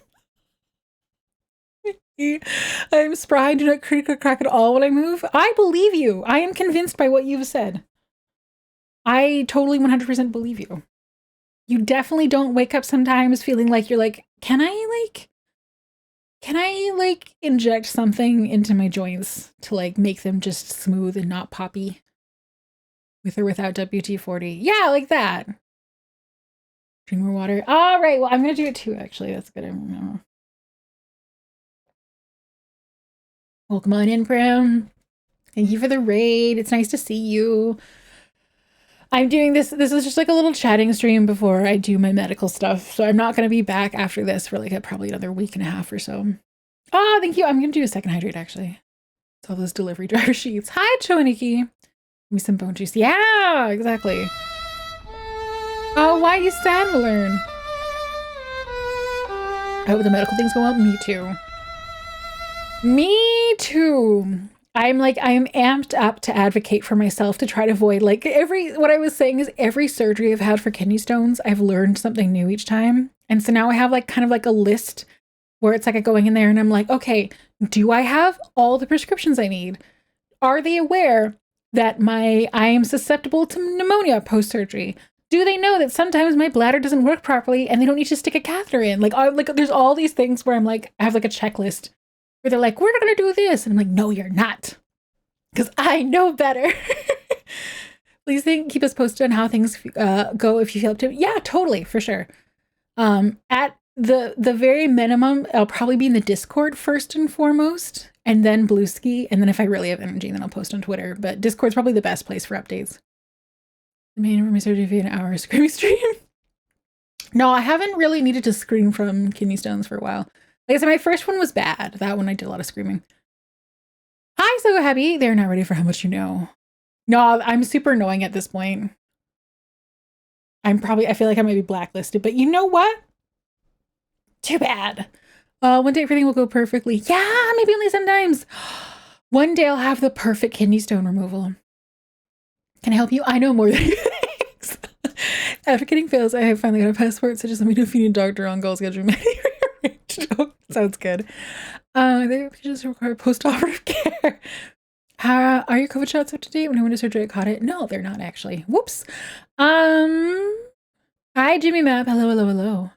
I'm spry. I do not creak or crack at all when I move. I believe you. I am convinced by what you've said. I totally 100% believe you. You definitely don't wake up sometimes feeling like you're like, can I inject something into my joints to like make them just smooth and not poppy? With or without WT-40. Yeah, like that. Drink more water. All right, well, I'm going to do it too, actually. That's good. I remember. Welcome on in, Prim. Thank you for the raid. It's nice to see you. I'm doing this. This is just like a little chatting stream before I do my medical stuff. So I'm not going to be back after this for like probably another week and a half or so. Oh, thank you. I'm going to do a second hydrate, actually. It's all those delivery driver sheets. Hi, Choniki. Give me some bone juice. Yeah, exactly. Oh, why you sad to learn? I hope the medical things go up. Me too. Me too. I'm amped up to advocate for myself to try to avoid like what I was saying is every surgery I've had for kidney stones, I've learned something new each time. And so now I have like kind of like a list where it's like I'm going in there and I'm like, okay, do I have all the prescriptions I need? Are they aware that I am susceptible to pneumonia post-surgery? Do they know that sometimes my bladder doesn't work properly and they don't need to stick a catheter in? Like there's all these things where I'm like, I have like a checklist where they're like, we're not going to do this. And I'm like, no, you're not. Because I know better. Please keep us posted on how things go if you feel up to it. Yeah, totally, for sure. At the very minimum, I'll probably be in the Discord first and foremost, and then Bluesky. And then if I really have energy, then I'll post on Twitter. But Discord's probably the best place for updates. The main room is surgery for an hour screaming stream. No, I haven't really needed to scream from kidney stones for a while. Like I said, my first one was bad. That one I did a lot of screaming. Hi, so happy. They're not ready for how much you know. No, I'm super annoying at this point. I feel like I might be blacklisted, but you know what? Too bad. One day everything will go perfectly. Yeah, maybe only sometimes. One day I'll have the perfect kidney stone removal. Can I help you? I know more than you think. After getting fails, I have finally got a passport, so just let me know if you need a doctor on call schedule. Sounds good. They just require post-operative care. Are your COVID shots up to date? When I went to surgery, I caught it. No, they're not actually. Whoops. Hi, Jimmy Map. Hello, hello, hello.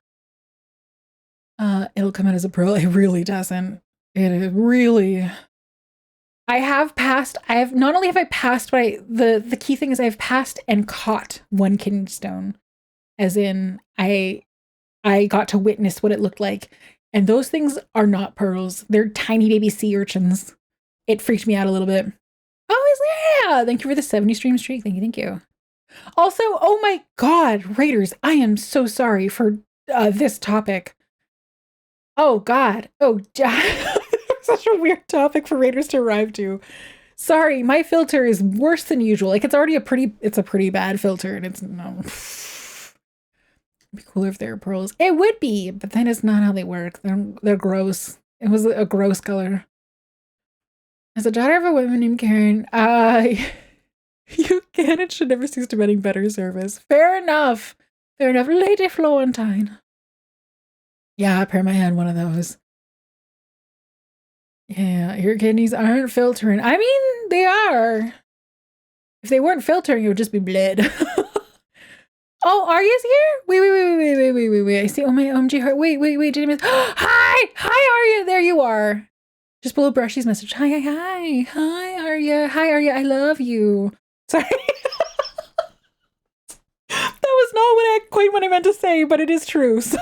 It'll come out as a pearl. It really doesn't. It is really. I have passed. I have not only have I passed, but the key thing is I've passed and caught one kidney stone, as in I got to witness what it looked like, and those things are not pearls. They're tiny baby sea urchins. It freaked me out a little bit. Oh, yeah! Thank you for the 70 stream streak. Thank you, thank you. Also, oh my God, Raiders! I am so sorry for this topic. Oh God! Oh, such a weird topic for Raiders to arrive to. Sorry, my filter is worse than usual. Like it's a pretty bad filter, and it's no. It'd be cooler if they were pearls. It would be, but that is not how they work. They're gross. It was a gross color. As a daughter of a woman named Karen, you can and should never cease demanding better service. Fair enough. Fair enough. Lady Florentine. Yeah, Perma had one of those. Yeah, your kidneys aren't filtering. I mean, they are. If they weren't filtering, it would just be blood. Oh, Arya's here? Wait. I see. Oh my OMG heart. Wait. Did I miss? Hi, Arya. There you are. Just below Brushy's message. Hi, Arya. Hi, Arya. I love you. Sorry. That was not quite what I meant to say, but it is true. So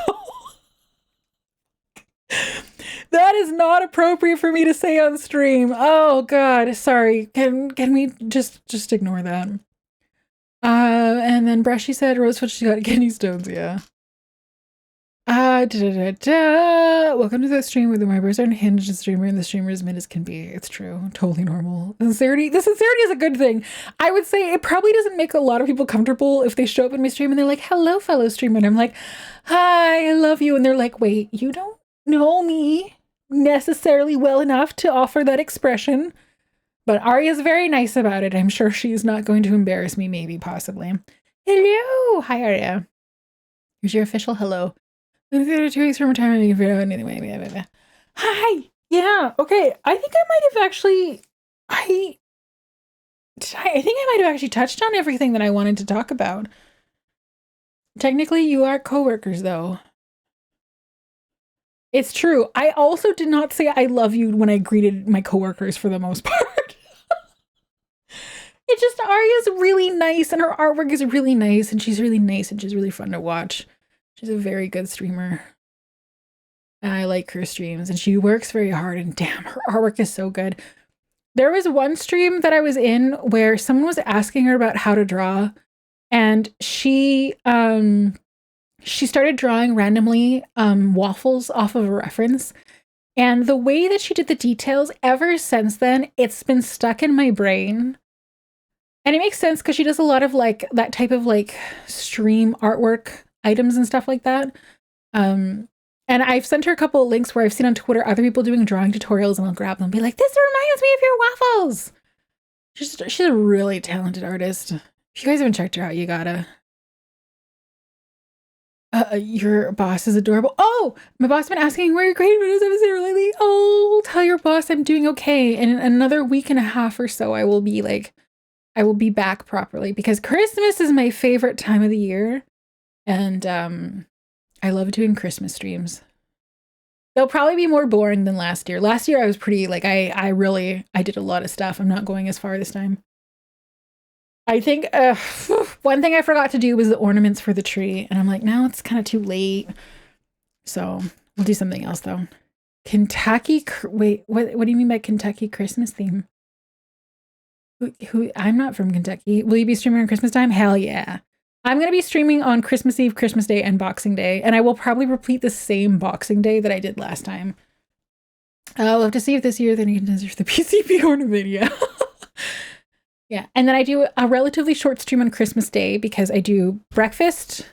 that is not appropriate for me to say on stream. Oh God, sorry. Can we just ignore that? And then Brushy said Rosefoot, she got kidney stones. Yeah. Welcome to the stream where the members are unhinged and streamer and the streamer as mid as can be. It's true. Totally normal. The sincerity is a good thing. I would say it probably doesn't make a lot of people comfortable if they show up in my stream and they're like, hello, fellow streamer. And I'm like, hi, I love you. And they're like, wait, you don't know me necessarily well enough to offer that expression. But Arya's very nice about it. I'm sure she's not going to embarrass me, maybe, possibly. Hello. Hi, Arya. Here's your official hello. 2 weeks from retirement. Anyway. Hi. Yeah. Okay. I think I might have actually. I think I might have actually touched on everything that I wanted to talk about. Technically, you are coworkers, though. It's true. I also did not say I love you when I greeted my coworkers for the most part. It's just Arya's really nice and her artwork is really nice and she's really nice and she's really fun to watch. She's a very good streamer. And I like her streams and she works very hard and damn, her artwork is so good. There was one stream that I was in where someone was asking her about how to draw and she started drawing randomly waffles off of a reference. And the way that she did the details ever since then, it's been stuck in my brain. And it makes sense because she does a lot of like that type of like stream artwork items and stuff like that. And I've sent her a couple of links where I've seen on Twitter other people doing drawing tutorials and I'll grab them and be like, this reminds me of your waffles. She's a really talented artist. If you guys haven't checked her out, you gotta. Your boss is adorable. Oh, my boss has been asking where your grade videos have been lately. Oh, tell your boss I'm doing okay. And in another week and a half or so, I will be back properly because Christmas is my favorite time of the year. And I love doing Christmas streams. They'll probably be more boring than last year. Last year I was pretty like I did a lot of stuff. I'm not going as far this time. I think one thing I forgot to do was the ornaments for the tree. And I'm like, now it's kind of too late. So we'll do something else though. Kentucky, wait, what do you mean by Kentucky Christmas theme? Who? I'm not from Kentucky. Will you be streaming on Christmas time? Hell yeah. I'm going to be streaming on Christmas Eve, Christmas Day, and Boxing Day. And I will probably repeat the same Boxing Day that I did last time. I'll have to see if this year then you can answer the PCP ornament. Yeah. Yeah. And then I do a relatively short stream on Christmas Day because I do breakfast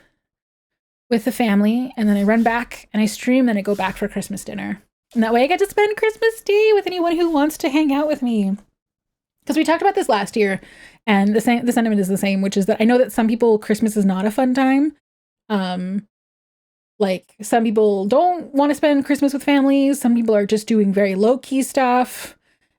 with the family and then I run back and I stream and I go back for Christmas dinner. And that way I get to spend Christmas Day with anyone who wants to hang out with me. Because we talked about this last year and the sentiment is the same, which is that I know that some people, Christmas is not a fun time. Like some people don't want to spend Christmas with families. Some people are just doing very low key stuff.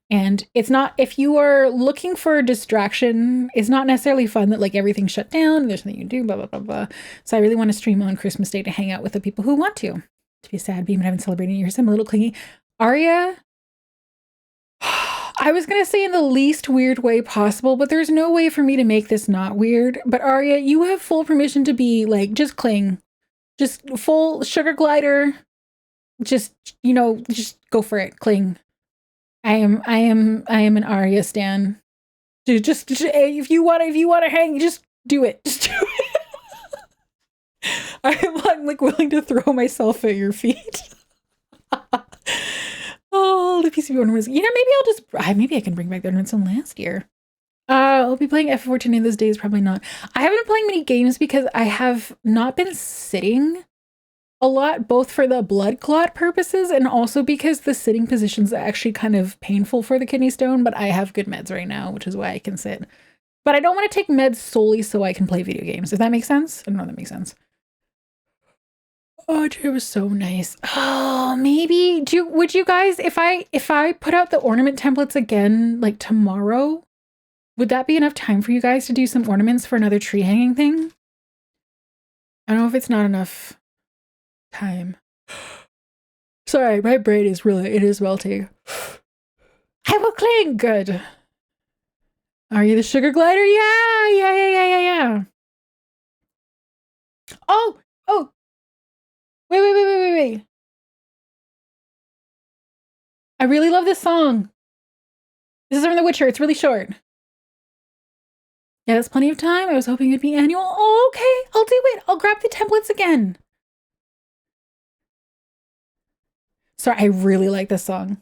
And it's not, if you are looking for a distraction, it's not necessarily fun that like everything's shut down. There's nothing you do, blah, blah, blah, blah. So I really want to stream on Christmas Day to hang out with the people who want to. To be sad, being I haven't celebrated yours. I'm a little clingy. Aria, I was going to say in the least weird way possible, but there's no way for me to make this not weird. But Aria, you have full permission to be like, just cling. Just full sugar glider. Just, just go for it. Cling. I am an Aria stan. Dude, just if you want to hang, just do it. Just do it. I'm like willing to throw myself at your feet. Oh, the PCB ornaments. Maybe maybe I can bring back the ornaments from last year. I'll be playing F14 these days, probably not. I haven't been playing many games because I have not been sitting a lot, both for the blood clot purposes and also because the sitting position's actually kind of painful for the kidney stone, but I have good meds right now, which is why I can sit. But I don't want to take meds solely so I can play video games. If that makes sense? I don't know if that makes sense. Oh, it was so nice. Oh, maybe would you guys, if I put out the ornament templates again like tomorrow, would that be enough time for you guys to do some ornaments for another tree hanging thing? I don't know if it's not enough time. Sorry, my brain is it is melting. I will cling. Good. Are you the sugar glider? Yeah. Oh. Wait. I really love this song. This is from The Witcher. It's really short. Yeah, that's plenty of time. I was hoping it'd be annual. Oh, okay. I'll do it. I'll grab the templates again. Sorry, I really like this song.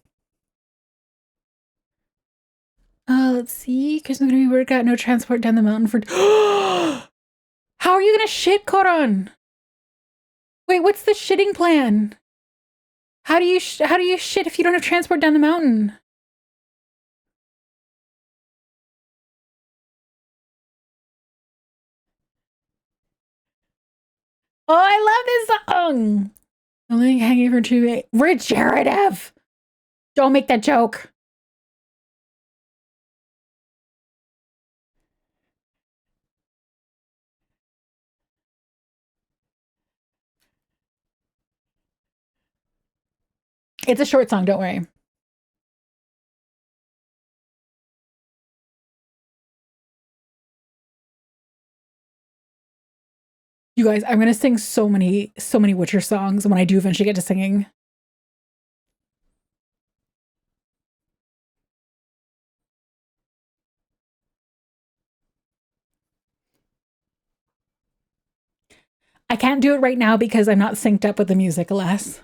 Let's see. Christmas gonna be where it got no transport down the mountain for. How are you gonna shit, Koron? Wait, what's the shitting plan? How do you shit if you don't have transport down the mountain? Oh, I love this song. Only hanging for 2 regenerative. Don't make that joke. It's a short song, don't worry. You guys, I'm gonna sing so many Witcher songs when I do eventually get to singing. I can't do it right now because I'm not synced up with the music, alas.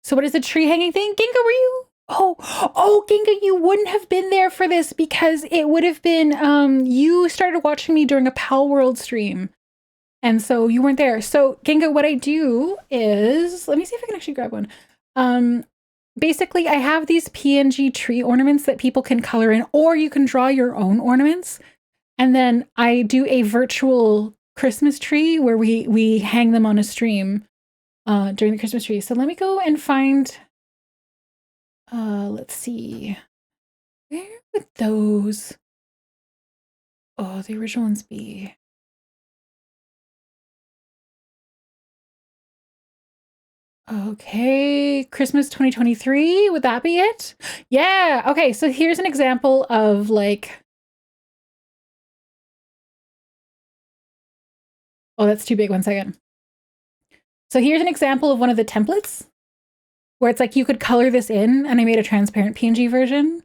So what is the tree hanging thing? Ginga, were you? Oh, Ginga, you wouldn't have been there for this because it would have been, you started watching me during a Pal World stream. And so you weren't there. So Ginga, what I do is, let me see if I can actually grab one. Basically, I have these PNG tree ornaments that people can color in, or you can draw your own ornaments. And then I do a virtual Christmas tree where we hang them on a stream during the Christmas tree. So let me go and find, let's see, where would those, the original ones be? Okay, Christmas 2023, would that be it? Yeah, okay, so here's an example of like, oh, that's too big, 1 second. So here's an example of one of the templates where it's like you could color this in, and I made a transparent PNG version.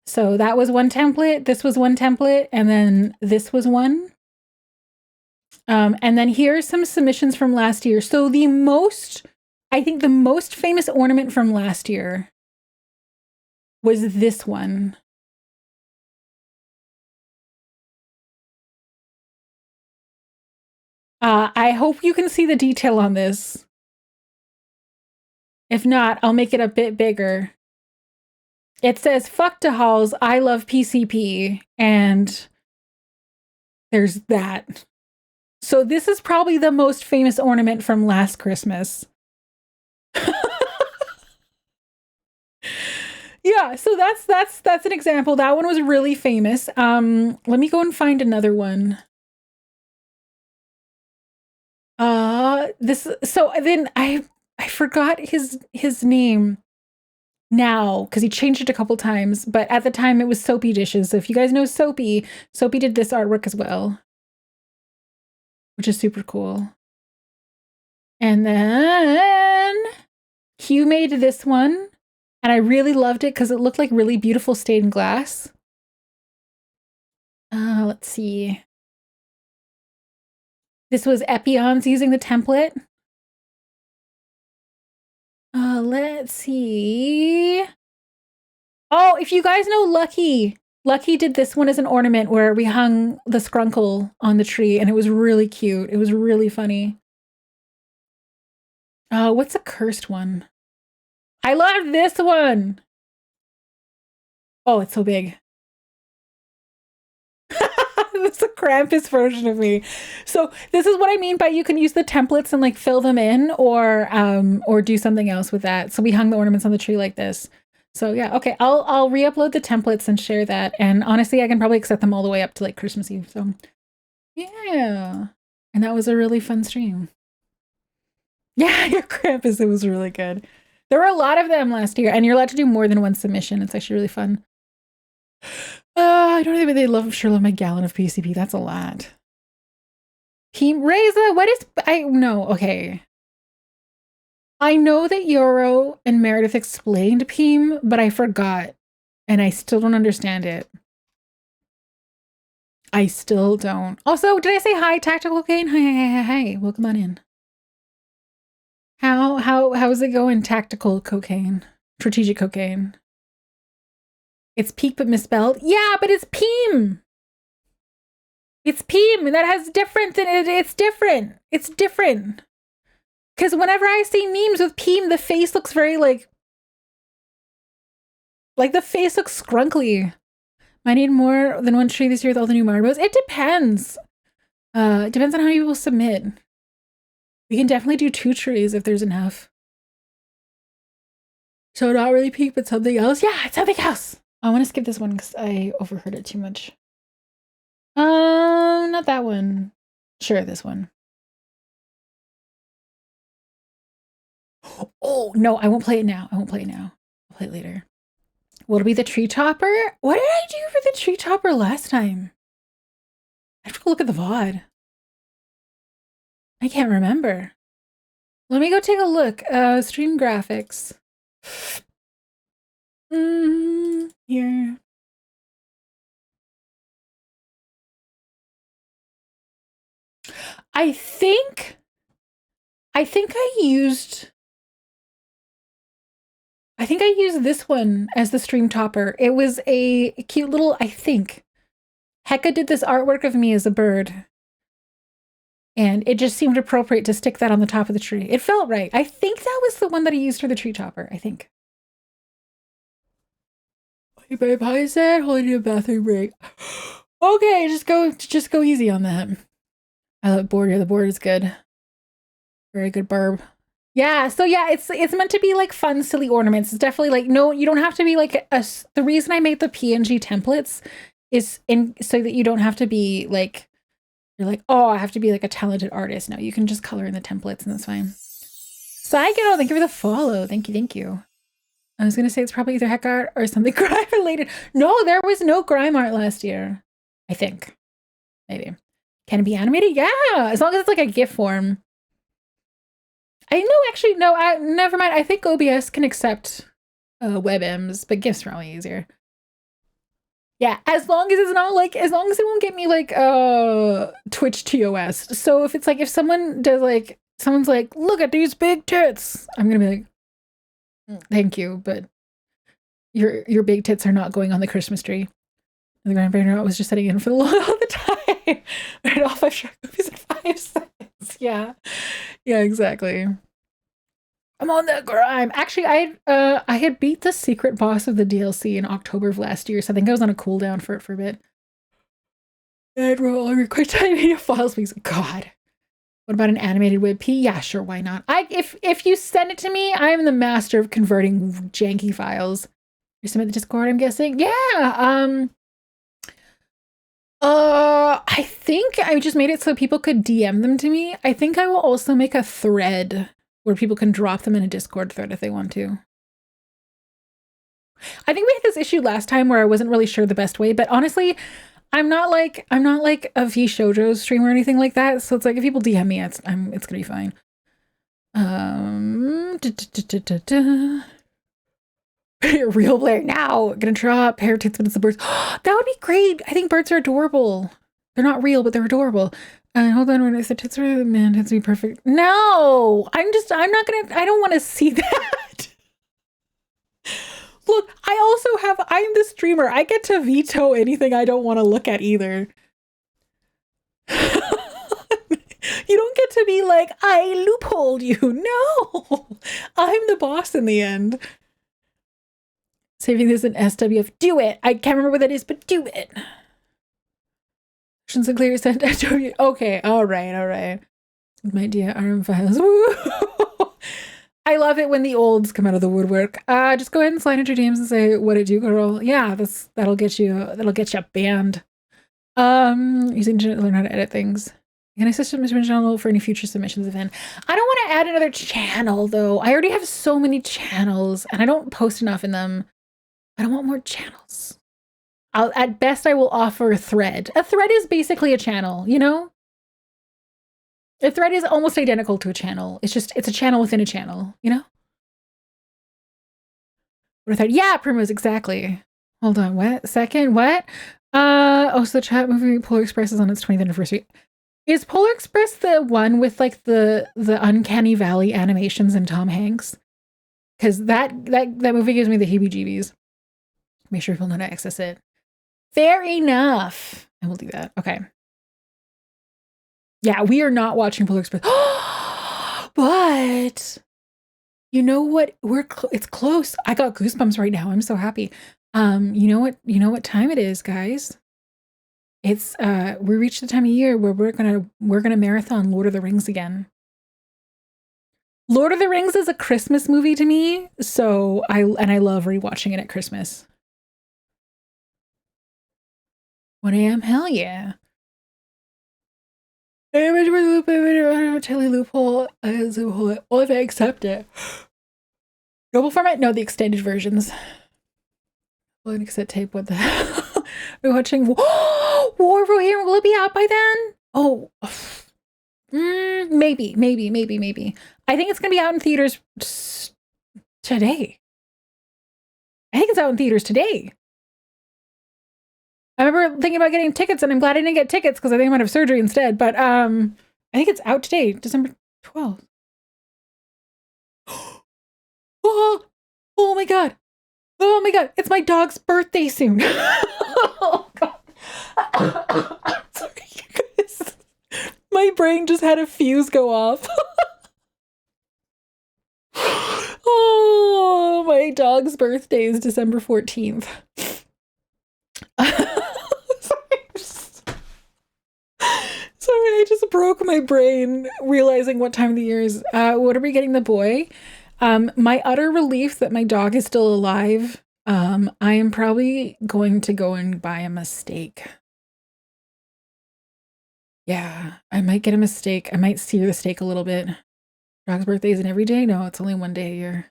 So that was one template, this was one template, and then this was one. And then here's some submissions from last year. So the most I think the most famous ornament from last year was this one. I hope you can see the detail on this. If not, I'll make it a bit bigger. It says, fuck to halls, I love PCP, and there's that. So this is probably the most famous ornament from last Christmas. Yeah, so that's an example. That one was really famous. Let me go and find another one. So then I forgot his name now because he changed it a couple times, but at the time it was Soapy Dishes. So if you guys know Soapy did this artwork as well, which is super cool. And then Hugh made this one, and I really loved it because it looked like really beautiful stained glass. Let's see. This was Epion's using the template. Let's see. Oh, if you guys know Lucky did this one as an ornament where we hung the scrunkle on the tree, and it was really cute. It was really funny. What's a cursed one? I love this one. Oh, it's so big. That's a Krampus version of me. So this is what I mean by you can use the templates and like fill them in or do something else with that. So we hung the ornaments on the tree like this. So yeah, okay, I'll re-upload the templates and share that. And honestly, I can probably accept them all the way up to like Christmas Eve. So yeah. And that was a really fun stream. Yeah, your Krampus, it was really good. There were a lot of them last year, and you're allowed to do more than one submission. It's actually really fun. I don't think they sure love my gallon of PCP. That's a lot. Team Reza, what is okay. I know that Euro and Meredith explained Peem, but I forgot. And I still don't understand it. I still don't. Also, did I say hi, Tactical Cocaine? Hi. Welcome on in. How's it going, Tactical Cocaine? Strategic Cocaine. It's peak but misspelled. Yeah, but it's Peem. It's Peem. That has different than it. It's different. It's different. Because whenever I see memes with Peem, the face looks very like the face looks scrunkly. I need more than one tree this year with all the new Marbos. It depends. It depends on how you will submit. We can definitely do 2 trees if there's enough. So not really peak, but something else. Yeah, it's something else. I want to skip this one because I overheard it too much. Not that one. Sure, this one. Oh, no, I won't play it now. I'll play it later. Will it be the tree topper? What did I do for the tree topper last time? I have to go look at the VOD. I can't remember. Let me go take a look. Stream graphics. Here. I think I used this one as the stream topper. It was a cute little, I think. Hecka did this artwork of me as a bird. And it just seemed appropriate to stick that on the top of the tree. It felt right. I think that was the one that I used for the tree topper, I think. Hey babe, hi Zed. Holding you a bathroom break. Okay, just go easy on that. I love board here. The board is good. Very good burb. Yeah, so yeah, it's meant to be like fun, silly ornaments. It's definitely like, no, you don't have to be like the reason I made the PNG templates is so that you don't have to be like, you're like, oh, I have to be like a talented artist. No, you can just color in the templates and that's fine. Psycho, thank you for the follow. Thank you. I was gonna say it's probably either heck art or something grime related. No, there was no grime art last year. I think. Maybe. Can it be animated? Yeah, as long as it's like a GIF form. I know, actually, no, never mind. I think OBS can accept WebMs, but GIFs are probably easier. Yeah, as long as it's not like, as long as it won't get me like Twitch TOS. So if it's like, if someone does like someone's like, look at these big tits, I'm gonna be like, thank you, but your big tits are not going on the Christmas tree. And the grandparent was just setting in for the long all the time. Right off 5 Shrek movies in 5 seconds. Yeah. Yeah, exactly. I'm on that grime. Actually, I had beat the secret boss of the DLC in October of last year, so I think I was on a cooldown for it for a bit. I'd roll all your QuickTime media files, please. God. What about an animated WebP? Yeah, sure, why not? If you send it to me, I'm the master of converting janky files. You submit the Discord, I'm guessing? Yeah. I think I just made it so people could DM them to me. I think I will also make a thread where people can drop them in a Discord thread if they want to. I think we had this issue last time where I wasn't really sure the best way, but honestly, I'm not like a V Shoujo streamer or anything like that. So it's like if people DM me, it's gonna be fine. Real Blair now. Gonna draw pair of tits with the birds. That would be great. I think birds are adorable. They're not real, but they're adorable. Hold on, when I said tits were man, tits would be perfect. No, I don't want to see that. Look, I'm the streamer. I get to veto anything I don't want to look at either. You don't get to be like, I loopholed you. No, I'm the boss in the end. Saving this in SWF. Do it. I can't remember what that is, but do it. Options clear sent SWF. Okay, all right. My dear RM files. Woo! I love it when the olds come out of the woodwork. Just go ahead and slide into DMs and say, what did you, girl? Yeah, that'll get you banned. Using to learn how to edit things. Can I system this channel for any future submissions event? I don't want to add another channel though. I already have so many channels and I don't post enough in them. I don't want more channels. At best, I will offer a thread. A thread is basically a channel, you know? A thread is almost identical to a channel. It's a channel within a channel, you know? What a thread? Yeah, Primrose, exactly. Hold on, what? Second, what? So the chat movie Polar Express is on its 20th anniversary. Is Polar Express the one with like the Uncanny Valley animations and Tom Hanks? Because that movie gives me the heebie-jeebies. Make sure people know how to access it. Fair enough. And we'll do that. Okay. Yeah, we are not watching Polar Express. But you know what? It's close. I got goosebumps right now. I'm so happy. You know what time it is, guys? It's we reached the time of year where we're gonna marathon Lord of the Rings again. Lord of the Rings is a Christmas movie to me, so I love rewatching it at Christmas. 1 a.m. Hell yeah. Totally loophole. Well, if I accept it. Global format? No, the extended versions. Well, an cassette tape. What the hell? We're watching War for Here. Will it be out by then? Oh, maybe. I think it's gonna be out in theaters today. I think it's out in theaters today. I remember thinking about getting tickets, and I'm glad I didn't get tickets because I think I might have surgery instead. But I think it's out today, December 12th. Oh my god! Oh my god! It's my dog's birthday soon. Oh god! Sorry, you guys. My brain just had a fuse go off. Oh, my dog's birthday is December 14th. Sorry, I just broke my brain realizing what time of the year is. What are we getting the boy? My utter relief that my dog is still alive. I am probably going to go and buy him a steak. Yeah, I might get him a steak. I might sear the steak a little bit. Dog's birthday isn't every day? No, it's only one day a year.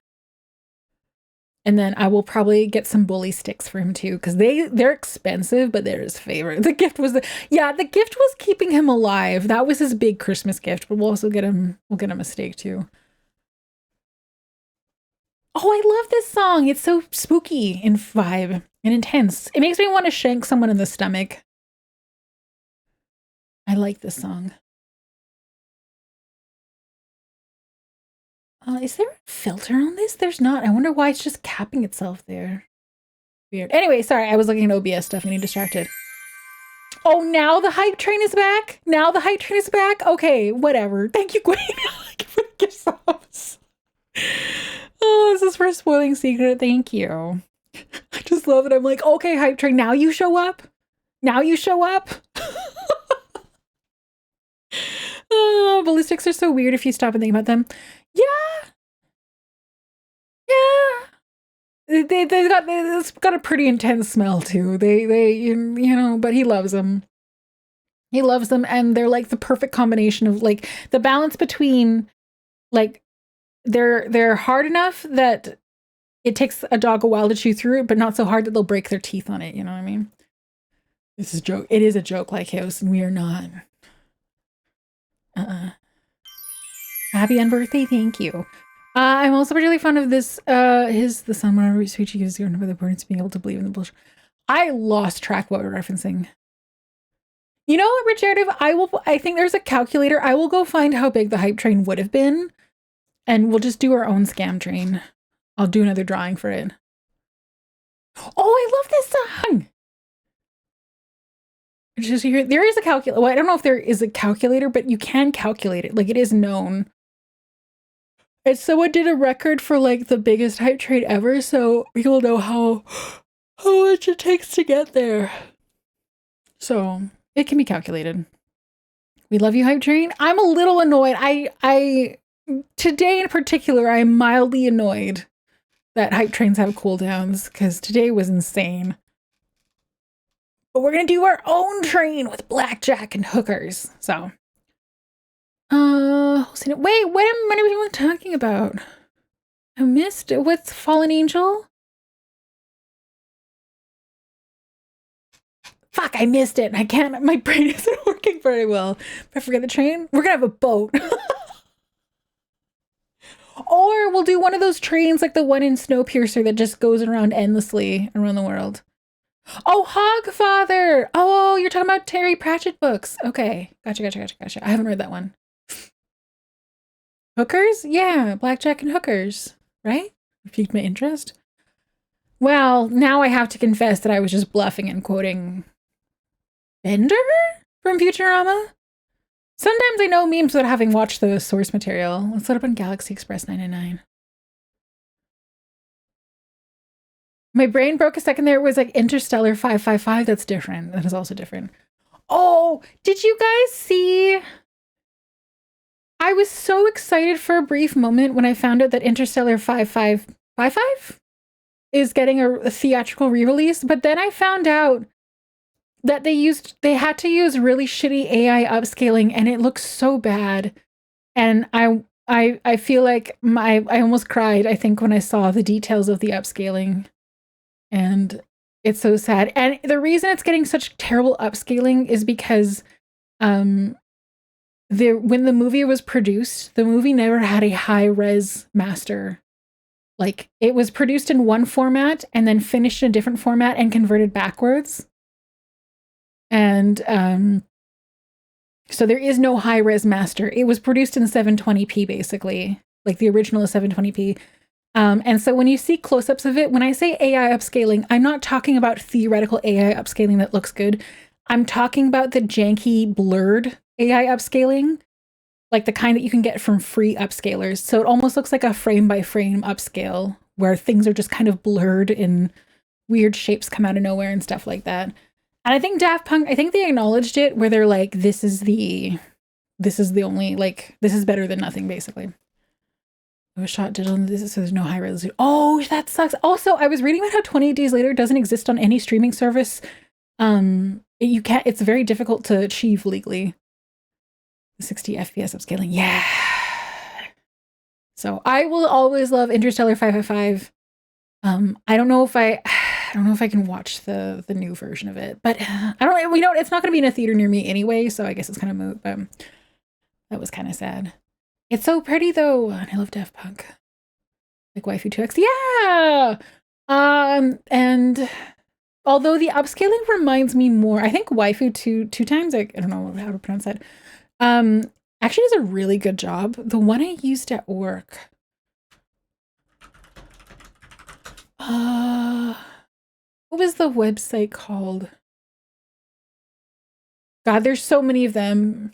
And then I will probably get some bully sticks for him too, because they're expensive, but they're his favorite. The gift was the gift was keeping him alive. That was his big Christmas gift, but we'll get him a steak too. Oh, I love this song. It's so spooky in vibe and intense. It makes me want to shank someone in the stomach. I like this song. Is there a filter on this? There's not. I wonder why it's just capping itself there. Weird. Anyway, sorry, I was looking at OBS stuff and getting distracted. Oh, now the hype train is back? Now the hype train is back? Okay, whatever. Thank you, Gwen. For the gift subs. Oh, this is for spoiling secret. Thank you. I just love that I'm like, okay, hype train, now you show up? Now you show up? Oh, ballistics are so weird if you stop and think about them. Yeah. Yeah. It's got a pretty intense smell too. They you know, but he loves them. He loves them, and they're like the perfect combination of like the balance between like they're hard enough that it takes a dog a while to chew through it, but not so hard that they'll break their teeth on it. You know what I mean? This is a joke. It is a joke, like House, and we are not. Happy unbirthday, thank you. I'm also particularly fond of this. The son whenever speech he gives you the importance of being able to believe in the bullshit. I lost track what we're referencing. You know what, Richard? I think there's a calculator. I will go find how big the hype train would have been, and we'll just do our own scam train. I'll do another drawing for it. Oh, I love this song. Just here, there is a calculator. Well, I don't know if there is a calculator, but you can calculate it. Like, it is known. And someone did a record for like the biggest hype train ever, so you'll know how much it takes to get there. So it can be calculated. We love you, hype train. I'm a little annoyed. I today in particular, I'm mildly annoyed that hype trains have cooldowns because today was insane. But we're gonna do our own train with blackjack and hookers. So, wait, what am I talking about? I missed it. What's Fallen Angel? Fuck, I missed it. I can't. My brain isn't working very well. If I forget the train, we're gonna have a boat. Or we'll do one of those trains like the one in Snowpiercer that just goes around endlessly around the world. Oh, Hogfather! Oh, you're talking about Terry Pratchett books. Okay, gotcha. I haven't read that one. Hookers? Yeah, blackjack and hookers, right? Piqued my interest. Well, now I have to confess that I was just bluffing and quoting Bender from Futurama. Sometimes I know memes without having watched the source material. Let's load up on Galaxy Express 999. My brain broke a second there. It was like Interstellar 555. That's different. That is also different. Oh, did you guys see? I was so excited for a brief moment when I found out that Interstellar 5555 is getting a theatrical re-release, but then I found out that they had to use really shitty AI upscaling, and it looks so bad. And I feel like I almost cried, I think, when I saw the details of the upscaling. And it's so sad. And the reason it's getting such terrible upscaling is because when the movie was produced, the movie never had a high-res master. Like, it was produced in one format and then finished in a different format and converted backwards. And so there is no high-res master. It was produced in 720p, basically. Like, the original is 720p. And so when you see close-ups of it, when I say AI upscaling, I'm not talking about theoretical AI upscaling that looks good. I'm talking about the janky, blurred AI upscaling, like the kind that you can get from free upscalers. So it almost looks like a frame-by-frame upscale, where things are just kind of blurred and weird shapes come out of nowhere and stuff like that. And I think Daft Punk, I think they acknowledged it, where they're like, this is the only, like, this is better than nothing, basically. It was shot digital, so there's no high resolution. Oh, that sucks. Also, I was reading about how 28 Days Later doesn't exist on any streaming service. You can't, it's very difficult to achieve legally. 60 FPS upscaling. Yeah. So I will always love Interstellar 555. I don't know if I can watch the new version of it, but I don't, it's not going to be in a theater near me anyway, so I guess it's kind of moot, but that was kind of sad. It's so pretty though, and I love Daft Punk. Like Waifu 2X, yeah! And although the upscaling reminds me more, I think Waifu two times, I don't know how to pronounce that, actually does a really good job. The one I used at work, Uh, what was the website called? God, there's so many of them.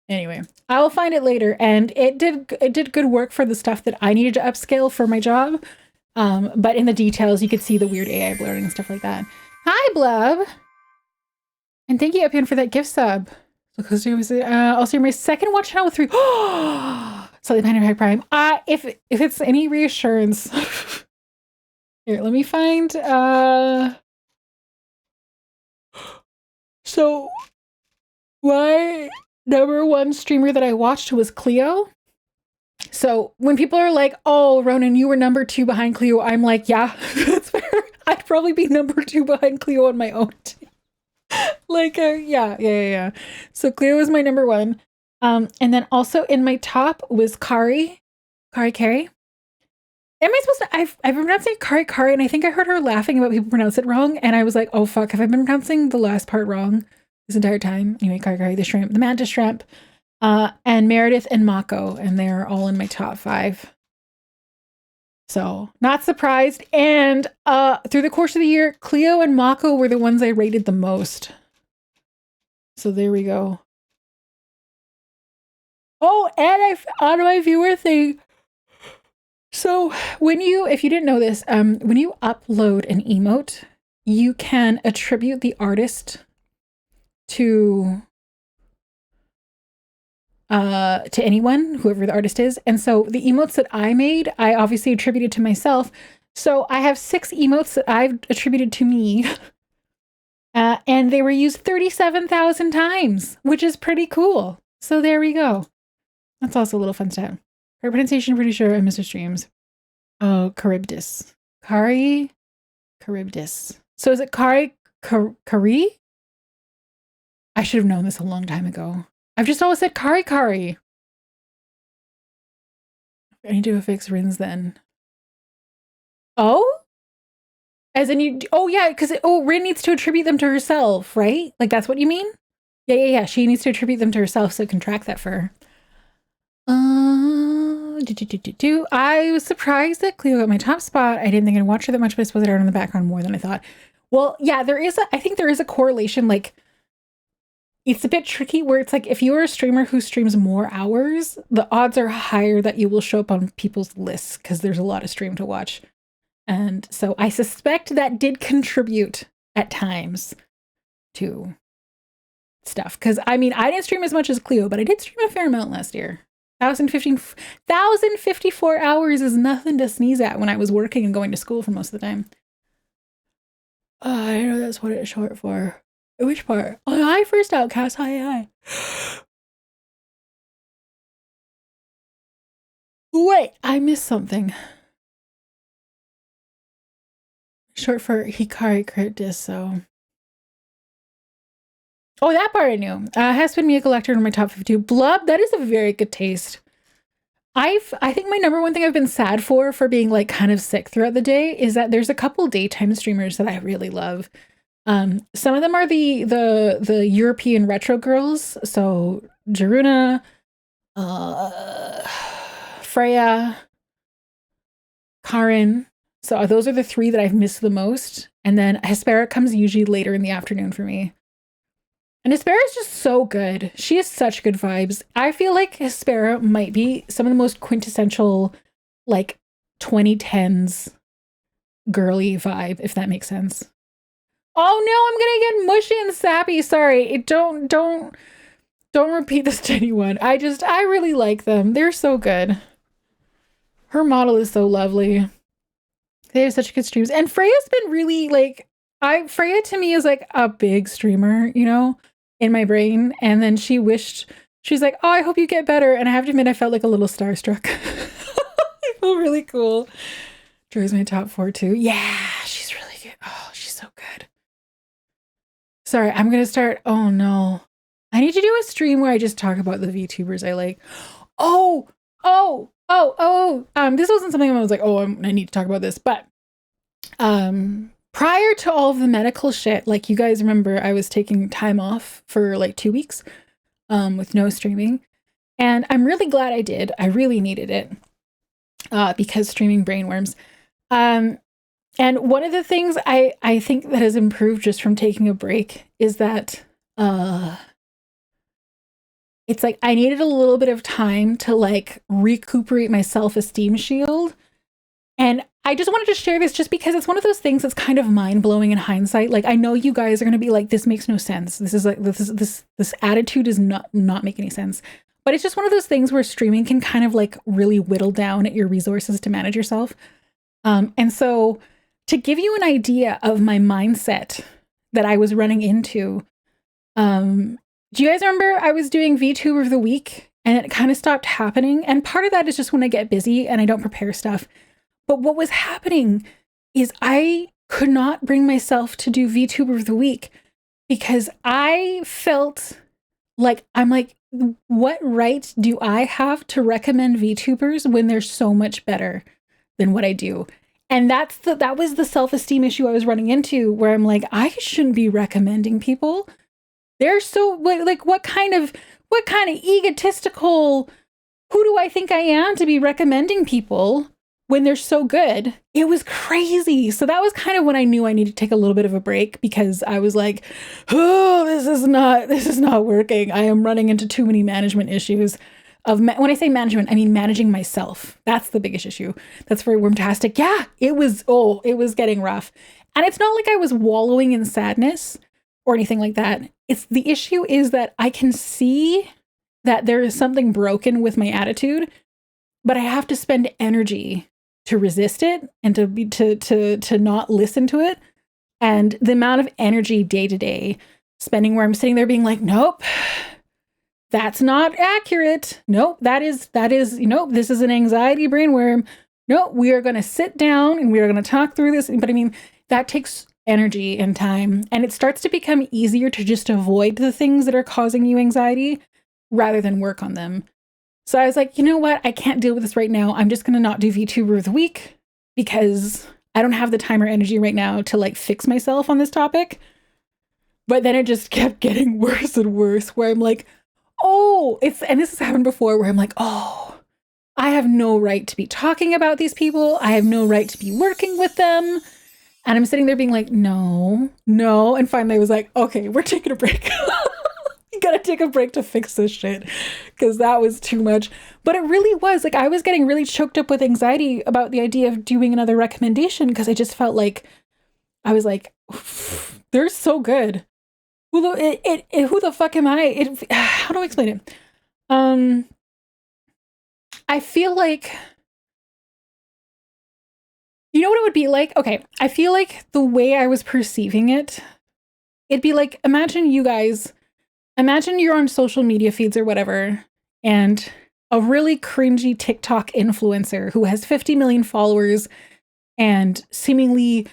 Anyway, I'll find it later, and it did good work for the stuff that I needed to upscale for my job. But in the details, you could see the weird AI blurring and stuff like that. Hi, Blub, and thank you, Epian, for that gift sub. Also, you're my second watch channel with 3. Slightly behind your high prime. If it's any reassurance, here, let me find. So my number one streamer that I watched was Cleo. So when people are like, "Oh, Ronenn, you were number 2 behind Cleo," I'm like, "Yeah, that's fair. I'd probably be number 2 behind Cleo on my own." Like, yeah. So Cleo was my number 1. And then also in my top was Kari Carey. Am I supposed to? I've been pronouncing Kari, and I think I heard her laughing about people pronounce it wrong, and I was like, "Oh fuck, have I been pronouncing the last part wrong this entire time?" Anyway, Kari, the shrimp, the mantis shrimp, and Meredith and Mako, and they're all in my top 5. So not surprised. And through the course of the year, Cleo and Mako were the ones I rated the most. So there we go. Oh, and on my viewer thing. So if you didn't know this, when you upload an emote, you can attribute the artist to anyone, whoever the artist is. And so the emotes that I made, I obviously attributed to myself. So I have 6 emotes that I've attributed to me. And they were used 37,000 times, which is pretty cool. So there we go. That's also a little fun stat. Her pronunciation, pretty sure, and Mr. Streams. Oh, Charybdis. Kari Charybdis. So is it Kari? I should have known this a long time ago. I've just always said Kari. I need to affix Rin's then. Oh? As in you, oh yeah, because Rin needs to attribute them to herself, right? Like that's what you mean? Yeah. She needs to attribute them to herself so it can track that for her. I was surprised that Cleo got my top spot. I didn't think I'd watch her that much, but I suppose it aired in the background more than I thought. Well, yeah, I think there is a correlation. Like, it's a bit tricky where it's like if you're a streamer who streams more hours, the odds are higher that you will show up on people's lists because there's a lot of stream to watch. And so I suspect that did contribute at times to stuff. Because I mean, I didn't stream as much as Cleo, but I did stream a fair amount last year. 1,054 hours is nothing to sneeze at when I was working and going to school for most of the time. I know that's what it's short for. Which part? Oh, hi, first outcast. Hi. Wait, I missed something. Short for Hikari Kryptis, so. Oh, that part I knew. Has been me a collector in my top 52. Blub, that is a very good taste. I think my number one thing I've been sad for being like kind of sick throughout the day is that there's a couple daytime streamers that I really love. Some of them are the European retro girls. So Jaruna, Freya, Karin. So those are the 3 that I've missed the most. And then Hespera comes usually later in the afternoon for me. And Hespera is just so good. She has such good vibes. I feel like Hespera might be some of the most quintessential, like, 2010s girly vibe, if that makes sense. Oh no, I'm gonna get mushy and sappy. Sorry. Don't repeat this to anyone. I really like them. They're so good. Her model is so lovely. They have such good streams. And Freya's been really like, Freya to me is like a big streamer, you know, in my brain. And then she's like, oh, I hope you get better. And I have to admit, I felt like a little starstruck. I feel really cool. Drew's my top 4 too. Yeah, she's really good. Oh, she's so good. Sorry, I'm going to start. Oh no. I need to do a stream where I just talk about the VTubers I like. This wasn't something I was like, I need to talk about this, but prior to all of the medical shit, like you guys remember, I was taking time off for like 2 weeks with no streaming, and I'm really glad I did. I really needed it. because streaming brainworms. And one of the things I think that has improved just from taking a break is that it's like I needed a little bit of time to like recuperate my self-esteem shield. And I just wanted to share this just because it's one of those things that's kind of mind-blowing in hindsight. Like I know you guys are going to be like, this makes no sense. This is like this attitude is not make any sense. But it's just one of those things where streaming can kind of like really whittle down at your resources to manage yourself. And so to give you an idea of my mindset that I was running into, do you guys remember I was doing VTuber of the week and it kind of stopped happening? And part of that is just when I get busy and I don't prepare stuff. But what was happening is I could not bring myself to do VTuber of the week because I felt like, I'm like, what right do I have to recommend VTubers when they're so much better than what I do? And that was the self-esteem issue I was running into where I'm like, I shouldn't be recommending people. They're so like what kind of egotistical, who do I think I am to be recommending people when they're so good? It was crazy. So that was kind of when I knew I needed to take a little bit of a break because I was like, oh, this is not working. I am running into too many management issues. When I say management, I mean managing myself. That's the biggest issue. That's very wormtastic. Yeah, it was getting rough. And it's not like I was wallowing in sadness or anything like that. The issue is that I can see that there is something broken with my attitude, but I have to spend energy to resist it and to not listen to it. And the amount of energy day to day spending where I'm sitting there being like, nope, that's not accurate. Nope, that is, nope, this is an anxiety brainworm. Nope, we are going to sit down and we are going to talk through this. But I mean, that takes energy and time. And it starts to become easier to just avoid the things that are causing you anxiety rather than work on them. So I was like, you know what? I can't deal with this right now. I'm just going to not do VTuber of the week because I don't have the time or energy right now to like fix myself on this topic. But then it just kept getting worse and worse where I'm like, and this has happened before where I'm like, oh, I have no right to be talking about these people. I have no right to be working with them. And I'm sitting there being like, no. And finally I was like, okay, we're taking a break. You gotta take a break to fix this shit because that was too much. But it really was like, I was getting really choked up with anxiety about the idea of doing another recommendation because I just felt like, I was like, they're so good. Who the fuck am I? How do I explain it? I feel like, you know what it would be like? Okay, I feel like the way I was perceiving it, it'd be like, imagine you're on social media feeds or whatever, and a really cringy TikTok influencer who has 50 million followers and seemingly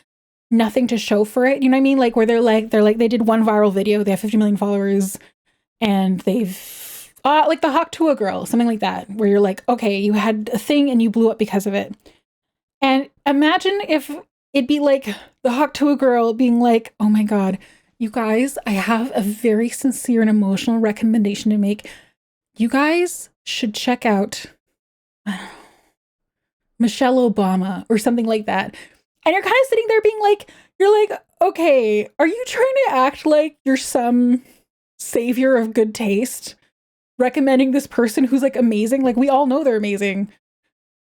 nothing to show for it. You know what I mean? Like where they're like, they did one viral video, they have 50 million followers, and they've, like the Haustoria girl, something like that, where you're like, okay, you had a thing and you blew up because of it. And imagine if it'd be like the Haustoria girl being like, oh my God, you guys, I have a very sincere and emotional recommendation to make. You guys should check out Michelle Obama or something like that. And you're kind of sitting there being like, you're like, okay, are you trying to act like you're some savior of good taste? Recommending this person who's like amazing? Like we all know they're amazing.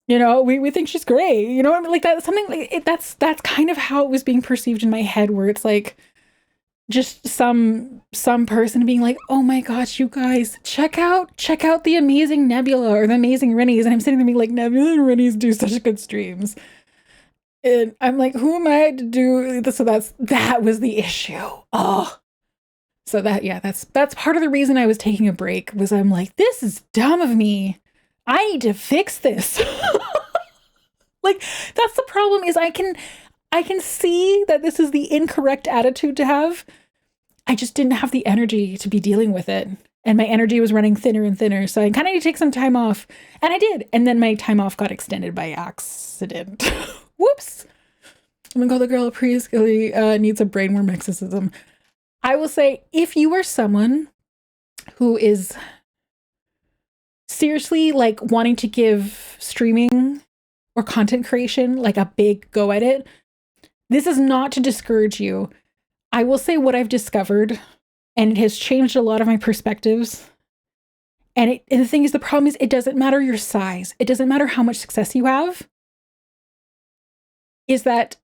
You know, we think she's great. You know, like that, something like it, that's kind of how it was being perceived in my head, where it's like just some person being like, oh my gosh, you guys, check out the amazing Nebula or the amazing Rennies. And I'm sitting there being like, Nebula and Rennies do such good streams. And I'm like, who am I to do this? So that was the issue. Oh, so that's part of the reason I was taking a break, was I'm like, this is dumb of me. I need to fix this. Like, that's the problem, is I can see that this is the incorrect attitude to have. I just didn't have the energy to be dealing with it. And my energy was running thinner and thinner. So I kind of need to take some time off. And I did. And then my time off got extended by accident. Whoops. I'm gonna call the girl basically needs a brainworm exorcism. I will say, if you are someone who is seriously like wanting to give streaming or content creation, like a big go at it. This is not to discourage you. I will say what I've discovered, and it has changed a lot of my perspectives. And the thing is, the problem is, it doesn't matter your size. It doesn't matter how much success you have. Is that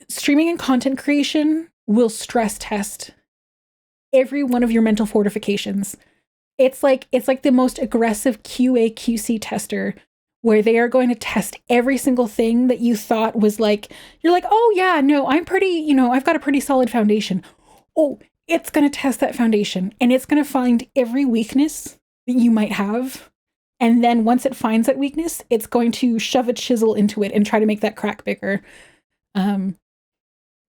streaming and content creation will stress test every one of your mental fortifications. It's like the most aggressive QA QC tester, where they are going to test every single thing that you thought was like, you're like, oh yeah, no, I'm pretty, I've got a pretty solid foundation. Oh, it's going to test that foundation, and it's going to find every weakness that you might have. And then once it finds that weakness, it's going to shove a chisel into it and try to make that crack bigger.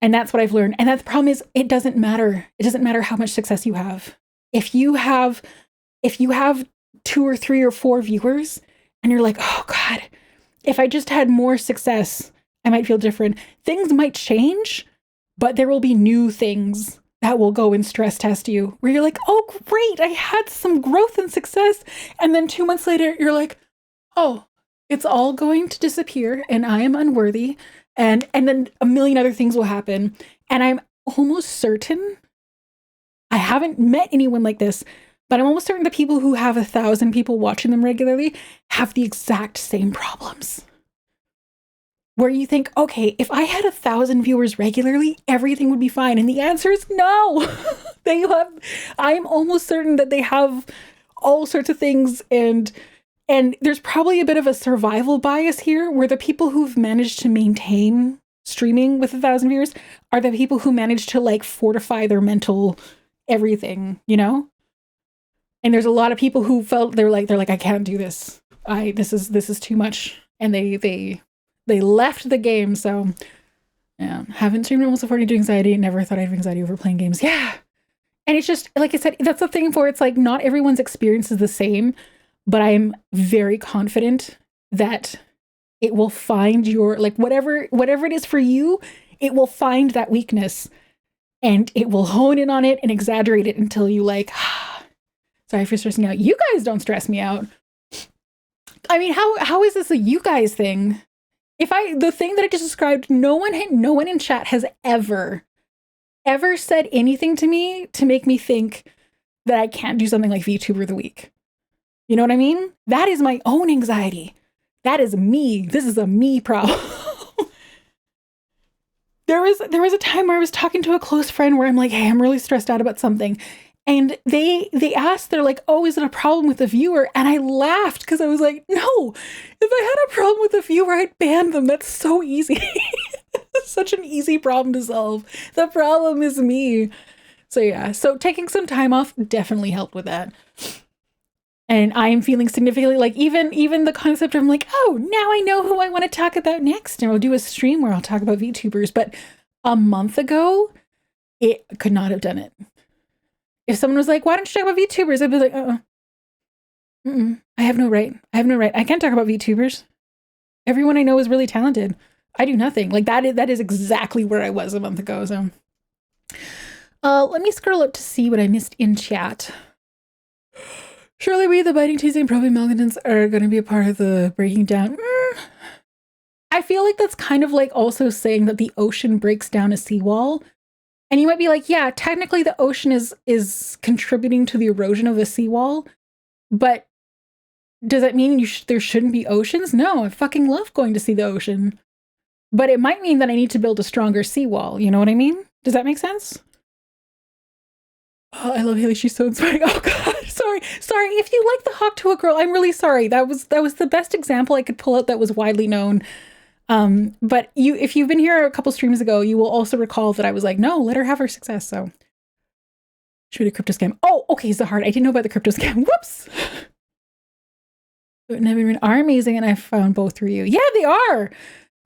And that's what I've learned. And that the problem is, it doesn't matter. It doesn't matter how much success you have. If you have 2 or 3 or 4 viewers and you're like, oh God, if I just had more success, I might feel different. Things might change, but there will be new things that will go and stress test you, where you're like, oh great, I had some growth and success. And then 2 months later, you're like, oh, it's all going to disappear and I am unworthy. And then a million other things will happen. And I'm almost certain, I haven't met anyone like this, but I'm almost certain the people who have 1,000 people watching them regularly have the exact same problems. Where you think, okay, if I had 1,000 viewers regularly, everything would be fine. And the answer is no. I'm almost certain that they have all sorts of things, and there's probably a bit of a survival bias here, where the people who've managed to maintain streaming with 1,000 viewers are the people who manage to like fortify their mental everything, And there's a lot of people who felt they're like, I can't do this. This is too much, and they left the game. So yeah, haven't streamed almost affording to anxiety. Never thought I'd have anxiety over playing games. Yeah, and it's just like I said, that's the thing for it's like not everyone's experience is the same. But I'm very confident that it will find your, like, whatever it is for you, it will find that weakness and it will hone in on it and exaggerate it until you like, sorry for stressing out. You guys don't stress me out. I mean, how is this a you guys thing? The thing that I just described, no one in chat has ever said anything to me to make me think that I can't do something like VTuber of the week. You know what I mean? That is my own anxiety. That is me. This is a me problem. There was a time where I was talking to a close friend where I'm like, hey, I'm really stressed out about something. And they asked, they're like, oh, is it a problem with the viewer? And I laughed because I was like, no, if I had a problem with the viewer, I'd ban them. That's so easy. It's such an easy problem to solve. The problem is me. So yeah, so taking some time off definitely helped with that. And I'm feeling significantly like even the concept of I'm like, oh, now I know who I want to talk about next. And I'll do a stream where I'll talk about VTubers. But a month ago, it could not have done it. If someone was like, why don't you talk about VTubers? I'd be like, I have no right. I can't talk about VTubers. Everyone I know is really talented. I do nothing. Like that is exactly where I was a month ago. So let me scroll up to see what I missed in chat. Surely we, the biting, teasing, probing malcontents are going to be a part of the breaking down. I feel like that's kind of like also saying that the ocean breaks down a seawall. And you might be like, yeah, technically the ocean is contributing to the erosion of a seawall. But does that mean there shouldn't be oceans? No, I fucking love going to see the ocean. But it might mean that I need to build a stronger seawall. You know what I mean? Does that make sense? Oh, I love Haley. She's so inspiring. Oh God, sorry. If you like the Hawk to a Girl, I'm really sorry. That was the best example I could pull out that was widely known. But if you've been here a couple streams ago, you will also recall that I was like, no, let her have her success. So shoot a crypto scam. Oh, okay, Zahard. I didn't know about the crypto scam. Whoops. Never are amazing, and I found both through you. Yeah, they are.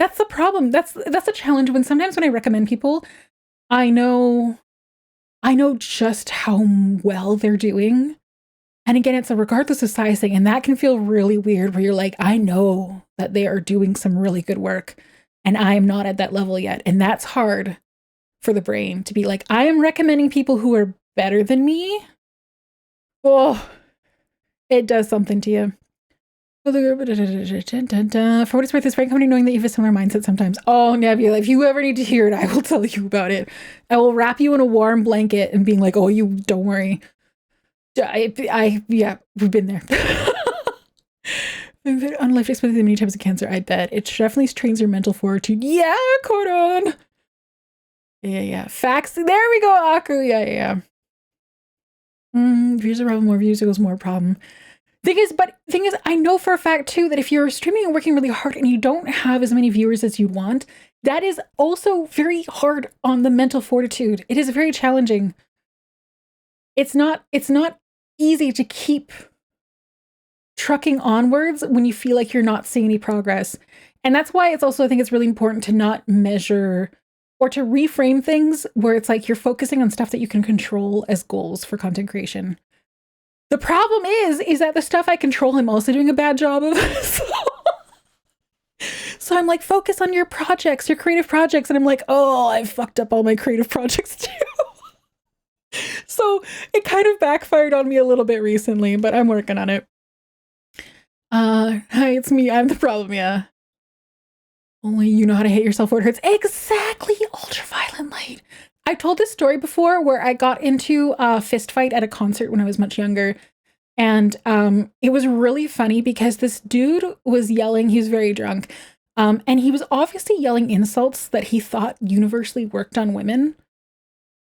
That's the problem. That's a challenge. Sometimes when I recommend people, I know just how well they're doing. And again, it's a regardless of size thing. And that can feel really weird where you're like, I know that they are doing some really good work and I'm not at that level yet. And that's hard for the brain to be like, I am recommending people who are better than me. Oh, it does something to you. For what it's worth, it's very comforting knowing that you have a similar mindset sometimes. Oh, Nebula, if you ever need to hear it, I will tell you about it. I will wrap you in a warm blanket and being like, oh, you don't worry. Yeah, we've been there. I've been on life expectancy many times of cancer, I bet. It definitely strains your mental fortitude. Yeah, Cordon. Yeah. Facts. There we go, Aku. Yeah. Views are problem, more views equals more problem. Thing is, I know for a fact too that if you're streaming and working really hard and you don't have as many viewers as you want, that is also very hard on the mental fortitude. It is very challenging. It's not easy to keep trucking onwards when you feel like you're not seeing any progress. And that's why it's also, I think it's really important to not measure or to reframe things where it's like you're focusing on stuff that you can control as goals for content creation. The problem is that the stuff I control, I'm also doing a bad job of. So I'm like, focus on your projects, your creative projects. And I'm like, oh, I fucked up all my creative projects too. So it kind of backfired on me a little bit recently, but I'm working on it. Hi, it's me. I'm the problem, yeah. Only you know how to hate yourself where it hurts. Exactly, ultraviolet light. I told this story before where I got into a fist fight at a concert when I was much younger. And it was really funny because this dude was yelling. He was very drunk. And he was obviously yelling insults that he thought universally worked on women.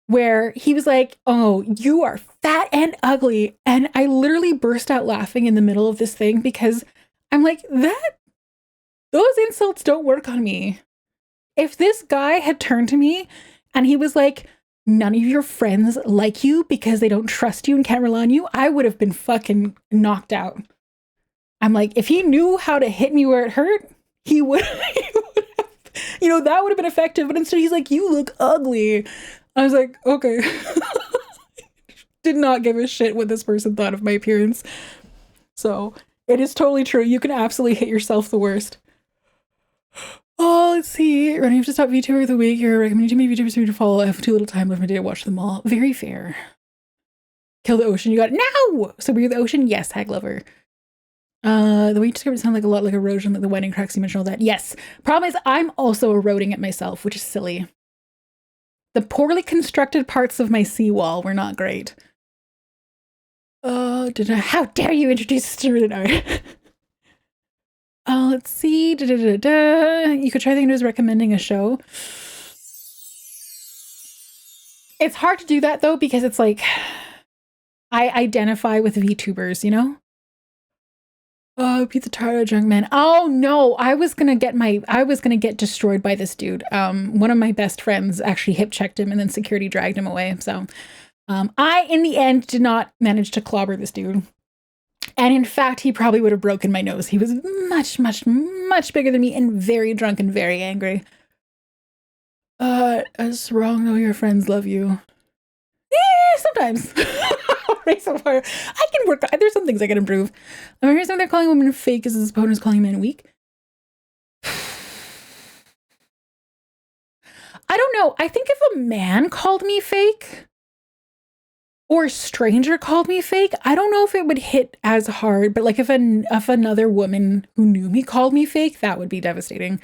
Where he was like, oh, you are fat and ugly. And I literally burst out laughing in the middle of this thing because I'm like, those insults don't work on me. If this guy had turned to me and he was like, none of your friends like you because they don't trust you and can't rely on you, I would have been fucking knocked out. I'm like, if he knew how to hit me where it hurt, he would have, that would have been effective. But instead he's like, you look ugly. I was like, okay. Did not give a shit what this person thought of my appearance. So it is totally true. You can absolutely hit yourself the worst. Oh, let's see. Running to top VTuber of the week. You're recommending too many VTubers for me to follow. I have too little time left in my day to watch them all. Very fair. Kill the ocean. You got it. No! So we're the ocean? Yes, Hag Lover. The way you described it sounded like a lot like erosion, like the wedding cracks you mentioned, all that. Yes. Problem is, I'm also eroding it myself, which is silly. The poorly constructed parts of my seawall were not great. How dare you introduce us to written art? Let's see. You could try thinking it was recommending a show. It's hard to do that though, because it's like I identify with VTubers, you know? Oh, Pizza Taro Drunk Man. Oh no, I was gonna get destroyed by this dude. One of my best friends actually hip checked him and then security dragged him away. So I in the end did not manage to clobber this dude. And in fact, he probably would have broken my nose. He was much, much, much bigger than me and very drunk and very angry. That's wrong though, your friends love you. Sometimes. So far, I can work. There's some things I can improve. I'm hearing something they're calling women fake as his opponent's calling men weak. I don't know. I think if a man called me fake or a stranger called me fake, I don't know if it would hit as hard. But like if another woman who knew me called me fake, that would be devastating.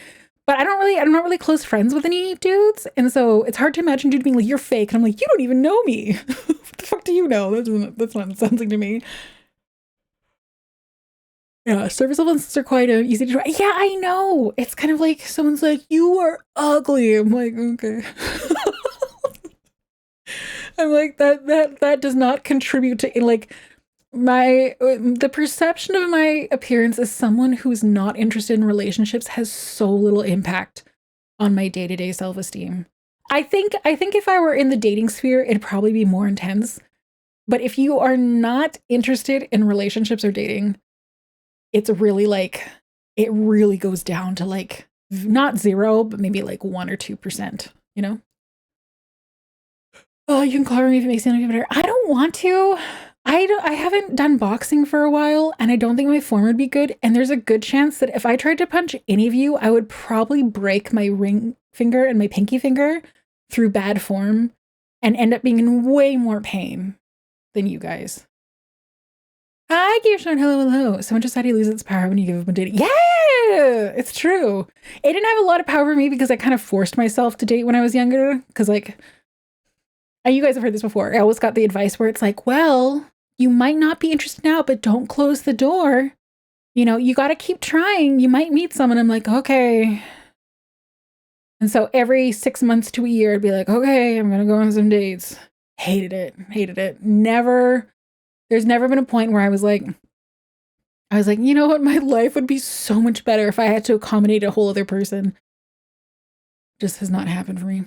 But I'm not really close friends with any dudes. And so it's hard to imagine dude being like, you're fake. And I'm like, you don't even know me. What the fuck do you know? That's not something to me. Yeah, surface level instances are quite easy to try. Yeah, I know. It's kind of like someone's like, you are ugly. I'm like, okay. I'm like, that does not contribute to like the perception of my appearance as someone who's not interested in relationships has so little impact on my day-to-day self-esteem. I think if I were in the dating sphere, it'd probably be more intense. But if you are not interested in relationships or dating, it's really like, it really goes down to like, not 0, but maybe like 1 or 2%, you know? Oh, you can call me if it makes you feel better. I don't want to. I haven't done boxing for a while, and I don't think my form would be good. And there's a good chance that if I tried to punch any of you, I would probably break my ring finger and my pinky finger through bad form and end up being in way more pain than you guys. Hi, Hi, Gearshawn. Hello, hello. Someone just said he loses its power when you give up on dating. Yeah, it's true. It didn't have a lot of power for me because I kind of forced myself to date when I was younger. Because, like, you guys have heard this before. I always got the advice where it's like, well, you might not be interested now, but don't close the door. You know, you got to keep trying. You might meet someone. I'm like, okay. And so every 6 months to a year, I'd be like, okay, I'm going to go on some dates. Hated it. There's never been a point where I was like, you know what? My life would be so much better if I had to accommodate a whole other person. Just has not happened for me.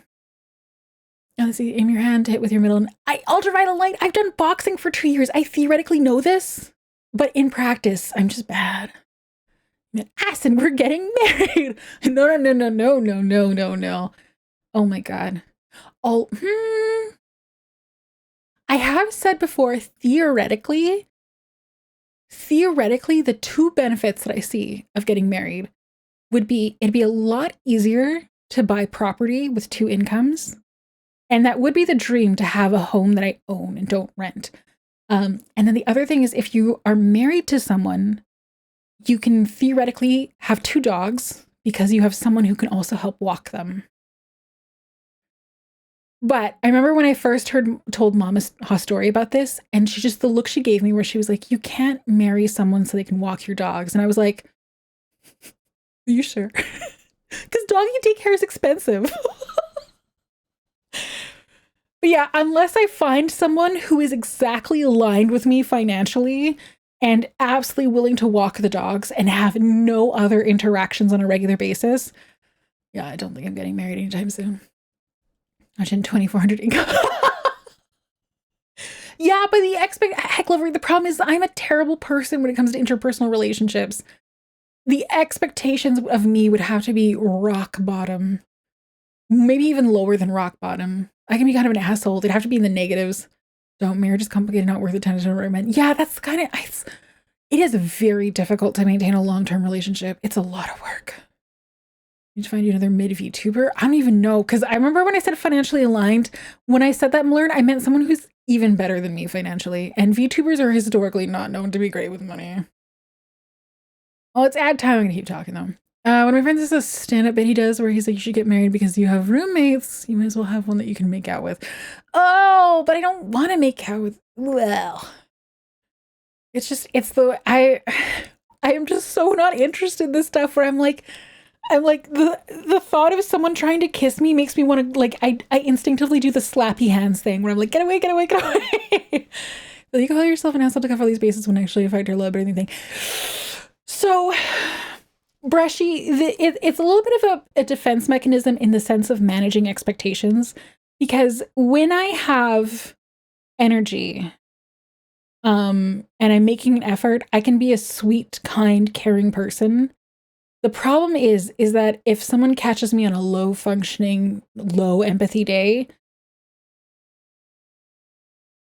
Now, let's see, aim your hand to hit with your middle. Ultraviolet light. I've done boxing for 2 years. I theoretically know this, but in practice, I'm just bad. And we're getting married. No. Oh my God. I have said before, theoretically, the two benefits that I see of getting married would be, it'd be a lot easier to buy property with two incomes. And that would be the dream, to have a home that I own and don't rent. And then the other thing is, if you are married to someone, you can theoretically have two dogs because you have someone who can also help walk them. But I remember when I first told Mama Haustoria about this, and she just, the look she gave me where she was like, you can't marry someone so they can walk your dogs. And I was like, are you sure? Because doggy daycare is expensive. But yeah, unless I find someone who is exactly aligned with me financially and absolutely willing to walk the dogs and have no other interactions on a regular basis, yeah, I don't think I'm getting married anytime soon. Imagine 2,400 income. Yeah, but heck, Lover, the problem is I'm a terrible person when it comes to interpersonal relationships. The expectations of me would have to be rock bottom. Maybe even lower than rock bottom. I can be kind of an asshole. They'd have to be in the negatives. Don't, marriage is complicated, not worth attention to recommend. Yeah, that's kind of, it is very difficult to maintain a long-term relationship. It's a lot of work. You need to find you another mid VTuber. I don't even know. Because I remember when I said financially aligned, when I said that, Mlern, I meant someone who's even better than me financially. And VTubers are historically not known to be great with money. Well, it's ad time. I'm going to keep talking though. One of my friends has a stand-up bit he does where he's like, you should get married because you have roommates. You might as well have one that you can make out with. Oh, but I don't want to make out with. Well, I am just so not interested in this stuff where I'm like the thought of someone trying to kiss me makes me want to, like, I instinctively do the slappy hands thing where I'm like, get away. You call yourself an asshole to cover all these bases when actually affect your love or anything. So Brushy, it's a little bit of a defense mechanism in the sense of managing expectations, because when I have energy, and I'm making an effort, I can be a sweet, kind, caring person. The problem is that if someone catches me on a low functioning, low empathy day,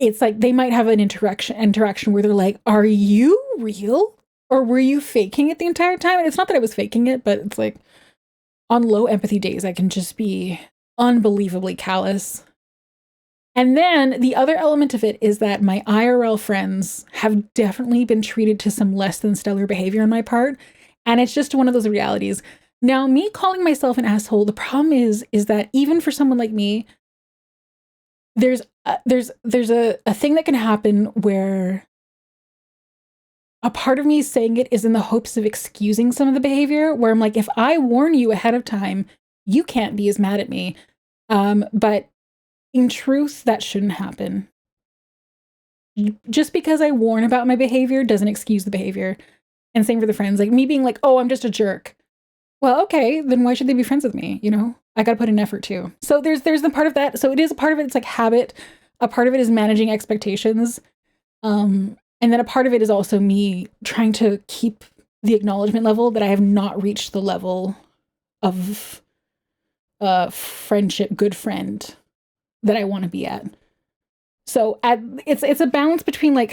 it's like they might have an interaction where they're like, are you real? Or were you faking it the entire time? And it's not that I was faking it, but it's like on low empathy days, I can just be unbelievably callous. And then the other element of it is that my IRL friends have definitely been treated to some less than stellar behavior on my part. And it's just one of those realities. Now, me calling myself an asshole, the problem is that even for someone like me, there's a thing that can happen where a part of me saying it is in the hopes of excusing some of the behavior, where I'm like, if I warn you ahead of time, you can't be as mad at me. But in truth, that shouldn't happen. Just because I warn about my behavior doesn't excuse the behavior. And same for the friends, like me being like, oh, I'm just a jerk. Well, okay, then why should they be friends with me? You know, I got to put in effort too. So there's the part of that. So it is a part of it. It's like habit. A part of it is managing expectations. And then a part of it is also me trying to keep the acknowledgement level that I have not reached the level of friendship, good friend that I want to be at. So it's a balance between like,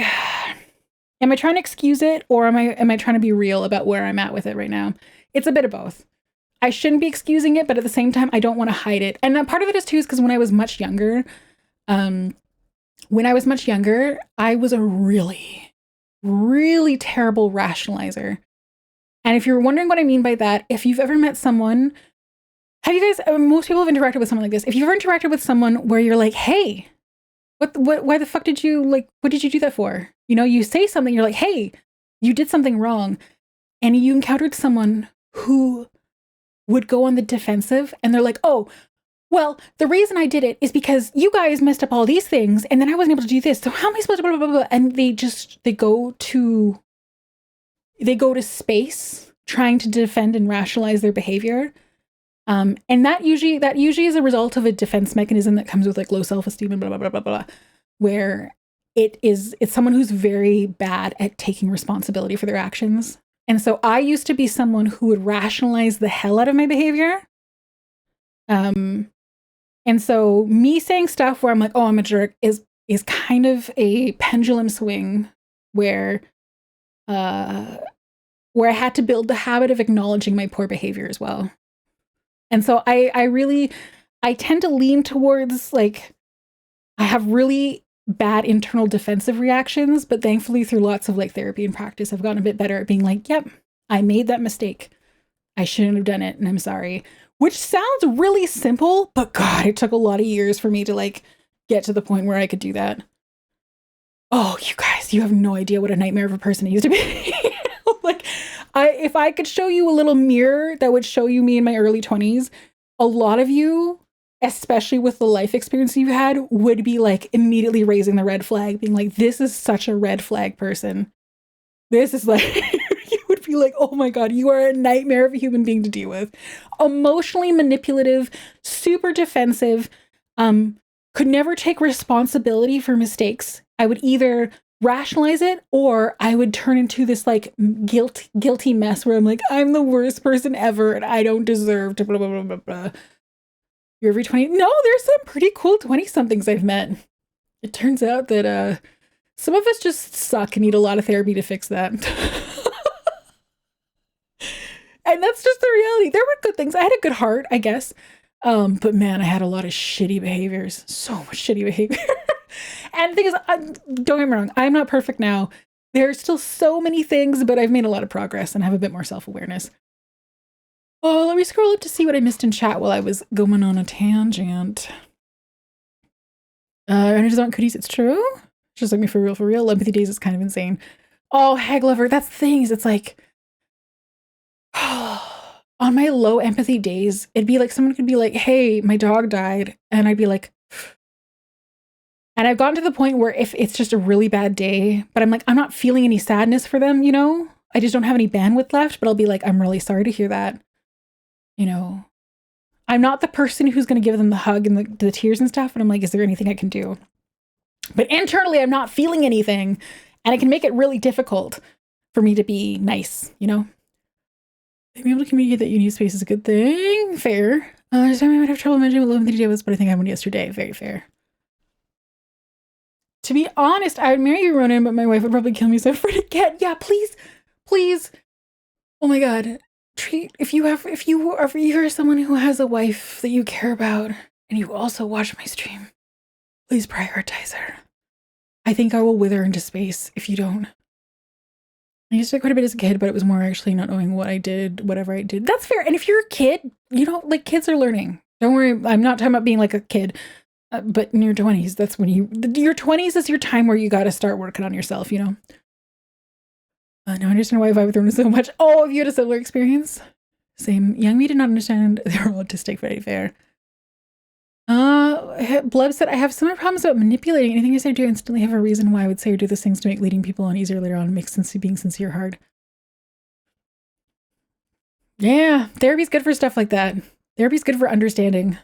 am I trying to excuse it, or am I trying to be real about where I'm at with it right now? It's a bit of both. I shouldn't be excusing it, but at the same time, I don't want to hide it. And part of it is too, is because when I was much younger, I was a really really terrible rationalizer. And if you're wondering what I mean by that, if you've ever met someone, have you guys, most people have interacted with someone like this. If you've ever interacted with someone where you're like, hey, why the fuck did you, like, what did you do that for? You know, you say something, you're like, hey, you did something wrong. And you encountered someone who would go on the defensive and they're like, oh, well, the reason I did it is because you guys messed up all these things and then I wasn't able to do this. So how am I supposed to blah, blah, blah, blah. And they go to space trying to defend and rationalize their behavior. And that usually is a result of a defense mechanism that comes with like low self-esteem and blah, blah, blah, blah, blah, where it's someone who's very bad at taking responsibility for their actions. And so I used to be someone who would rationalize the hell out of my behavior. And so me saying stuff where I'm like, oh, I'm a jerk is kind of a pendulum swing where I had to build the habit of acknowledging my poor behavior as well. And so I tend to lean towards, like, I have really bad internal defensive reactions, but thankfully through lots of like therapy and practice, I've gotten a bit better at being like, yep, I made that mistake. I shouldn't have done it and I'm sorry. Which sounds really simple, but God, it took a lot of years for me to like get to the point where I could do that. Oh, you guys, you have no idea what a nightmare of a person I used to be. Like, if I could show you a little mirror that would show you me in my early 20s, a lot of you, especially with the life experience you had, would be like immediately raising the red flag, being like, this is such a red flag person. This is like, you would be like, oh my God, you are a nightmare of a human being to deal with. Emotionally manipulative, super defensive, could never take responsibility for mistakes. I would either rationalize it or I would turn into this like guilty mess where I'm like, I'm the worst person ever and I don't deserve to blah, blah, blah, blah, blah. You're every 20. No, there's some pretty cool 20-somethings I've met. It turns out that some of us just suck and need a lot of therapy to fix that. And that's just the reality. There were good things. I had a good heart, I guess. But man, I had a lot of shitty behaviors. So much shitty behavior. And the thing is, don't get me wrong, I'm not perfect now. There's still so many things, but I've made a lot of progress and have a bit more self-awareness. Oh, let me scroll up to see what I missed in chat while I was going on a tangent. Energy on cooties, it's true. Just like me for real. Empathy days is kind of insane. Oh, Hag Lover, that's the thing. It's like, on my low empathy days, it'd be like someone could be like, hey, my dog died. And I'd be like, and I've gotten to the point where if it's just a really bad day, but I'm like, I'm not feeling any sadness for them, you know? I just don't have any bandwidth left, but I'll be like, I'm really sorry to hear that. You know, I'm not the person who's going to give them the hug and the tears and stuff. And I'm like, is there anything I can do? But internally, I'm not feeling anything. And it can make it really difficult for me to be nice, you know? Being able to communicate that you need space is a good thing. Fair. This time I might have trouble managing what low empathy was, but I think I had one yesterday. Very fair. To be honest, I would marry you, Ronenn, but my wife would probably kill me, so I'm afraid to get. Yeah, please. Oh my God. If you are someone who has a wife that you care about and you also watch my stream, please prioritize her. I think I will wither into space if you don't. I used to do quite a bit as a kid, but it was more actually not knowing what I did, whatever I did. That's fair. And if you're a kid, you know, like kids are learning. Don't worry. I'm not talking about being like a kid. But in your 20s, that's when your 20s is your time where you got to start working on yourself, you know? Now I understand why I've thrown so much. Oh, have you had a similar experience? Same. Young me did not understand they were autistic, very fair. Blub said, I have similar problems about manipulating. Anything I say or do, I instantly have a reason why I would say or do those things to make leading people on easier later on. Makes sense, being sincere hard. Yeah, therapy's good for stuff like that. Therapy's good for understanding.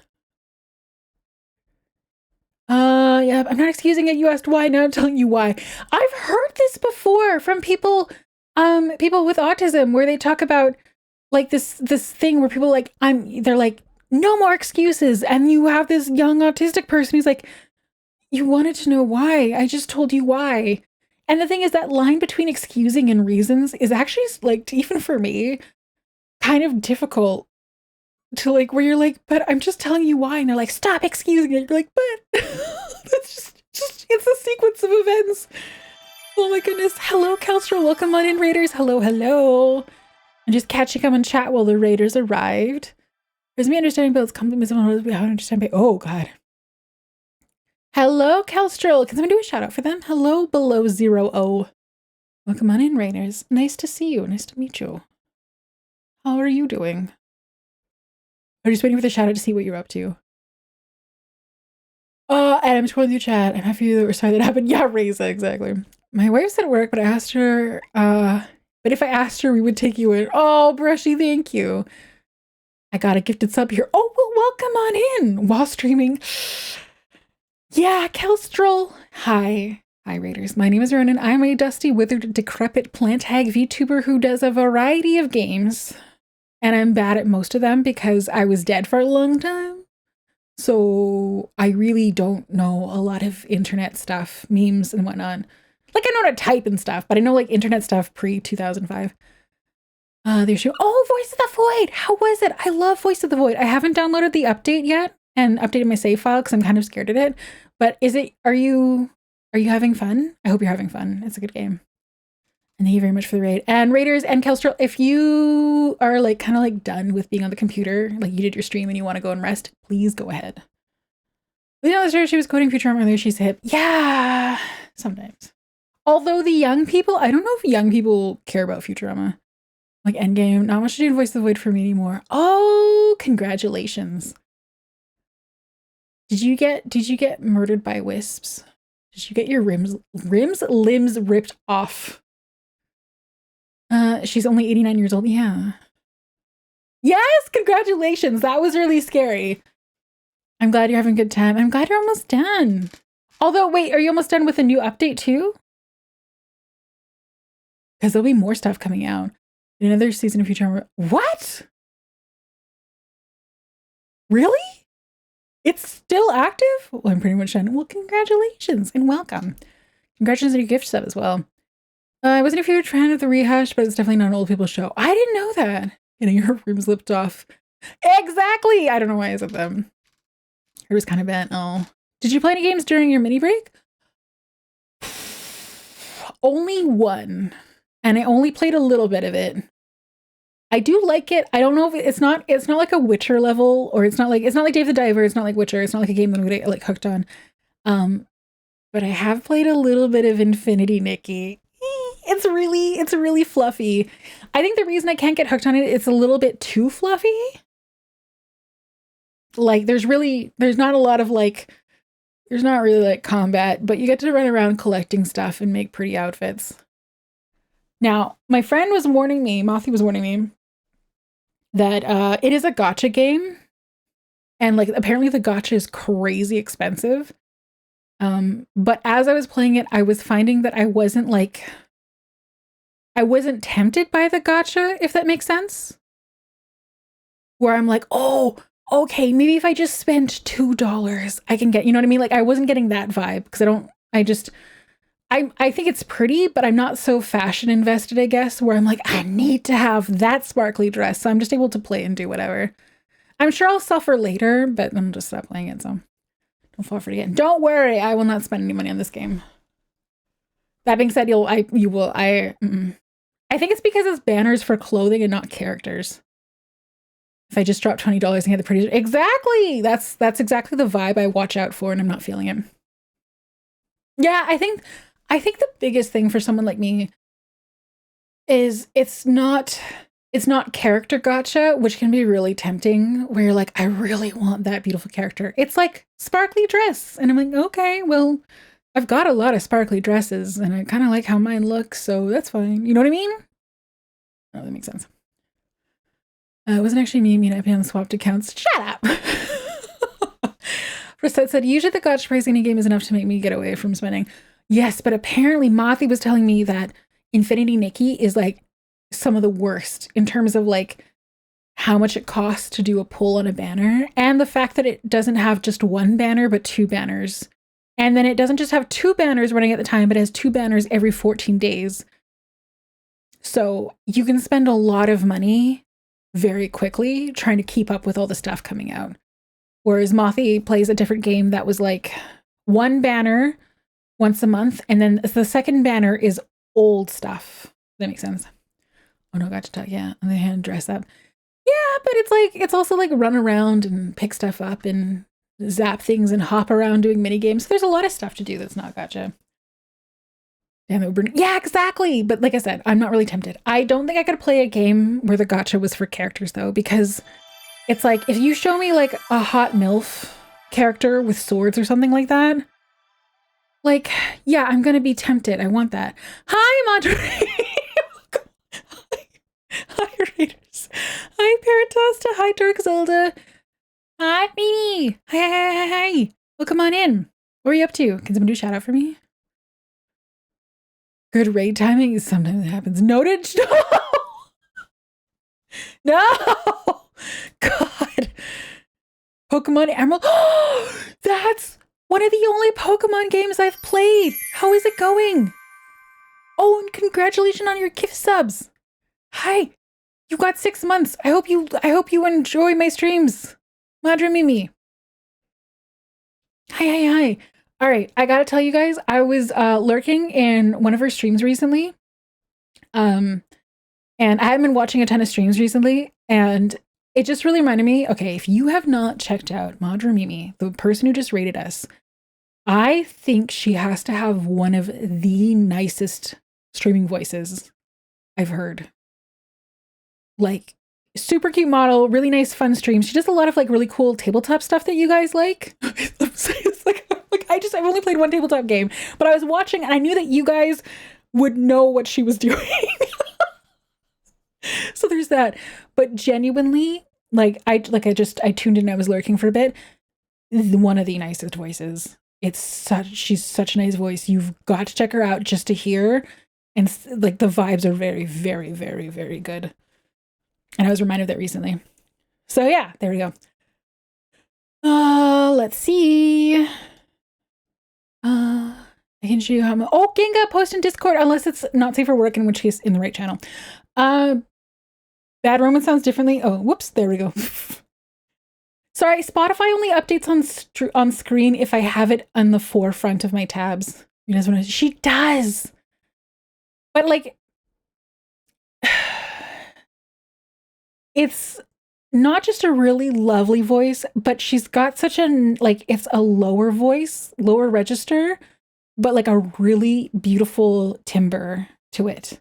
Yeah, I'm not excusing it. You asked why, now I'm telling you why. I've heard this before from people with autism, where they talk about like this thing where people like, they're like, no more excuses. And you have this young autistic person who's like, you wanted to know why. I just told you why. And the thing is, that line between excusing and reasons is actually, like, even for me, kind of difficult to, like, where you're like, but I'm just telling you why. And they're like, stop excusing it. You're like, but that's just it's a sequence of events. Oh my goodness. Hello, Kelstro. Welcome on in, Raiders. Hello, hello. I'm just catching up on chat while the Raiders arrived. There's me understanding Bill's compliments on what we haven't understand. Oh, God. Hello, Kelstro. Can someone do a shout out for them? Hello, below 0O. Welcome on in, Raiders. Nice to see you. Nice to meet you. How are you doing? I'm just waiting for the shout out to see what you're up to. And I'm scrolling through chat. I'm happy that we're sorry that happened. Yeah, Reza, exactly. My wife's at work, but I asked her, but if I asked her, we would take you in. Oh, Brushy, thank you. I got a gifted sub here. Oh, well, welcome on in while streaming. Yeah, Kelstrel. Hi. Hi, Raiders. My name is Ronenn. I'm a dusty, withered, decrepit plant hag VTuber who does a variety of games. And I'm bad at most of them because I was dead for a long time. So I really don't know a lot of internet stuff, memes and whatnot. Like I know how to type and stuff, but I know like internet stuff pre-2005. There's you. Oh, Voice of the Void. How was it? I love Voice of the Void. I haven't downloaded the update yet and updated my save file because I'm kind of scared of it. But are you having fun? I hope you're having fun. It's a good game. And thank you very much for the raid. And Raiders and Kelstrel, if you are like kind of like done with being on the computer, like you did your stream and you want to go and rest, please go ahead. You know, she was coding Futurama earlier. She's hip. Yeah, sometimes. Although the young people, I don't know if young people care about Futurama. Like Endgame, not much to do in Voice of the Void for me anymore. Oh, congratulations. Did you get murdered by wisps? Did you get your limbs ripped off? She's only 89 years old. Yeah. Yes, congratulations. That was really scary. I'm glad you're having a good time. I'm glad you're almost done. Although, wait, are you almost done with a new update too? Because there'll be more stuff coming out. Another season of Futurama. What? Really? It's still active? Well, I'm pretty much done. Well, congratulations and welcome. Congratulations on your gift sub as well. I wasn't a huge fan of the rehash, but it's definitely not an old people show. I didn't know that. Getting her rims lipped off. Exactly! I don't know why I said them. It was kind of bad. Oh. Did you play any games during your mini break? Only one. And I only played a little bit of it. I do like it. I don't know if it's not like a Witcher level, or it's not like Dave the Diver, it's not like Witcher, it's not like a game that I'm gonna get like hooked on. But I have played a little bit of Infinity Nikki. It's really fluffy. I think the reason I can't get hooked on it's a little bit too fluffy. Like there's not a lot of like, there's not really like combat, but you get to run around collecting stuff and make pretty outfits. Now, my friend was warning me, Mothy was warning me, that it is a gacha game. And like apparently the gacha is crazy expensive. But as I was playing it, I was finding that I wasn't tempted by the gacha, if that makes sense. Where I'm like, oh, okay, maybe if I just spend $2, I can get, you know what I mean? Like I wasn't getting that vibe because I think it's pretty, but I'm not so fashion invested, I guess, where I'm like, I need to have that sparkly dress. So I'm just able to play and do whatever. I'm sure I'll suffer later, but then I'll just stop playing it. So don't fall for it again. Don't worry, I will not spend any money on this game. That being said, I think it's because it's banners for clothing and not characters. If I just drop $20 and get the pretty, exactly. That's exactly the vibe I watch out for, and I'm not feeling it. Yeah, I think the biggest thing for someone like me is it's not character gacha, which can be really tempting, where you're like, I really want that beautiful character. It's like sparkly dress. And I'm like, okay, well, I've got a lot of sparkly dresses and I kind of like how mine looks, so that's fine. You know what I mean? Oh, that makes sense. It wasn't actually me and IPM swapped accounts. Shut up! Rosette said, usually the gacha price in a game is enough to make me get away from spending. Yes, but apparently Mothy was telling me that Infinity Nikki is like some of the worst in terms of like how much it costs to do a pull on a banner, and the fact that it doesn't have just one banner but two banners, and then it doesn't just have two banners running at the time, but it has two banners every 14 days. So you can spend a lot of money very quickly trying to keep up with all the stuff coming out, whereas Mothy plays a different game that was like one banner once a month. And then the second banner is old stuff. That makes sense. Oh no, got to talk. Yeah. On the hand, dress up. Yeah, but it's also like run around and pick stuff up and zap things and hop around doing mini games. So there's a lot of stuff to do that's not gacha. Damn it, yeah, exactly. But like I said, I'm not really tempted. I don't think I could play a game where the gacha was for characters though, because it's like if you show me like a hot MILF character with swords or something like that, like, yeah, I'm gonna be tempted. I want that. Hi, Madre. Hi, Raiders. Hi, Paratasta. Hi, Dark Zelda. Hi, Mimi. Hi. Well, come on in. What are you up to? Can someone do a shout out for me? Good raid timing. Sometimes it happens. Noted. No. God. Pokemon Emerald. That's one of the only Pokemon games I've played. How is it going? Oh, and congratulations on your gift subs. Hi. You got 6 months. I hope you enjoy my streams. Madre Mimi. Hi. All right, I gotta tell you guys, I was lurking in one of her streams recently. And I haven't been watching a ton of streams recently, and it just really reminded me, okay, if you have not checked out Madre Mimi, the person who just rated us, I think she has to have one of the nicest streaming voices I've heard. Like, super cute model, really nice, fun streams. She does a lot of like really cool tabletop stuff that you guys like. It's like I've only played one tabletop game, but I was watching and I knew that you guys would know what she was doing. So there's that. But genuinely, I tuned in, I was lurking for a bit. One of the nicest voices. She's such a nice voice. You've got to check her out just to hear. And like the vibes are very, very, very, very good. And I was reminded of that recently. So yeah, there we go. Let's see. I can show you how. Oh, Genga, post in Discord unless it's not safe for work, in which case in the right channel. Bad Romance sounds differently. Oh, whoops, there we go. Sorry, Spotify only updates on screen if I have it on the forefront of my tabs. You guys want to? She does, but like, it's not just a really lovely voice, but she's got such it's a lower voice, lower register, but like a really beautiful timbre to it.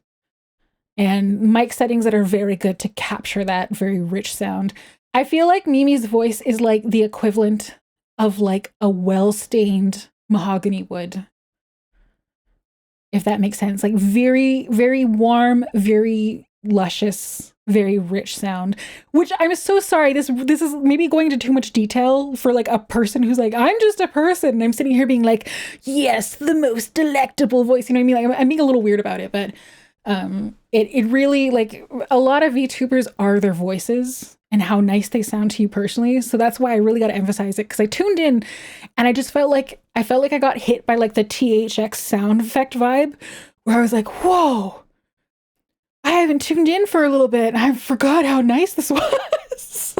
And mic settings that are very good to capture that very rich sound. I feel like Mimi's voice is like the equivalent of like a well-stained mahogany wood. If that makes sense. Like very, very warm, very luscious, very rich sound, which I'm so sorry. This is maybe going into too much detail for like a person who's like, I'm just a person. And I'm sitting here being like, yes, the most delectable voice. You know what I mean? Like I'm being a little weird about it, but it really, like, a lot of VTubers are their voices and how nice they sound to you personally. So that's why I really got to emphasize it, because I tuned in and I just felt like I got hit by like the THX sound effect vibe, where I was like, whoa, I haven't tuned in for a little bit. I forgot how nice this was.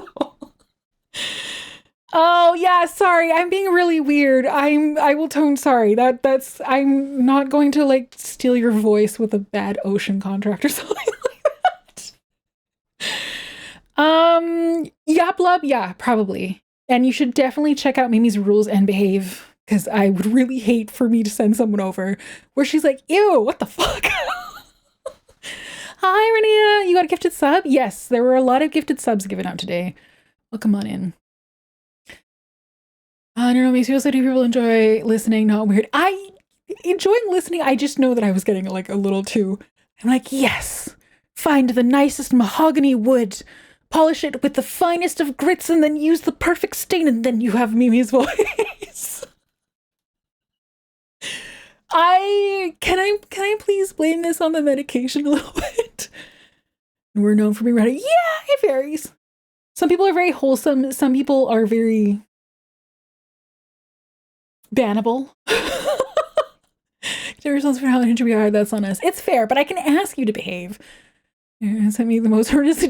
Oh yeah, sorry. I'm being really weird. I will tone sorry. That's I'm not going to like steal your voice with a bad ocean contract or something like that. Yeah, blub, yeah, probably. And you should definitely check out Mimi's Rules and Behave, because I would really hate for me to send someone over where she's like, ew, what the fuck? Hi, Renea. You got a gifted sub? Yes, there were a lot of gifted subs given out today. Well, come on in. I don't know, makes me feel so do people enjoy listening, not weird. I enjoying listening, I just know that I was getting like a little too. I'm like, yes, find the nicest mahogany wood, polish it with the finest of grits, and then use the perfect stain, and then you have Mimi's voice. Can I please blame this on the medication a little bit? We're known for being ready. Yeah, it varies. Some people are very wholesome. Some people are very bannable. Results for how injured we are, that's on us. It's fair, but I can ask you to behave. Send me the most earnest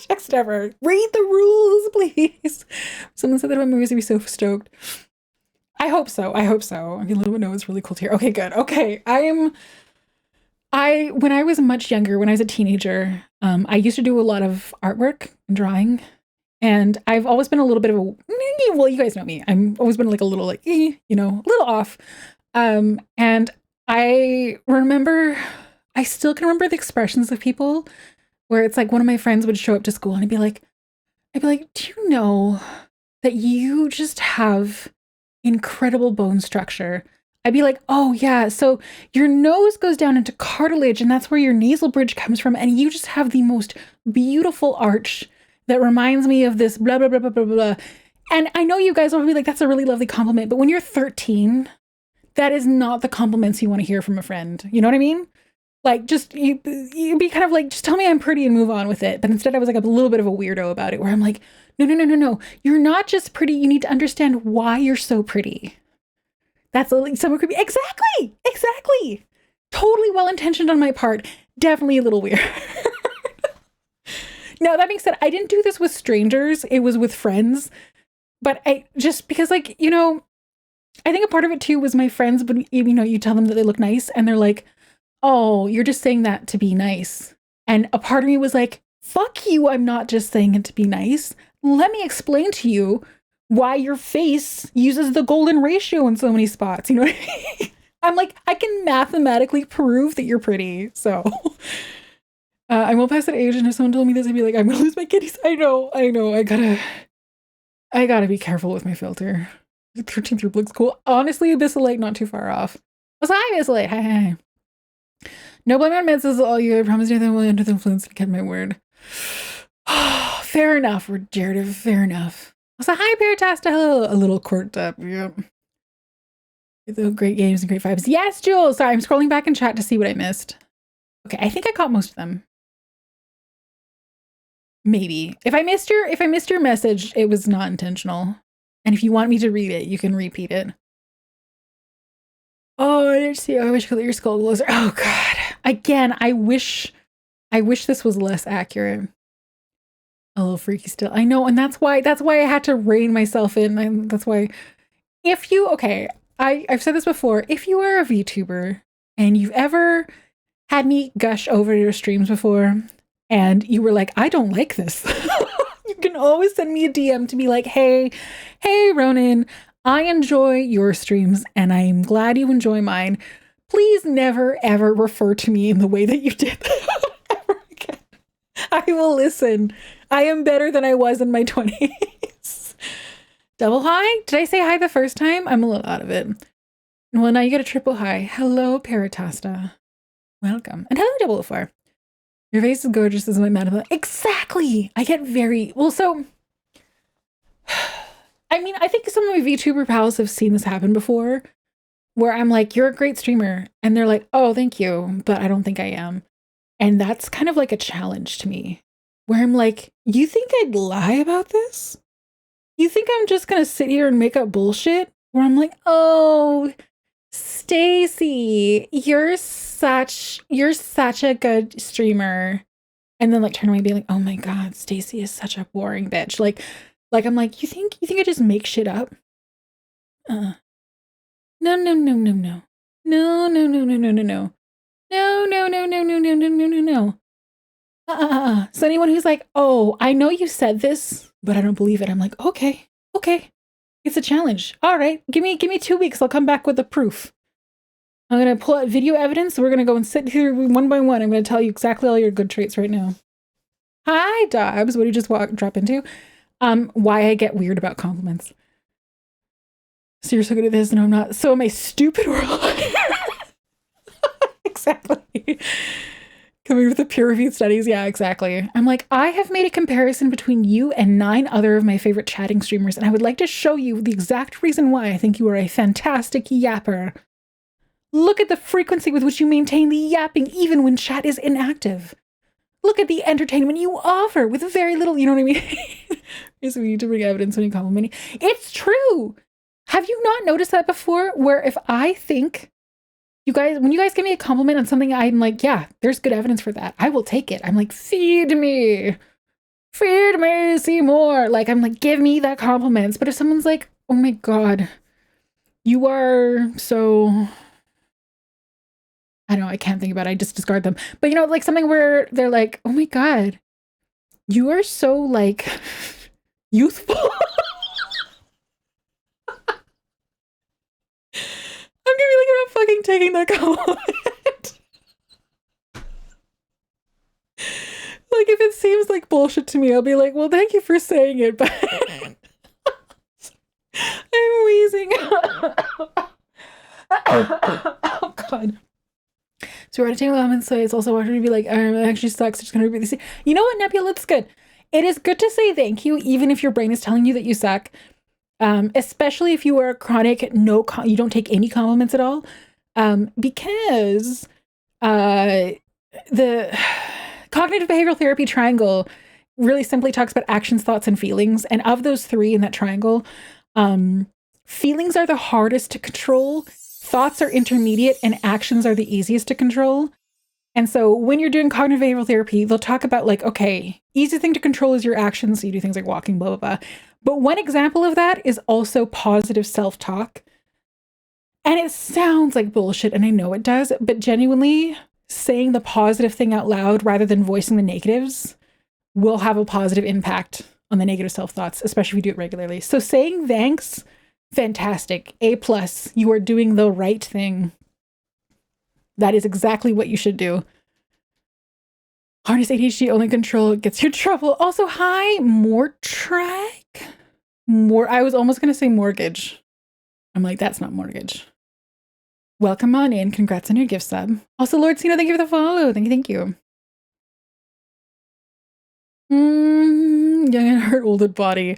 text ever. Read the rules, please. Someone said that about movies, I'd be so stoked. I hope so. I hope so. I mean, a little bit no, it's really cool to hear. Okay, good. Okay. When I was much younger, when I was a teenager, I used to do a lot of artwork and drawing. And I've always been a little bit of a, well, you guys know me. I'm always been like a little like, a little off. And I still can remember the expressions of people where it's like one of my friends would show up to school and I'd be like, do you know that you just have incredible bone structure? I'd be like, oh yeah, so your nose goes down into cartilage and that's where your nasal bridge comes from. And you just have the most beautiful arch that reminds me of this blah, blah, blah, blah, blah, blah. And I know you guys will be like, that's a really lovely compliment. But when you're 13, that is not the compliments you want to hear from a friend. You know what I mean? Like, just, you be kind of like, just tell me I'm pretty and move on with it. But instead I was like a little bit of a weirdo about it where I'm like, no. You're not just pretty. You need to understand why you're so pretty. That's like someone could be, exactly. Totally well-intentioned on my part. Definitely a little weird. Now, that being said, I didn't do this with strangers. It was with friends. But I just, because like, I think a part of it too was my friends, but you tell them that they look nice and they're like, oh, you're just saying that to be nice. And a part of me was like, fuck you. I'm not just saying it to be nice. Let me explain to you why your face uses the golden ratio in so many spots. You know what I mean? I'm like, I can mathematically prove that you're pretty. So I won't pass that age. And if someone told me this, I'd be like, I'm going to lose my kitties. I know. I gotta be careful with my filter. 13 through looks cool. Honestly, Abyssalite not too far off. I was like, hi, Abyssalite. Hi. No blame on meds is all you. I promise you that will under the influence to get my word. Fair enough, Jared. Fair enough. I was like, hi, Paratasta. Hello. A little quirked up. Yep. The great games and great vibes. Yes, Jules. Sorry, I'm scrolling back in chat to see what I missed. Okay, I think I caught most of them. Maybe. If I missed your message, it was not intentional. And if you want me to read it, you can repeat it. Oh, I didn't see. Oh, I wish I could let your skull glows. Oh God. Again, I wish this was less accurate. A little freaky still. I know, and that's why I had to rein myself in. And that's why I've said this before. If you are a VTuber and you've ever had me gush over your streams before, and you were like, I don't like this. You can always send me a DM to be like, hey, Ronenn, I enjoy your streams and I'm glad you enjoy mine. Please never, ever refer to me in the way that you did ever again. I will listen. I am better than I was in my 20s. Double hi? Did I say hi the first time? I'm a little out of it. Well, now you get a triple hi. Hello, Paratasta. Welcome. And hello, Double 4. Your face is gorgeous as my madam. Exactly. I get very well. So, I mean, I think some of my VTuber pals have seen this happen before, where I'm like, "You're a great streamer," and they're like, "Oh, thank you," but I don't think I am, and that's kind of like a challenge to me, where I'm like, "You think I'd lie about this? You think I'm just gonna sit here and make up bullshit?" Where I'm like, "Oh, Stacy, you're such a good streamer," and then like turn away and be like, "Oh my God, Stacy is such a boring bitch." Like I'm like, you think I just make shit up? No. So anyone who's like, "Oh, I know you said this, but I don't believe it." I'm like, okay. It's a challenge. All right, give me 2 weeks. I'll come back with the proof. I'm gonna pull out video evidence. We're gonna go and sit here one by one. I'm gonna tell you exactly all your good traits right now. Hi, Dobbs. What did you just drop into? Why I get weird about compliments. So you're so good at this, and I'm not. So am I stupid or a liar? Exactly. Coming with the peer-reviewed studies. Yeah, exactly. I'm like, I have made a comparison between you and 9 other of my favorite chatting streamers, and I would like to show you the exact reason why I think you are a fantastic yapper. Look at the frequency with which you maintain the yapping even when chat is inactive. Look at the entertainment you offer with very little, you know what I mean? Yes, we need to bring evidence when you compliment me. It's true. Have you not noticed that before? Where if I think when you guys give me a compliment on something, I'm like, yeah, there's good evidence for that. I will take it. I'm like, feed me, see more. Like, I'm like, give me that compliments. But if someone's like, oh my God, You are so, I don't know, I can't think about it. I just discard them. But you know, like something where they're like, oh my God, you are so like youthful. I'm gonna be like, I'm not fucking taking that compliment. Like, if it seems like bullshit to me, I'll be like, well, thank you for saying it, but I'm wheezing. Oh, God. So we're at a table and so it's also wanting to be like, it actually sucks. It's going to repeat this. You know what, Nebula? It's good. It is good to say thank you, even if your brain is telling you that you suck. Especially if you are chronic, you don't take any compliments at all. Because the cognitive behavioral therapy triangle really simply talks about actions, thoughts, and feelings. And of those three in that triangle, feelings are the hardest to control, thoughts are intermediate, and actions are the easiest to control. And so when you're doing cognitive behavioral therapy, they'll talk about like, okay, easy thing to control is your actions. So you do things like walking, blah, blah, blah. But one example of that is also positive self-talk. And it sounds like bullshit, and I know it does, but genuinely saying the positive thing out loud rather than voicing the negatives will have a positive impact on the negative self-thoughts, especially if you do it regularly. So saying thanks, fantastic. A+, you are doing the right thing. That is exactly what you should do. Harness ADHD, only control gets you in trouble. Also, hi, more track. I was almost going to say mortgage. I'm like, that's not mortgage. Welcome on in. Congrats on your gift sub. Also, Lord Cena, thank you for the follow. Thank you. Young at heart, old at body.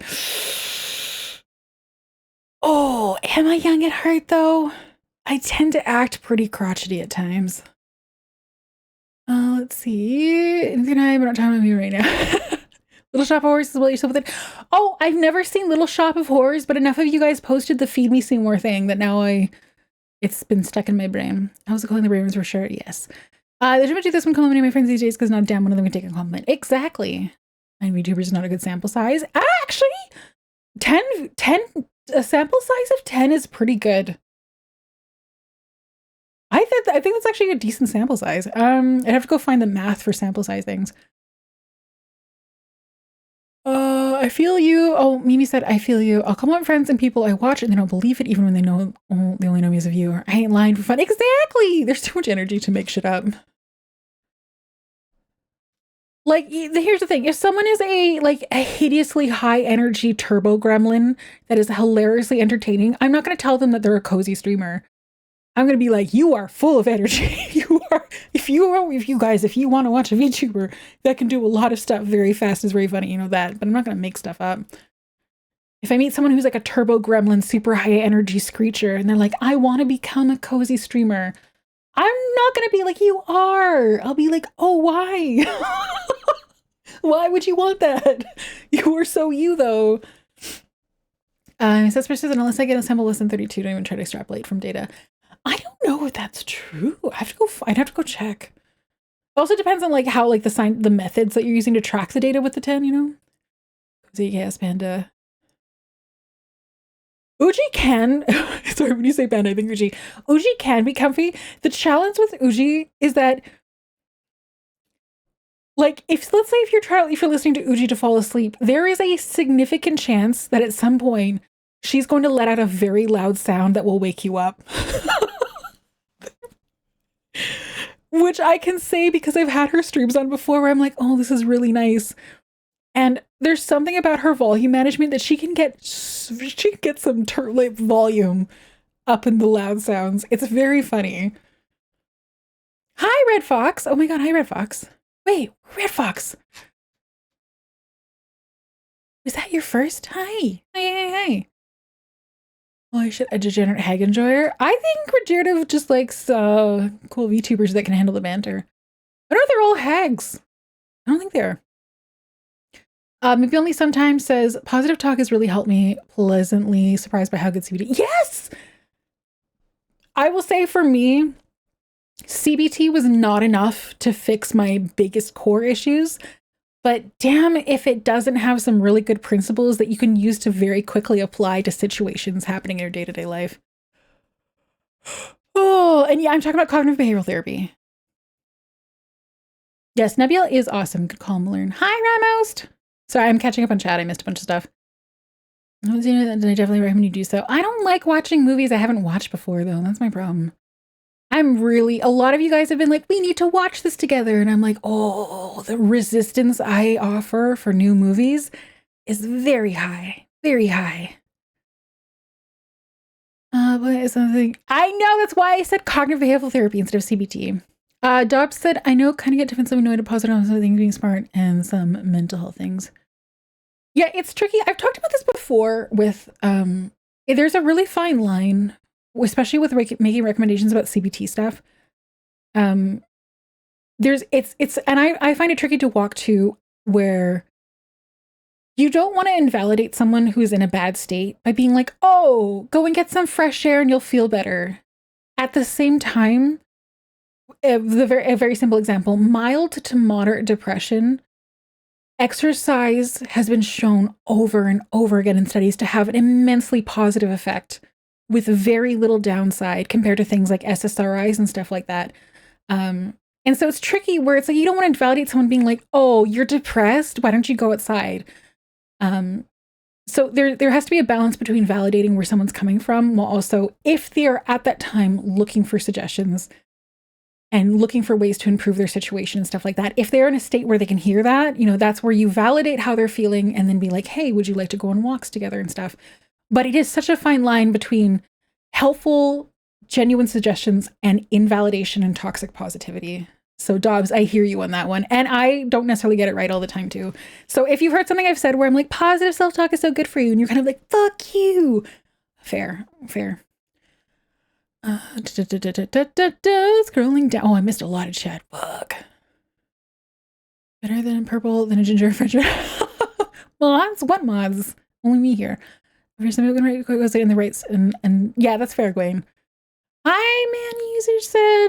Oh, am I young at heart though? I tend to act pretty crotchety at times. Let's see. Anything I'm not talking about me right now. Little Shop of Horrors is what yourself with it. Oh, I've never seen Little Shop of Horrors, but enough of you guys posted the Feed Me Seymour thing that now it's been stuck in my brain. I was calling the Ravens for sure. Yes. There's too much of this one complimenting my friends these days because not a damn one of them can take a compliment. Exactly. And VTubers is not a good sample size. Actually, 10 a sample size of 10 is pretty good. I think that's actually a decent sample size. I'd have to go find the math for sample size things. I feel you. Oh, Mimi said, I feel you. I'll compliment friends and people I watch and they don't believe it even when they know they only know me as a viewer. I ain't lying for fun. Exactly. There's too much energy to make shit up. Like, here's the thing. If someone is a hideously high energy turbo gremlin that is hilariously entertaining, I'm not going to tell them that they're a cozy streamer. I'm going to be like, you are full of energy. If you want to watch a VTuber that can do a lot of stuff very fast, is very funny, you know that, but I'm not going to make stuff up. If I meet someone who's like a turbo gremlin, super high energy screecher, and they're like, I want to become a cozy streamer, I'm not going to be like, you are. I'll be like, oh, why? Why would you want that? You are so you, though. Says persistent unless I get a sample less than 32, don't even try to extrapolate from data. I don't know if that's true. I'd have to go check. It also depends on like how like the methods that you're using to track the data with the 10, you know? ZKS Panda. Uji can, sorry, when you say Panda, I think Uji can be comfy. The challenge with Uji is that like let's say if you're listening to Uji to fall asleep, there is a significant chance that at some point she's going to let out a very loud sound that will wake you up. Which I can say because I've had her streams on before where I'm like, oh, this is really nice. And there's something about her volume management that she can get some volume up in the loud sounds. It's very funny. Hi, Red Fox. Oh my God, hi, Red Fox. Wait, Red Fox. Was that your first? Hi. Hi. Holy shit, a degenerate hag enjoyer. I think Regenerative just likes cool VTubers that can handle the banter. I don't know if they're all hags. I don't think they are. Maybe only sometimes says, positive talk has really helped me. Pleasantly surprised by how good CBT. Yes! I will say for me, CBT was not enough to fix my biggest core issues. But damn if it doesn't have some really good principles that you can use to very quickly apply to situations happening in your day-to-day life. Oh, and yeah, I'm talking about cognitive behavioral therapy. Yes, Nebula is awesome. Good call, Malern. Hi, Ramost. Sorry, I'm catching up on chat. I missed a bunch of stuff. I definitely recommend you do so. I don't like watching movies I haven't watched before, though. That's my problem. A lot of you guys have been like, we need to watch this together. And I'm like, oh, the resistance I offer for new movies is very high. Very high. What is something? I know, that's why I said cognitive behavioral therapy instead of CBT. Dobbs said, I know, kind of get defensive, annoyed, and positive on something being smart and some mental health things. Yeah, it's tricky. I've talked about this before with, there's a really fine line, especially with making recommendations about CBT stuff. And I find it tricky to walk to where you don't want to invalidate someone who's in a bad state by being like, oh, go and get some fresh air and you'll feel better. At the same time, a very simple example, mild to moderate depression, exercise has been shown over and over again in studies to have an immensely positive effect with very little downside compared to things like SSRIs and stuff like that. And so it's tricky where it's like, you don't want to invalidate someone being like, oh, you're depressed, why don't you go outside? So there has to be a balance between validating where someone's coming from, while also, if they're at that time looking for suggestions and looking for ways to improve their situation and stuff like that, if they're in a state where they can hear that, that's where you validate how they're feeling and then be like, hey, would you like to go on walks together and stuff? But it is such a fine line between helpful, genuine suggestions and invalidation and toxic positivity. So Dobbs, I hear you on that one. And I don't necessarily get it right all the time too. So if you've heard something I've said where I'm like, positive self-talk is so good for you, and you're kind of like, fuck you. Fair. Scrolling down. Oh, I missed a lot of chat. Fuck. Better than purple than a ginger French. Mods? What mods? Only me here. If you're somebody who can go in the rights and yeah, that's fair, Gwen. Hi, man user said,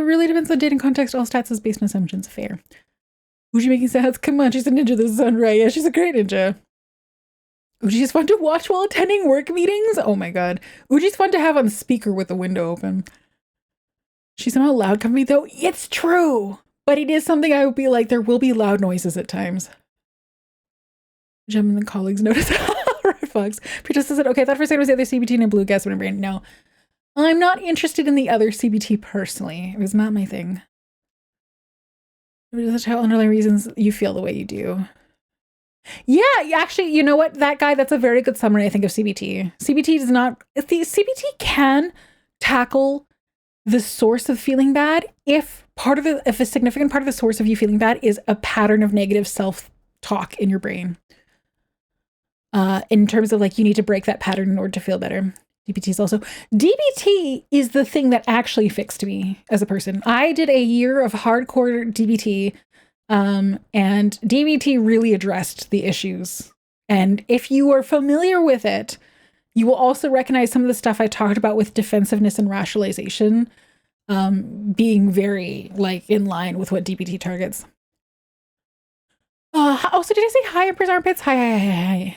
really depends on dating context. All stats is based on assumptions. Fair. Uji making sounds. Come on, she's a ninja this is on right. Yeah, she's a great ninja. Uji's fun to watch while attending work meetings. Oh my god. Uji's fun to have on speaker with the window open. She's somehow loud company though. It's true. But it is something I would be like, there will be loud noises at times. Gem and the colleagues notice. Red Fox. Peter said, okay, I thought for a second it was the other CBT and blue gas in my brain. No. I'm not interested in the other CBT personally. It was not my thing. That's how underlying reasons you feel the way you do. Yeah, actually, you know what? That guy, that's a very good summary, I think, of CBT. CBT does not, CBT can tackle the source of feeling bad if a significant part of the source of you feeling bad is a pattern of negative self-talk in your brain. In terms of like, you need to break that pattern in order to feel better. DBT is the thing that actually fixed me as a person. I did a year of hardcore DBT, and DBT really addressed the issues. And if you are familiar with it, you will also recognize some of the stuff I talked about with defensiveness and rationalization, being very like in line with what DBT targets. Also, did I say hi, Empress Armpits? Hi.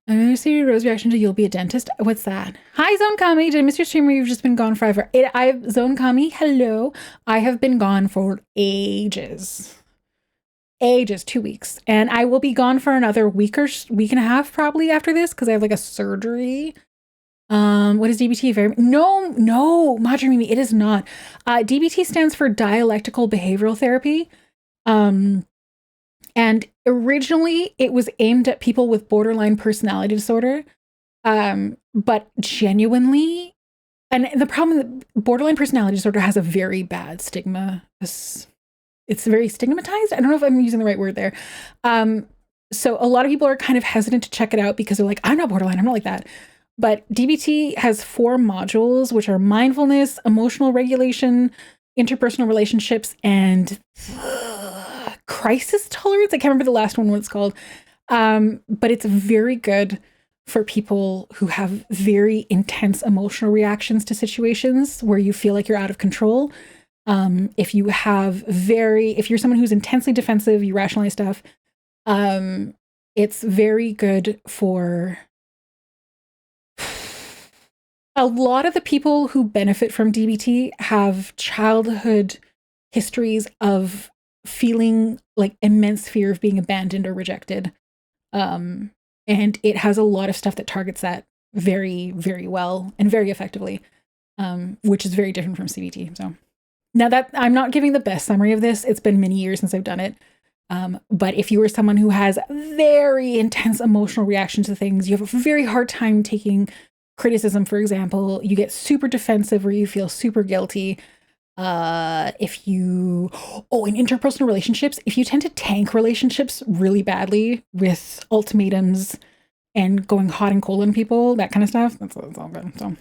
I'm going to see Rose's reaction to "You'll Be a Dentist." What's that? Hi, Zone Kami. Did I miss your stream where you've just been gone forever? Zone Kami, hello. I have been gone for ages. 2 weeks. And I will be gone for another week and a half probably after this because I have like a surgery. What is DBT? No, Madre Mimi, it is not. DBT stands for dialectical behavioral therapy. And originally it was aimed at people with borderline personality disorder. But genuinely, and the problem that borderline personality disorder has a very bad stigma. It's very stigmatized. I don't know if I'm using the right word there. So a lot of people are kind of hesitant to check it out because they're like, I'm not borderline, I'm not like that. But DBT has 4 modules, which are mindfulness, emotional regulation, interpersonal relationships, and crisis tolerance. I can't remember the last one, what it's called. But it's very good for people who have very intense emotional reactions to situations where you feel like you're out of control. If you're someone who's intensely defensive, you rationalize stuff. It's very good for, a lot of the people who benefit from DBT have childhood histories of feeling like immense fear of being abandoned or rejected. And it has a lot of stuff that targets that very, very well and very effectively, which is very different from CBT. So now that I'm not giving the best summary of this, it's been many years since I've done it. But if you are someone who has very intense emotional reaction to things, you have a very hard time taking criticism, for example, you get super defensive or you feel super guilty. In interpersonal relationships, if you tend to tank relationships really badly with ultimatums and going hot and cold on people, that kind of stuff, that's all good. So,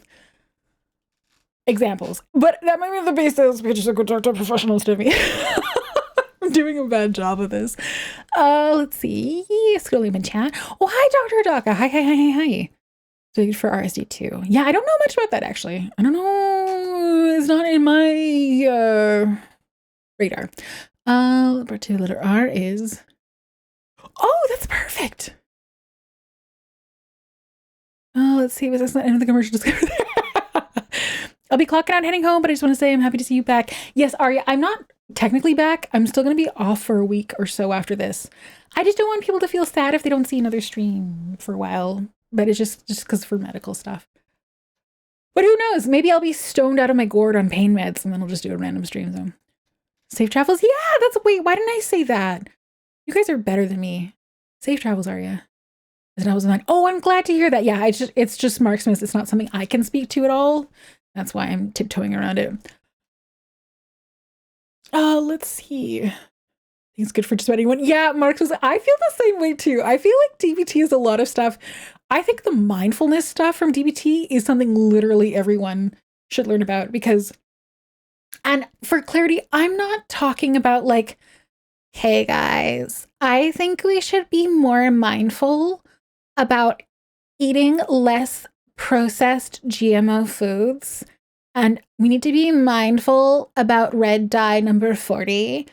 examples. But that might be the base sales pitch, so go talk to professionals to me. I'm doing a bad job of this. Let's see. Scrolling in chat. Oh, hi, Dr. Daka. Hi. So for RSD2. Yeah, I don't know much about that, actually. I don't know. It's not in my radar. Number 2, letter R is... Oh, that's perfect. Let's see. Was this not end of the commercial discovery? I'll be clocking out heading home, but I just want to say I'm happy to see you back. Yes, Arya, I'm not technically back. I'm still going to be off for a week or so after this. I just don't want people to feel sad if they don't see another stream for a while. But it's just because for medical stuff. But who knows? Maybe I'll be stoned out of my gourd on pain meds and then I'll just do a random stream. So safe travels. Yeah, wait, why didn't I say that? You guys are better than me. Safe travels, Arya. And I was like, oh, I'm glad to hear that. Yeah, it's just Marksmith. It's not something I can speak to at all. That's why I'm tiptoeing around it. Let's see. I think it's good for just about anyone. Yeah, Marksmith, I feel the same way too. I feel like DBT is a lot of stuff. I think the mindfulness stuff from DBT is something literally everyone should learn about because, and for clarity, I'm not talking about like, hey guys, I think we should be more mindful about eating less processed GMO foods. And we need to be mindful about red dye number 40.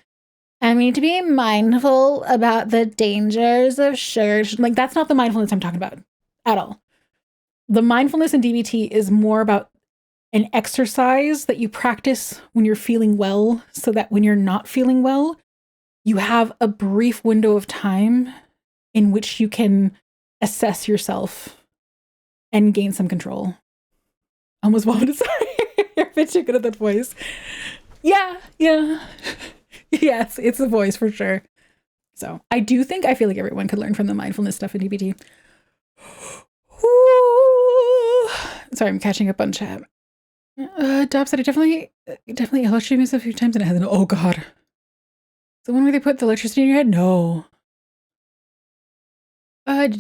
And we need to be mindful about the dangers of sugar. Like, that's not the mindfulness I'm talking about at all. The mindfulness in DBT is more about an exercise that you practice when you're feeling well, so that when you're not feeling well, you have a brief window of time in which you can assess yourself and gain some control. Almost wanted to say, you're a bit too good at that voice. Yeah. Yes, it's a voice for sure. So I feel like everyone could learn from the mindfulness stuff in DBT. Ooh. Sorry, I'm catching up on chat. Dob said I definitely electrocuted myself a few times and I had an, oh god. The one where they put the electricity in your head? No. I'm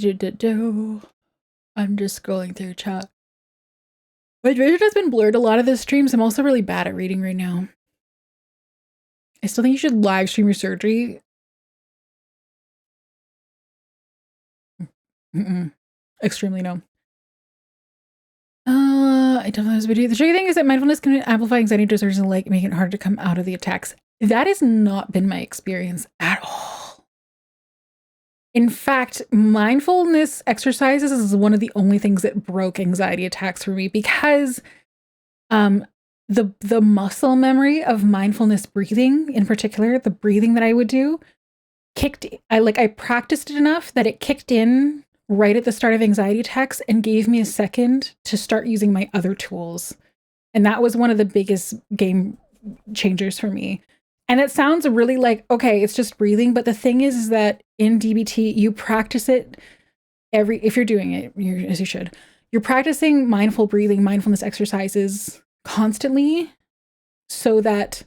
just scrolling through chat. My vision has been blurred a lot of the streams. I'm also really bad at reading right now. I still think you should live stream your surgery. Extremely no. I definitely have a video. The tricky thing is that mindfulness can amplify anxiety disorders and like making it harder to come out of the attacks. That has not been my experience at all. In fact, mindfulness exercises is one of the only things that broke anxiety attacks for me because the muscle memory of mindfulness breathing, in particular, the breathing that I would do, I practiced it enough that it kicked in right at the start of anxiety attacks and gave me a second to start using my other tools. And that was one of the biggest game changers for me. And it sounds really like, okay, it's just breathing. But the thing is that in DBT, you practice it if you're doing it, as you should, you're practicing mindful breathing, mindfulness exercises constantly so that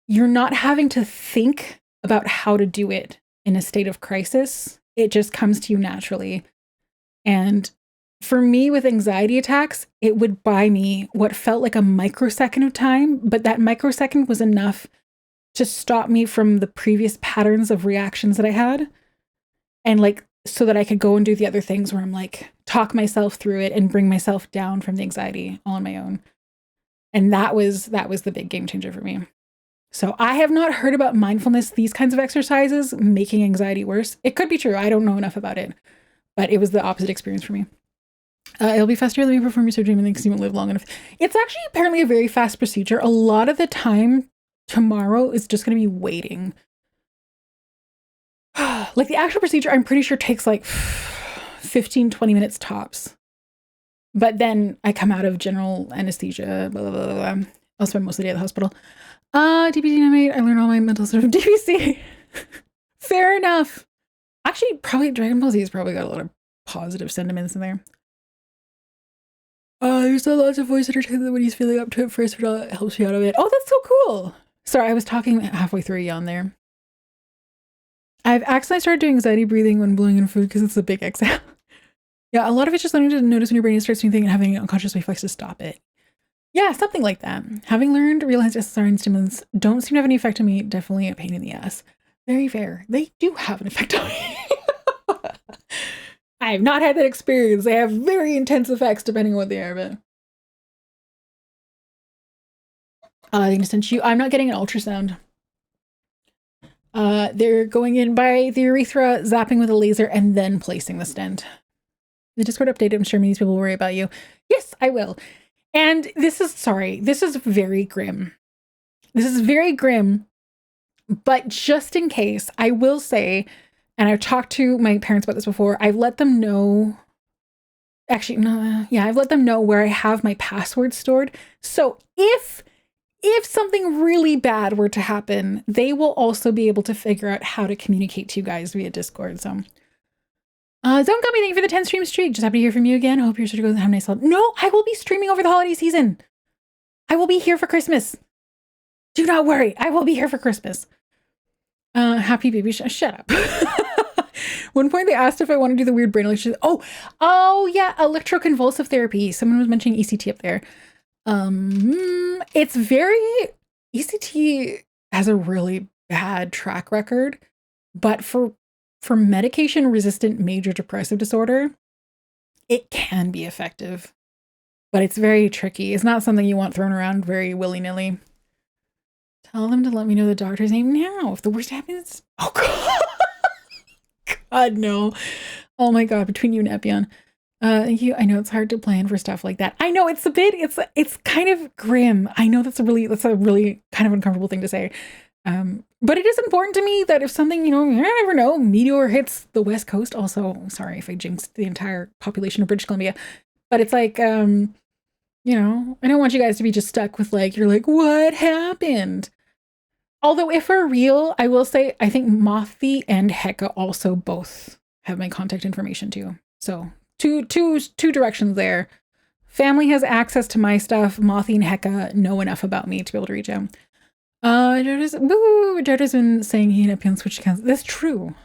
you're not having to think about how to do it in a state of crisis. It just comes to you naturally. And for me with anxiety attacks, it would buy me what felt like a microsecond of time, but that microsecond was enough to stop me from the previous patterns of reactions that I had. And like, so that I could go and do the other things where I'm like, talk myself through it and bring myself down from the anxiety all on my own. And that was the big game changer for me. So I have not heard about mindfulness, these kinds of exercises making anxiety worse. It could be true. I don't know enough about it, but it was the opposite experience for me. It'll be faster than we perform your surgery and thinks you won't live long enough. It's actually apparently a very fast procedure. A lot of the time, tomorrow is just going to be waiting. Like the actual procedure, I'm pretty sure takes like 15, 20 minutes tops. But then I come out of general anesthesia, blah, blah, blah, blah. I'll spend most of the day at the hospital. DBC mate, I learned all my mental stuff from DBC. Fair enough. Actually, probably Dragon Ball Z has probably got a lot of positive sentiments in there. There's lots of voice entertainment when he's feeling up to it first, but it helps you out of it. Oh, that's so cool. Sorry, I was talking halfway through a yawn there. I've accidentally started doing anxiety breathing when blowing in food because it's a big exhale. Yeah, a lot of it's just learning to notice when your brain starts doing things and having an unconscious reflex to stop it. Yeah, something like that. Having learned to realize SSR and stimulants don't seem to have any effect on me, definitely a pain in the ass. Very fair. They do have an effect on me. I have not had that experience. They have very intense effects depending on what they are, but I can send you. I'm not getting an ultrasound. They're going in by the urethra, zapping with a laser, and then placing the stent. The Discord update, I'm sure many people will worry about you. Yes, I will. And this is very grim. This is very grim, but just in case, I will say, and I've talked to my parents about this before, I've let them know, I've let them know where I have my password stored. So if something really bad were to happen, they will also be able to figure out how to communicate to you guys via Discord. So, don't got me thank you for the 10 stream streak. Just happy to hear from you again. I hope you're sure to go and have a nice holiday. No, I will be streaming over the holiday season. I will be here for Christmas. Do not worry. I will be here for Christmas. Happy baby. Shut up. One point they asked if I want to do the weird brain electricity. Oh yeah, electroconvulsive therapy. Someone was mentioning ECT up there. It's very, ECT has a really bad track record, but for medication resistant major depressive disorder, it can be effective, but it's very tricky. It's not something you want thrown around very willy-nilly. Tell them to let me know the doctor's name now. If the worst happens, oh God, God no. Oh my God, between you and Epion. Thank you. I know it's hard to plan for stuff like that. I know it's a bit, it's kind of grim. I know that's a really kind of uncomfortable thing to say. But it is important to me that if something, you never know, meteor hits the West Coast. Also, sorry if I jinxed the entire population of British Columbia, but it's like, I don't want you guys to be just stuck with you're like, what happened? Although if for real, I will say, I think Mothi and Heka also both have my contact information too. So two directions there. Family has access to my stuff. Mothi and Heka know enough about me to be able to reach out. Jojo's been saying he and Epion switched accounts. That's true.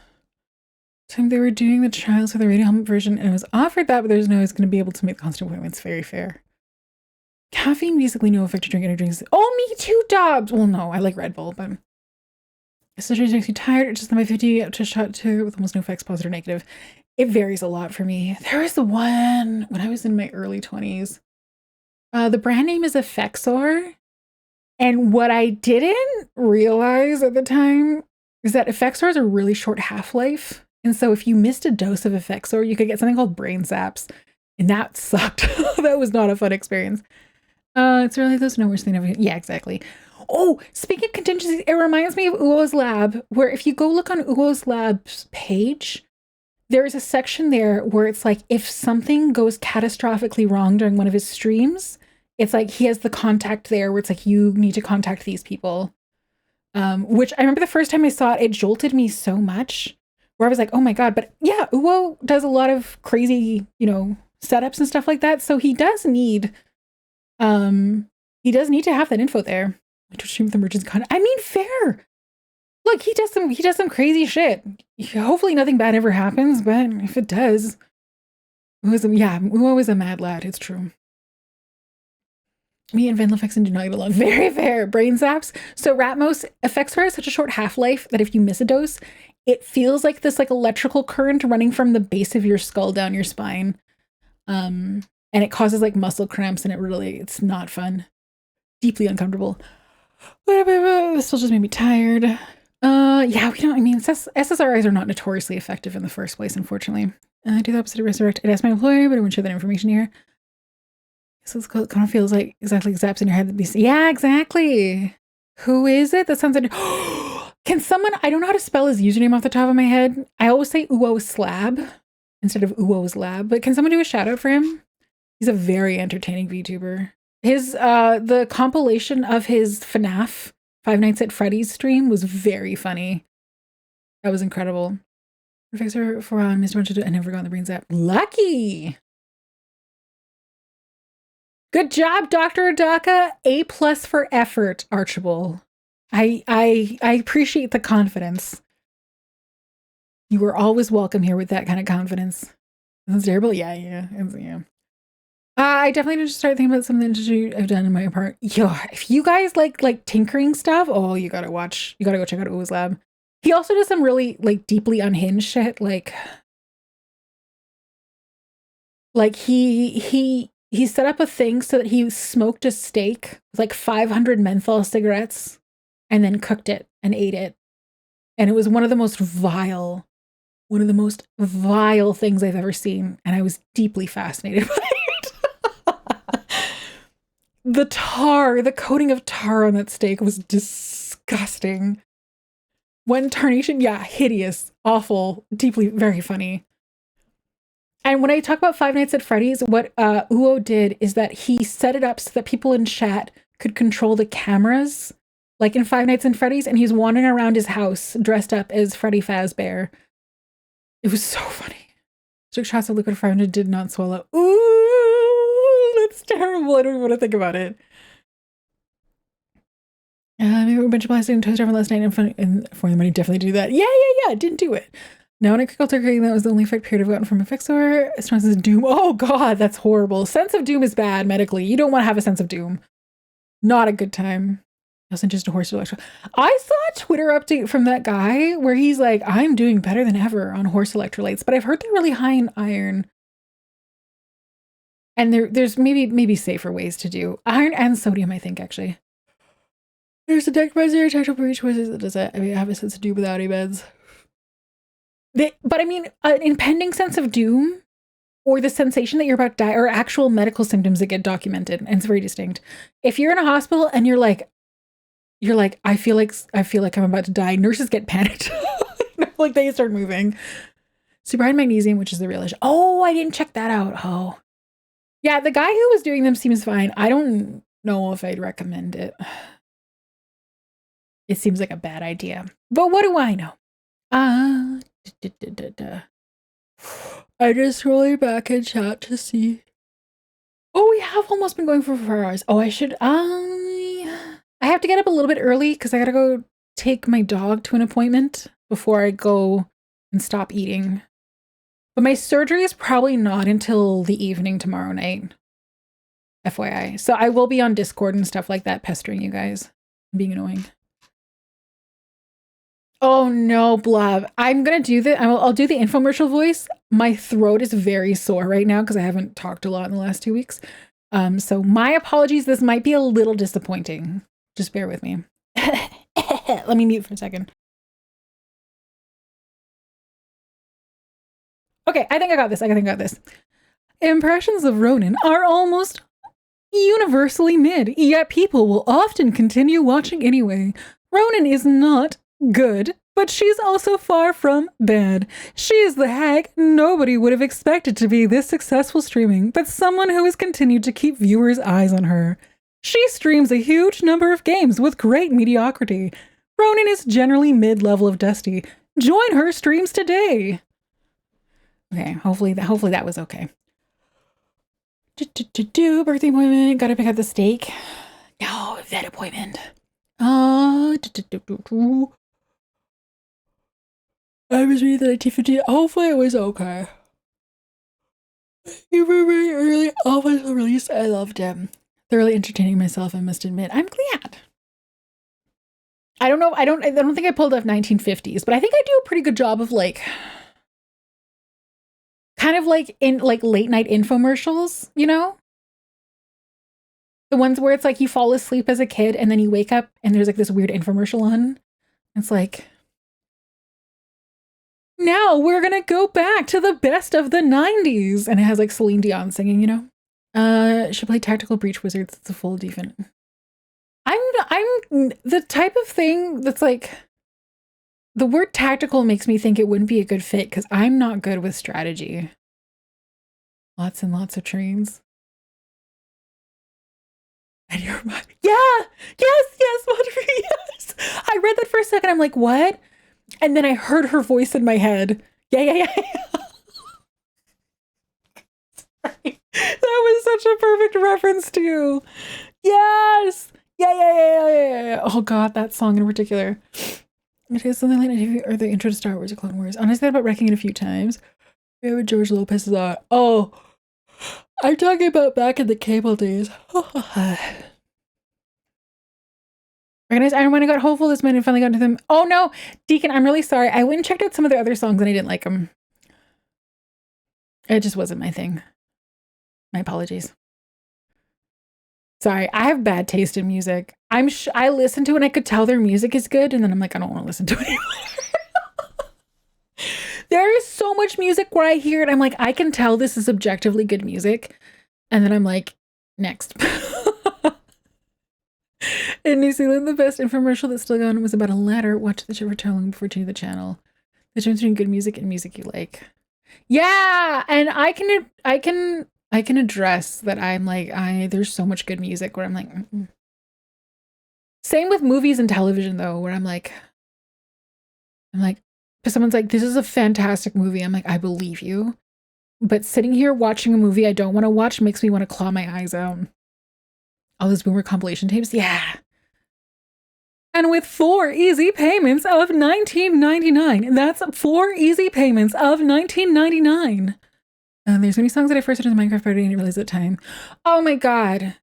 Time they were doing the trials for the radio helmet version and it was offered that, but there's no it's going to be able to make constant appointments. Very fair. Caffeine basically no effect to drink any drinks. Oh, me too, Dobbs. Well, no, I like Red Bull, but essentially makes you tired. It's just my 50 up to shot 2 with almost no effects, positive or negative. It varies a lot for me. There was the one when I was in my early 20s. The brand name is Effexor. And what I didn't realize at the time is that Effexor has a really short half-life. And so if you missed a dose of Effexor, you could get something called brain zaps. And that sucked. That was not a fun experience. It's really those no worse thing ever. Yeah, exactly. Oh, speaking of contingencies, it reminds me of Uo's lab, where if you go look on Uo's lab's page, there's a section there where it's like, if something goes catastrophically wrong during one of his streams, it's like he has the contact there where it's like, you need to contact these people. Which I remember the first time I saw it, it jolted me so much where I was like, oh my God. But yeah, Uo does a lot of crazy, setups and stuff like that. So he does need to have that info there. To stream with emergency content. I mean, fair. Look, he does some crazy shit. Hopefully nothing bad ever happens, but if it does, Uo is a mad lad. It's true. Me and Van Lefexen do not get along. Very fair. Brain zaps. So Ratmos affects her has such a short half-life that if you miss a dose, it feels like this electrical current running from the base of your skull down your spine. And it causes muscle cramps and it's not fun. Deeply uncomfortable. This still just made me tired. SSRIs are not notoriously effective in the first place, unfortunately. I do the opposite of resurrect. It asked my employer, but I wouldn't share that information here. So it kind of feels like exactly zaps in your head. Yeah, exactly. Who is it? That sounds like. Can someone? I don't know how to spell his username off the top of my head. I always say Uo Slab instead of Uo's Lab. But can someone do a shout out for him? He's a very entertaining VTuber. His the compilation of his FNAF Five Nights at Freddy's stream was very funny. That was incredible. Fixer for Mr. Bunch I never got the brains app. Lucky. Good job, Dr. Adaka. A+ for effort, Archibald. I appreciate the confidence. You were always welcome here with that kind of confidence. That's terrible. Yeah. I definitely need to start thinking about some of the industry I've done in my apartment. Yo, if you guys like tinkering stuff, oh, you gotta go check out Uo's Lab. He also does some really like deeply unhinged shit. Like he set up a thing so that he smoked a steak with like 500 menthol cigarettes and then cooked it and ate it. And it was one of the most vile things I've ever seen. And I was deeply fascinated by it. The coating of tar on that steak was disgusting. One tarnation, yeah, hideous, awful, deeply, very funny. And when I talk about Five Nights at Freddy's, what Uo did is that he set it up so that people in chat could control the cameras, like in Five Nights at Freddy's, and he's wandering around his house dressed up as Freddy Fazbear. It was so funny. Took shots of liquid fire and did not swallow. Ooh, that's terrible. I don't even want to think about it. Maybe a bunch of plastic and toaster oven last night and for the money, definitely do that. Yeah. Didn't do it. Now when I cook turkey, that was the only effect period I've gotten from a fixer. As strong as doom. Oh God, that's horrible. Sense of doom is bad medically. You don't want to have a sense of doom. Not a good time. It wasn't just a horse electro. I saw a Twitter update from that guy where he's like, I'm doing better than ever on horse electrolytes, but I've heard they're really high in iron. And there's maybe safer ways to do iron and sodium, I think, actually. There's a deck by zero potential for each choices that does it. I mean, I have a sense of doom without meds. But I mean, an impending sense of doom or the sensation that you're about to die are actual medical symptoms that get documented, and it's very distinct. If you're in a hospital and you're like, I feel like I'm about to die, nurses get panicked. Like they start moving. Super high magnesium, which is the real issue. Oh, I didn't check that out. Oh. Yeah, the guy who was doing them seems fine. I don't know if I'd recommend it. It seems like a bad idea. But what do I know? I just scrolling back in chat to see. Oh, we have almost been going for 4 hours. Oh, I have to get up a little bit early because I gotta go take my dog to an appointment before I go and stop eating. But my surgery is probably not until the evening tomorrow night. FYI. So I will be on Discord and stuff like that, pestering you guys, being annoying. Oh no, Blob. I'm gonna do I'll do the infomercial voice. My throat is very sore right now because I haven't talked a lot in the last 2 weeks. So my apologies. This might be a little disappointing. Just bear with me. Let me mute for a second. Okay, I think I got this. Impressions of Ronenn are almost universally mid, yet people will often continue watching anyway. Ronenn is not good, but she's also far from bad. She is the hag nobody would have expected to be this successful streaming, but someone who has continued to keep viewers' eyes on her. She streams a huge number of games with great mediocrity. Ronenn is generally mid-level of dusty. Join her streams today. Okay, hopefully that was okay. Birthday appointment. Gotta pick up the steak. No, vet appointment. I was reading the 1950. Hopefully it was okay. You were very early. Always released. I loved him. Thoroughly entertaining myself, I must admit. I'm glad. I don't know. I don't think I pulled off 1950s, but I think I do a pretty good job of like kind of like in like late night infomercials, you know? The ones where it's like you fall asleep as a kid and then you wake up and there's like this weird infomercial on. It's like, now we're gonna go back to the best of the 90s. And it has like Celine Dion singing, you know? Should play Tactical Breach Wizards. It's a full defense. I'm the type of thing that's like, the word tactical makes me think it wouldn't be a good fit because I'm not good with strategy. Lots and lots of trains. And you're my, yeah, yes, Audrey, yes. I read that for a second. I'm like, what? And then I heard her voice in my head. Yeah. That was such a perfect reference to you. Yes. Yeah. Oh God, that song in particular. It is something like TV or the intro to Star Wars or Clone Wars. Honestly, I thought about wrecking it a few times. Favorite George Lopez's art. Oh, I'm talking about back in the cable days. Organized Iron when I got hopeful this minute and finally got into them. Oh no, Deacon, I'm really sorry. I went and checked out some of their other songs and I didn't like them. It just wasn't my thing. My apologies. Sorry, I have bad taste in music. I listen to it and I could tell their music is good, and then I'm like, I don't want to listen to it anymore. There is so much music where I hear it, I'm like, I can tell this is objectively good music, and then I'm like, next. In New Zealand, the best infomercial that's still going was about a ladder. Watch the show for too long before changing the channel. The difference between good music and music you like. Yeah, and I can address that. I'm like, there's so much good music where I'm like, mm-mm. Same with movies and television though, where I'm like, if someone's like, this is a fantastic movie, I'm like, I believe you. But sitting here watching a movie I don't want to watch makes me want to claw my eyes out. All those boomer compilation tapes, yeah. And with 4 easy payments of $19.99. That's 4 easy payments of $19.99. And there's many songs that I first heard in the Minecraft party and didn't realize at the time. Oh my God.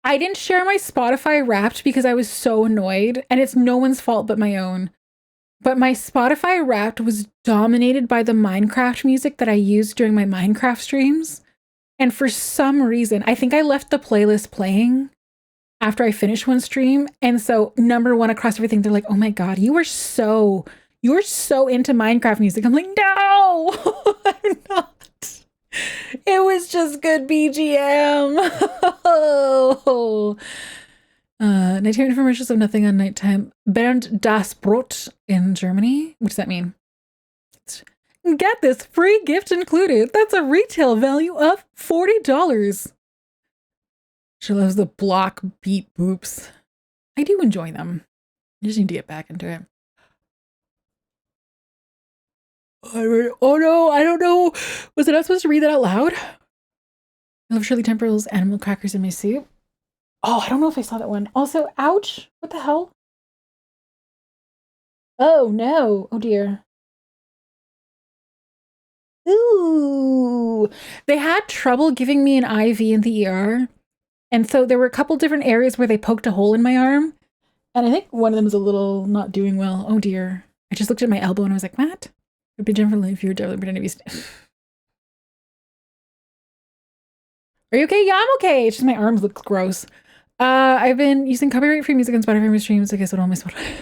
I didn't share my Spotify Wrapped because I was so annoyed. And it's no one's fault but my own. But my Spotify Wrapped was dominated by the Minecraft music that I used during my Minecraft streams. And for some reason, I think I left the playlist playing after I finished one stream. And so number one across everything, they're like, oh my God, you're so into Minecraft music. I'm like, no, I'm not. It was just good BGM. Nighttime infomercials have nothing on nighttime. Bernd das Brot in Germany. What does that mean? Get this free gift included. That's a retail value of $40. She loves the block beat boops. I do enjoy them. I just need to get back into it. Oh no, I don't know. Was I not supposed to read that out loud? I love Shirley Temple's animal crackers in my soup. Oh, I don't know if I saw that one. Also, ouch. What the hell? Oh no. Oh dear. Ooh. They had trouble giving me an IV in the ER. And so there were a couple different areas where they poked a hole in my arm. And I think one of them was a little not doing well. Oh dear. I just looked at my elbow and I was like, what? It'd be different if you were definitely pretending to be. Are you okay? Yeah, I'm okay. It's just my arms look gross. I've been using copyright-free music on Spotify for my streams. I guess what all my Spotify.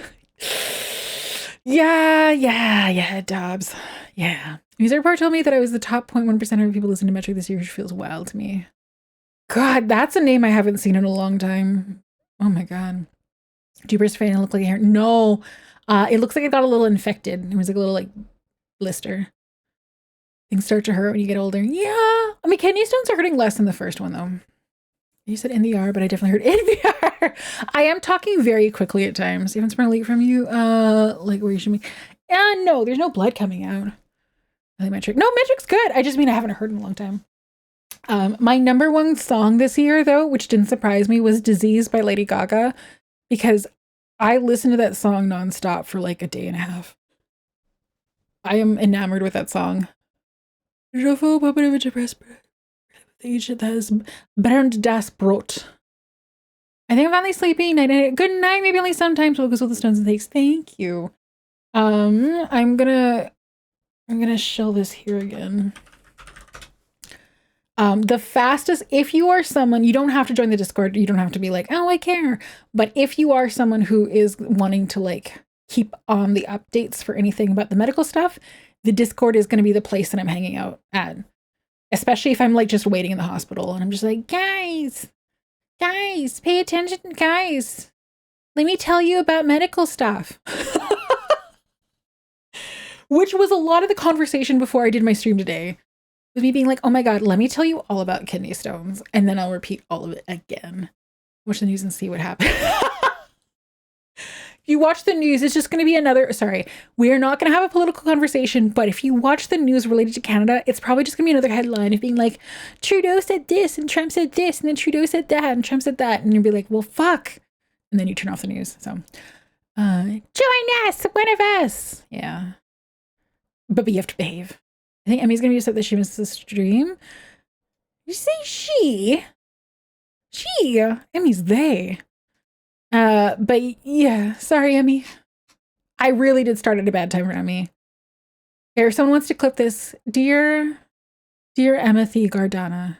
Yeah, Dobbs. Yeah. User report told me that I was the top 0.1% of people listening to Metric this year, which feels wild to me. God, that's a name I haven't seen in a long time. Oh my God. Do you burst fan look like a hair? No. It looks like it got a little infected. It was like a little like blister. Things start to hurt when you get older. Yeah. I mean, kidney stones are hurting less than the first one though. You said NVR, but I definitely heard NVR. I am talking very quickly at times. Even smart leak from you, like where you should be. No, there's no blood coming out. I think Metric. No, Metric's good. I just mean I haven't heard in a long time. My number one song this year, though, which didn't surprise me, was Disease by Lady Gaga, because I listened to that song nonstop for like a day and a half. I am enamored with that song. That is Bernd das Brot. I think I'm finally sleepy. Night. Good night. Maybe only sometimes we'll go with the stones and takes. Thank you. I'm gonna show this here again. The fastest, if you are someone, you don't have to join the Discord. You don't have to be like, oh, I care. But if you are someone who is wanting to like keep on the updates for anything about the medical stuff, the Discord is going to be the place that I'm hanging out at. Especially if I'm like just waiting in the hospital and I'm just like, guys, pay attention, guys. Let me tell you about medical stuff. Which was a lot of the conversation before I did my stream today. With me being like, oh my God, let me tell you all about kidney stones. And then I'll repeat all of it again. Watch the news and see what happens. If you watch the news, it's just going to be another, sorry, we are not going to have a political conversation, but if you watch the news related to Canada, it's probably just going to be another headline of being like, Trudeau said this and Trump said this and then Trudeau said that and Trump said that. And you'll be like, well, fuck. And then you turn off the news. So, join us, one of us. Yeah. But you have to behave. I think Emmy's going to be upset that she missed the stream. You say she? She? Emmy's they. But yeah, sorry, Emmy. I really did start at a bad time for Emmy. Here, someone wants to clip this. Dear Emmethy Gardana,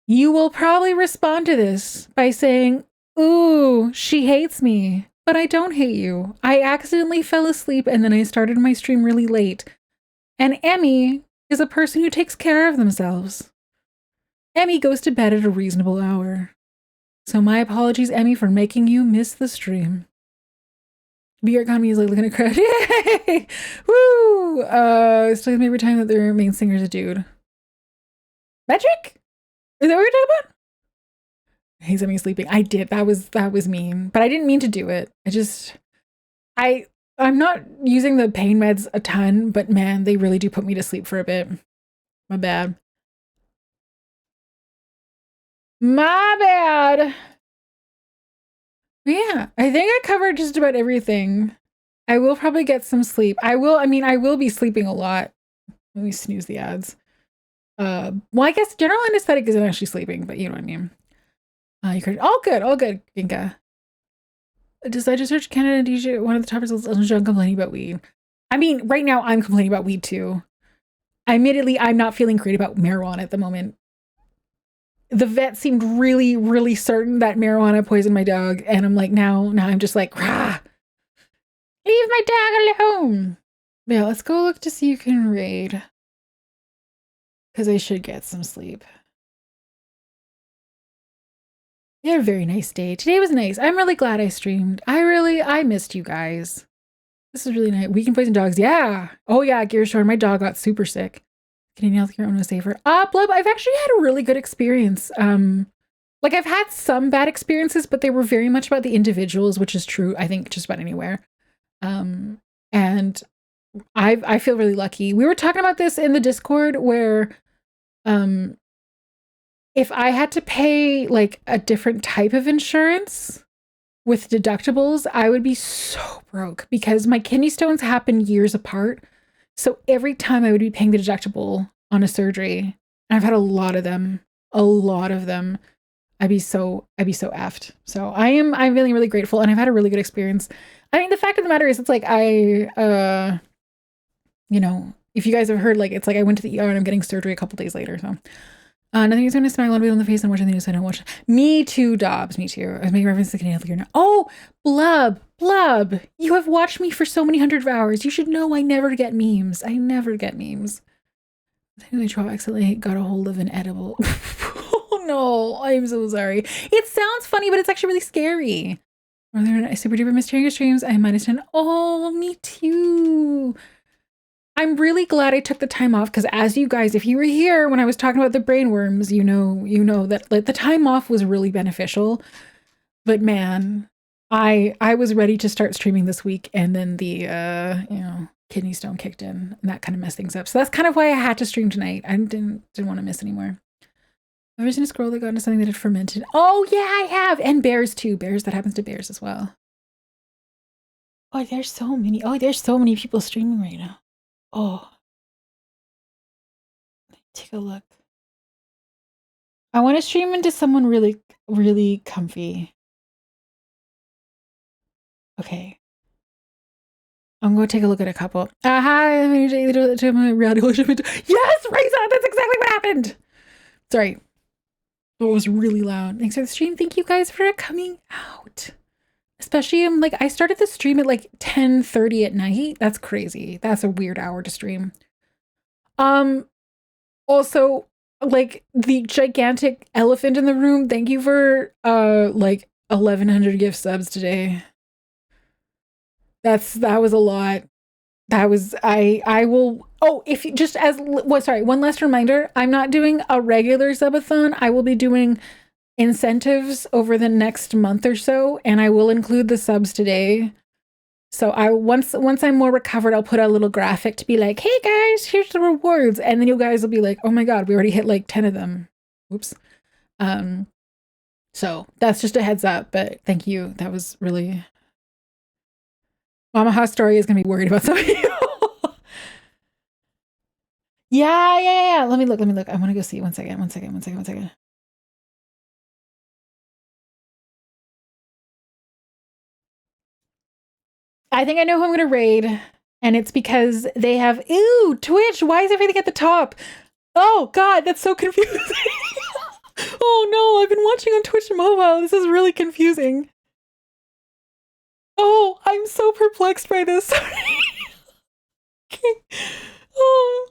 you will probably respond to this by saying, ooh, she hates me, but I don't hate you. I accidentally fell asleep and then I started my stream really late. And Emmy is a person who takes care of themselves. Emmy goes to bed at a reasonable hour. So my apologies, Emmy, for making you miss the stream. Beer Economy is like looking at crowd. Yay! Woo! Still every time that their main singer is a dude. Metric? Is that what we're talking about? He's Emmy sleeping. I did. That was mean. But I didn't mean to do it. I'm not using the pain meds a ton, but man, they really do put me to sleep for a bit. My bad. My bad. Yeah, I think I covered just about everything. I will probably get some sleep. I will be sleeping a lot. Let me snooze the ads. Well, I guess general anesthetic isn't actually sleeping, but you know what I mean. You could all good, Ginka. Decide to search Canada DJ. One of the top results is John complaining about weed. I mean, right now I'm complaining about weed too. Admittedly, I'm not feeling great about marijuana at the moment. The vet seemed really, really certain that marijuana poisoned my dog. And I'm like, now I'm just like, rah, leave my dog alone. Yeah, let's go look to see you can raid. Because I should get some sleep. You had a very nice day. Today was nice. I'm really glad I streamed. I missed you guys. This is really nice. We can poison dogs. Yeah. Oh yeah, Gear Shore. My dog got super sick. Canadian healthcare was safer. Blub, I've actually had a really good experience. Like I've had some bad experiences, but they were very much about the individuals, which is true, I think, just about anywhere. And I feel really lucky. We were talking about this in the Discord where if I had to pay like a different type of insurance with deductibles, I would be so broke because my kidney stones happen years apart. So every time I would be paying the deductible on a surgery, and I've had a lot of them, I'd be so effed. So I'm feeling really grateful and I've had a really good experience. I mean, the fact of the matter is it's like you know, if you guys have heard, like, it's like I went to the ER and I'm getting surgery a couple days later. So nothing is going to smile a little bit on the face and watching the news. I don't watch. Me too, Dobbs. Me too. I was making reference to Canadian healthcare now. Oh, Blub. You have watched me for so many hundred of hours. You should know I never get memes. I never get memes. I think I accidentally got a hold of an edible. Oh no, I'm so sorry. It sounds funny, but it's actually really scary. Are there super duper mysterious streams? I might have done. Oh, me too. I'm really glad I took the time off because as you guys, if you were here when I was talking about the brainworms, you know that like the time off was really beneficial. But man, I was ready to start streaming this week and then the kidney stone kicked in and that kind of messed things up. So that's kind of why I had to stream tonight. I didn't want to miss anymore. I've ever seen a squirrel that got into something that had fermented. Oh yeah, I have. And bears too. That happens to bears as well. Oh, there's so many people streaming right now. Oh, take a look. I want to stream into someone really, really comfy. Okay. I'm going to take a look at a couple. Hi, yes, Reza, that's exactly what happened. Sorry. It was really loud. Thanks for the stream. Thank you guys for coming out. Especially I started the stream at like 10:30 at night. That's crazy. That's a weird hour to stream. Also, like the gigantic elephant in the room, thank you for like 1,100 gift subs today. That was a lot. That was I will. Oh, if you just as what? Sorry, one last reminder. I'm not doing a regular subathon. I will be doing incentives over the next month or so, and I will include the subs today. So I once I'm more recovered, I'll put a little graphic to be like, "Hey guys, here's the rewards," and then you guys will be like, "Oh my god, we already hit like 10 of them." Oops. So that's just a heads up. But thank you. That was really. Mama Haustoria is gonna be worried about some of you. Yeah. Let me look. I want to go see. One second. I think I know who I'm going to raid. And it's because they have, ew, Twitch. Why is everything at the top? Oh, God, that's so confusing. Oh, no, I've been watching on Twitch mobile. This is really confusing. Oh, I'm so perplexed by this. Sorry. Okay. Oh.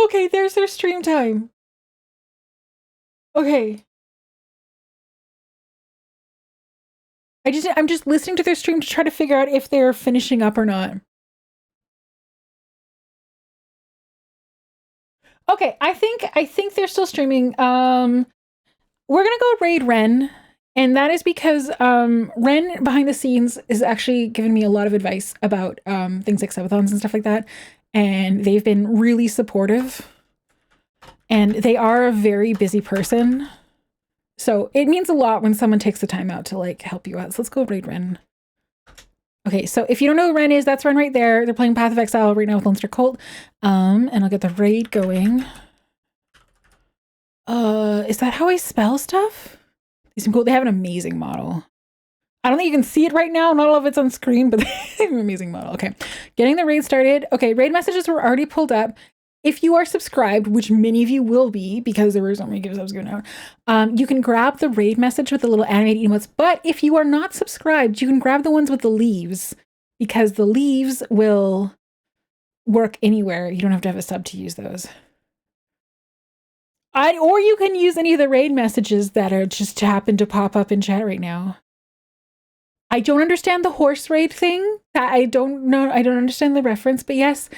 Okay, there's their stream time. Okay. I'm just listening to their stream to try to figure out if they're finishing up or not. Okay, I think they're still streaming. We're gonna go raid Ren, and that is because Ren behind the scenes is actually giving me a lot of advice about things like subathons and stuff like that, and they've been really supportive. And they are a very busy person, so it means a lot when someone takes the time out to like help you out. So let's go raid Ren. Okay, so if you don't know who Ren is, that's Ren right there. They're playing Path of Exile right now with Leinster Cult. And I'll get the raid going. Is that how I spell stuff? These are cool. They have an amazing model. I don't think you can see it right now. Not all of it's on screen, but they have an amazing model. Okay, getting the raid started. Okay, raid messages were already pulled up. If you are subscribed, which many of you will be because there were so many gift subs going out, you can grab the raid message with the little animated emotes. But if you are not subscribed, you can grab the ones with the leaves because the leaves will work anywhere. You don't have to have a sub to use those. Or you can use any of the raid messages that are just happen to pop up in chat right now. I don't understand the horse raid thing. I don't know. I don't understand the reference, but yes.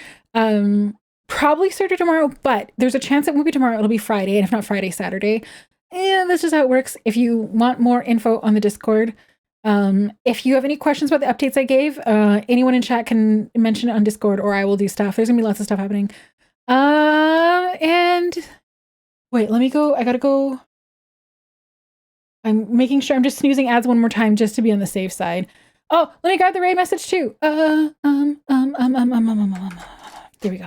Probably started tomorrow, but there's a chance it won't be tomorrow. It'll be Friday, and if not Friday, Saturday. And that's just how it works. If you want more info on the Discord, if you have any questions about the updates I gave, anyone in chat can mention it on Discord, or I will do stuff. There's gonna be lots of stuff happening. And wait, let me go. I gotta go. I'm making sure I'm just snoozing ads one more time just to be on the safe side. Oh, let me grab the raid message too. There we go.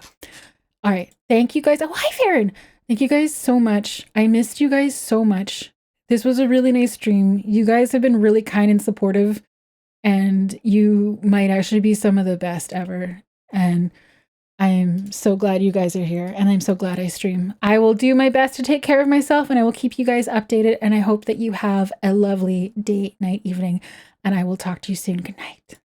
All right. Thank you guys. Oh, hi, Farron. Thank you guys so much. I missed you guys so much. This was a really nice stream. You guys have been really kind and supportive, and you might actually be some of the best ever. And I'm so glad you guys are here, and I'm so glad I stream. I will do my best to take care of myself, and I will keep you guys updated, and I hope that you have a lovely day, night, evening, and I will talk to you soon. Good night.